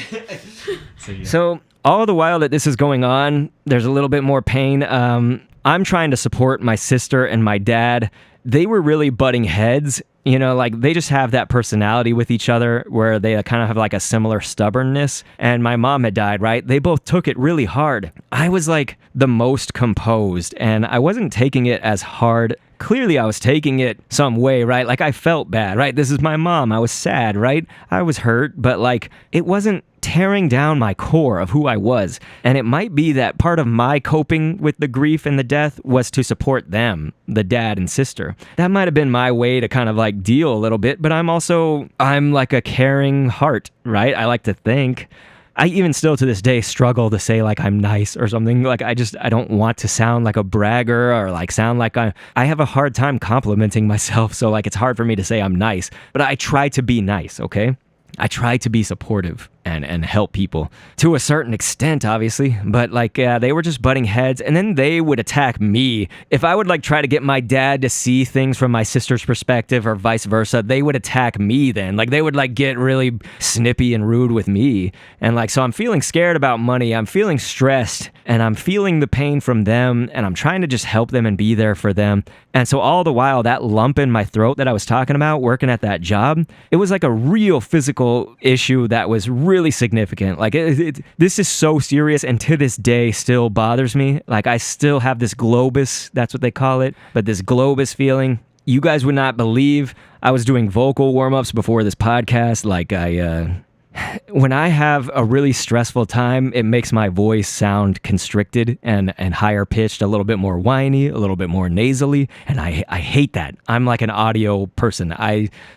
[SPEAKER 3] So all the while that this is going on, there's a little bit more pain. I'm trying to support my sister and my dad. They were really butting heads. You know, like, they just have that personality with each other where they kind of have like a similar stubbornness. And my mom had died, right? They both took it really hard. I was like the most composed, and I wasn't taking it as hard. Clearly, I was taking it some way, right? Like, I felt bad, right? This is my mom. I was sad, right? I was hurt, but like, it wasn't tearing down my core of who I was. And it might be that part of my coping with the grief and the death was to support them, the dad and sister. That might have been my way to kind of like deal a little bit, but I'm like a caring heart, right? I like to think. I even still to this day struggle to say like I'm nice or something. Like, I don't want to sound like a bragger or like sound like I have a hard time complimenting myself. So like, it's hard for me to say I'm nice, but I try to be nice. Okay. I try to be supportive and help people to a certain extent, obviously, but like, they were just butting heads, and then they would attack me. If I would like try to get my dad to see things from my sister's perspective or vice versa, they would attack me then. Like, they would like get really snippy and rude with me. And like, so I'm feeling scared about money. I'm feeling stressed, and I'm feeling the pain from them, and I'm trying to just help them and be there for them. And so all the while, that lump in my throat that I was talking about working at that job, it was like a real physical issue that was really significant. Like, this is so serious, and to this day still bothers me. Like, I still have this globus, that's what they call it, but this globus feeling. You guys would not believe, I was doing vocal warm-ups before this podcast. Like, when I have a really stressful time, it makes my voice sound constricted and higher pitched, a little bit more whiny, a little bit more nasally, and I hate that. I'm like an audio person.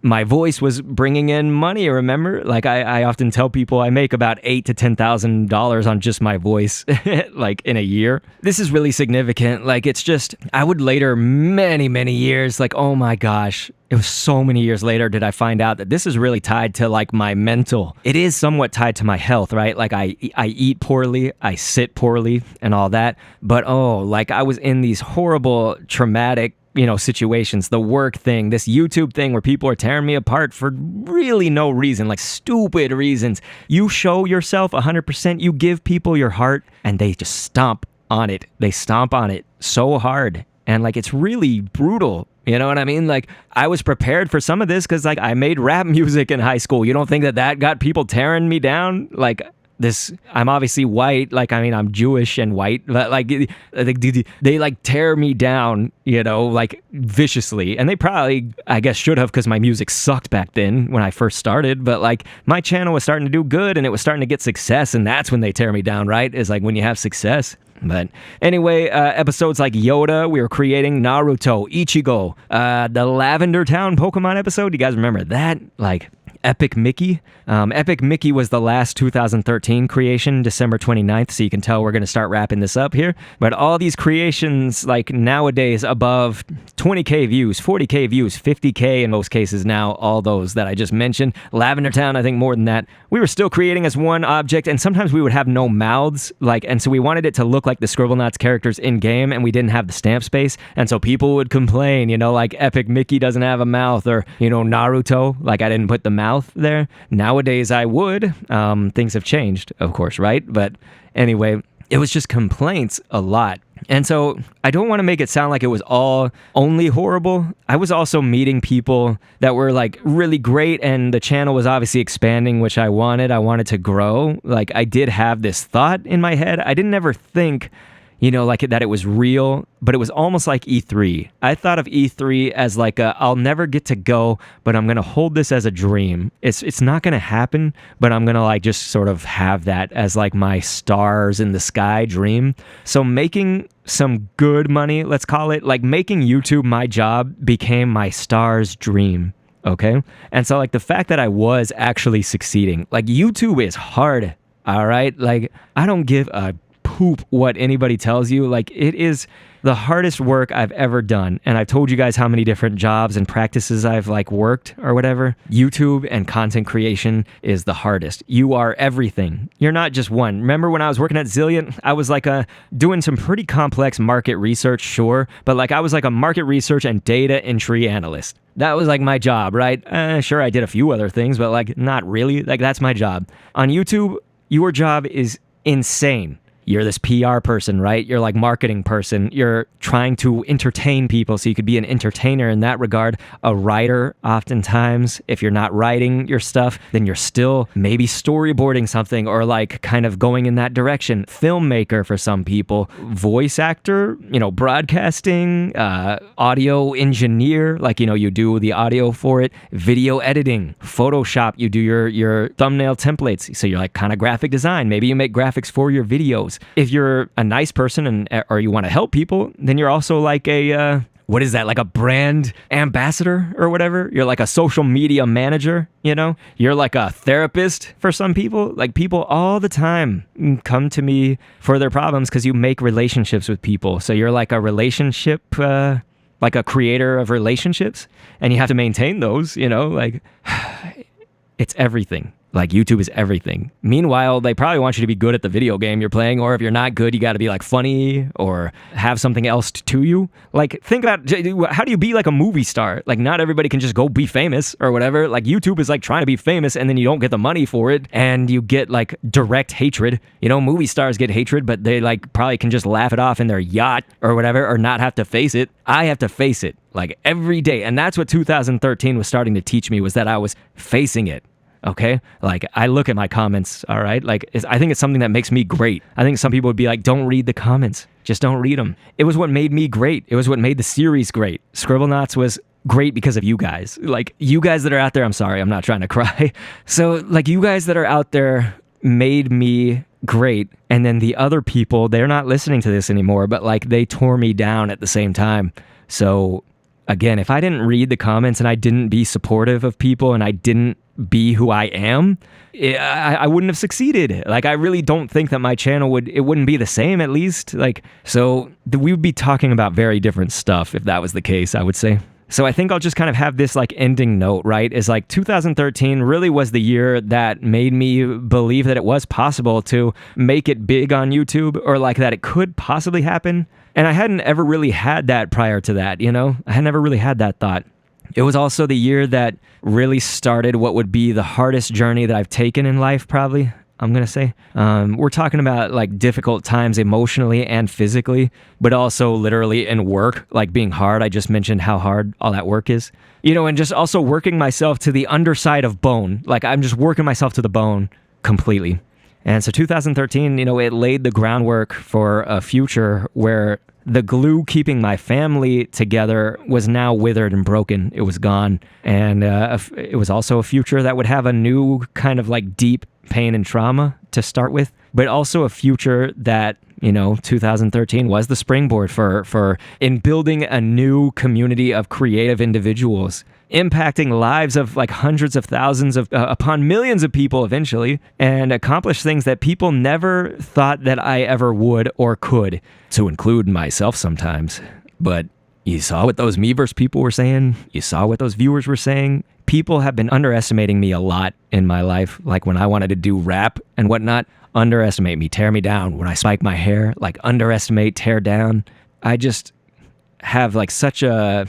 [SPEAKER 3] My voice was bringing in money, remember? Like, I often tell people I make about $8,000 to $10,000 on just my voice, like, in a year. This is really significant. Like, it's just, I would later, many, many years, like, oh my gosh, it was so many years later did I find out that this is really tied to like my mental. It is somewhat tied to my health, right? Like, I eat poorly, I sit poorly and all that. But like, I was in these horrible, traumatic, situations, the work thing, this YouTube thing where people are tearing me apart for really no reason, like stupid reasons. You show yourself 100%, you give people your heart, and they just stomp on it. They stomp on it so hard. And like, it's really brutal. You know what I mean? Like, I was prepared for some of this because like, I made rap music in high school. You don't think that got people tearing me down? Like, this, I'm obviously white. Like, I mean, I'm Jewish and white, but like, they like tear me down, like viciously. And they probably, I guess, should have, because my music sucked back then when I first started. But like, my channel was starting to do good and it was starting to get success. And that's when they tear me down, right? Is like when you have success. But anyway, episodes like Yoda, we were creating Naruto, Ichigo, the Lavender Town Pokemon episode. You guys remember that? Like, Epic Mickey. Epic Mickey was the last 2013 creation, December 29th, so you can tell we're going to start wrapping this up here. But all these creations, like nowadays, above 20k views, 40k views, 50k in most cases now, all those that I just mentioned. Lavender Town, I think more than that. We were still creating as one object, and sometimes we would have no mouths, and so we wanted it to look like the Scribblenauts characters in-game, and we didn't have the stamp space, and so people would complain, like Epic Mickey doesn't have a mouth, or, Naruto, like I didn't put the mouth there. Nowadays I would. Things have changed, of course, right? But anyway, it was just complaints a lot. And so I don't want to make it sound like it was all only horrible. I was also meeting people that were like really great, and the channel was obviously expanding, which I wanted. I wanted to grow. Like, I did have this thought in my head. I didn't ever think, you know, like that it was real, but it was almost like E3. I thought of E3 as like I'll never get to go, but I'm going to hold this as a dream. It's not going to happen, but I'm going to like just sort of have that as like my stars in the sky dream. So making some good money, let's call it, like making YouTube my job became my stars dream. Okay? And so like the fact that I was actually succeeding, like YouTube is hard. All right? Like I don't give a poop what anybody tells you. Like it is the hardest work I've ever done. And I've told you guys how many different jobs and practices I've like worked or whatever. YouTube and content creation is the hardest. You are everything. You're not just one. Remember when I was working at Zillion, I was like doing some pretty complex market research, sure. But like I was like a market research and data entry analyst. That was like my job, right? Sure, I did a few other things, but like not really. Like that's my job. On YouTube, your job is insane. You're this PR person, right? You're like marketing person. You're trying to entertain people, so you could be an entertainer in that regard. A writer, oftentimes, if you're not writing your stuff, then you're still maybe storyboarding something or like kind of going in that direction. Filmmaker for some people. Voice actor, you know, broadcasting, audio engineer, like, you know, you do the audio for it. Video editing, Photoshop, you do your thumbnail templates. So you're like kind of graphic design. Maybe you make graphics for your videos. If you're a nice person or you want to help people, then you're also like a, what is that? Like a brand ambassador or whatever? You're like a social media manager, you know? You're like a therapist for some people. Like people all the time come to me for their problems because you make relationships with people. So you're like a relationship, like a creator of relationships, and you have to maintain those, you know? Like it's everything. Like YouTube is everything. Meanwhile, they probably want you to be good at the video game you're playing, or if you're not good, you got to be like funny or have something else to you. Like think about how do you be like a movie star? Like not everybody can just go be famous or whatever. Like YouTube is like trying to be famous and then you don't get the money for it and you get like direct hatred. You know, movie stars get hatred, but they like probably can just laugh it off in their yacht or whatever or not have to face it. I have to face it like every day. And that's what 2013 was starting to teach me, was that I was facing it. Okay? Like, I look at my comments, all right? Like, I think it's something that makes me great. I think some people would be like, don't read the comments. Just don't read them. It was what made me great. It was what made the series great. Scribblenauts was great because of you guys. Like, you guys that are out there, I'm sorry, I'm not trying to cry. So, like, you guys that are out there made me great. And then the other people, they're not listening to this anymore, but, like, they tore me down at the same time. So, again, if I didn't read the comments and I didn't be supportive of people and I didn't be who I am, I wouldn't have succeeded. Like, I really don't think that my channel wouldn't be the same, at least. Like, so we would be talking about very different stuff if that was the case, I would say. So I think I'll just kind of have this like ending note, right? Is like 2013 really was the year that made me believe that it was possible to make it big on YouTube, or like that it could possibly happen. And I hadn't ever really had that prior to that, you know? I had never really had that thought. It was also the year that really started what would be the hardest journey that I've taken in life, probably, I'm going to say. We're talking about like difficult times emotionally and physically, but also literally in work, like being hard. I just mentioned how hard all that work is. You know, and just also working myself to the underside of bone. Like I'm just working myself to the bone completely. And so 2013, you know, it laid the groundwork for a future where the glue keeping my family together was now withered and broken. It was gone. And it was also a future that would have a new kind of like deep pain and trauma to start with, but also a future that, you know, 2013 was the springboard for in building a new community of creative individuals, impacting lives of like hundreds of thousands of upon millions of people eventually, and accomplish things that people never thought that I ever would or could, to include myself sometimes. But you saw what those Miiverse people were saying. You saw what those viewers were saying. People have been underestimating me a lot in my life. Like when I wanted to do rap and whatnot, underestimate me, tear me down. When I spike my hair, like underestimate, tear down. I just have like such a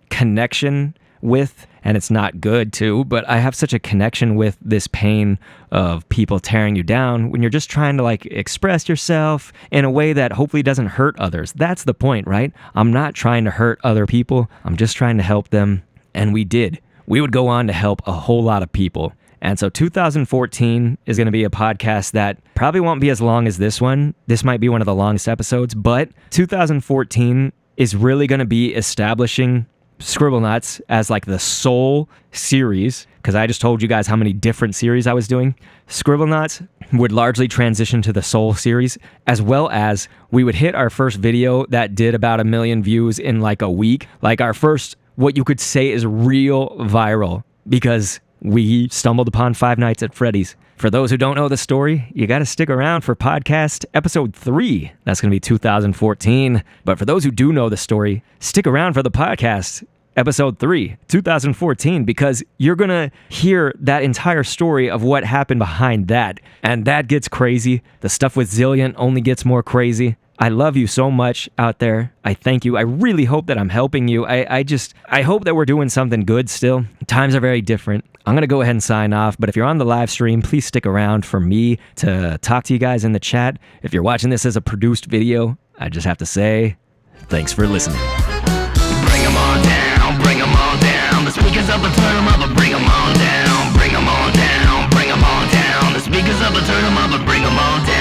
[SPEAKER 3] connection with, and it's not good too, but I have such a connection with this pain of people tearing you down when you're just trying to like express yourself in a way that hopefully doesn't hurt others. That's the point, right? I'm not trying to hurt other people. I'm just trying to help them. And we did. We would go on to help a whole lot of people. And so 2014 is going to be a podcast that probably won't be as long as this one. This might be one of the longest episodes, but 2014 is really going to be establishing Scribblenauts as like the sole series, because I just told you guys how many different series I was doing. Scribblenauts would largely transition to the sole series, as well as we would hit our first video that did about 1 million views in like a week. Like our first, what you could say is real viral, because we stumbled upon Five Nights at Freddy's. For those who don't know the story, you got to stick around for podcast episode 3. That's going to be 2014. But for those who do know the story, stick around for the podcast episode 3, 2014, because you're going to hear that entire story of what happened behind that. And that gets crazy. The stuff with Zillion only gets more crazy. I love you so much out there. I thank you. I really hope that I'm helping you. I hope that we're doing something good still. Times are very different. I'm going to go ahead and sign off, but if you're on the live stream, please stick around for me to talk to you guys in the chat. If you're watching this as a produced video, I just have to say, thanks for listening.
[SPEAKER 2] Bring 'em on down, bring 'em on down. The speakers up and turn 'em up and bring 'em on down. Bring 'em on down, bring 'em on down. The speakers up and turn 'em up and bring 'em on down.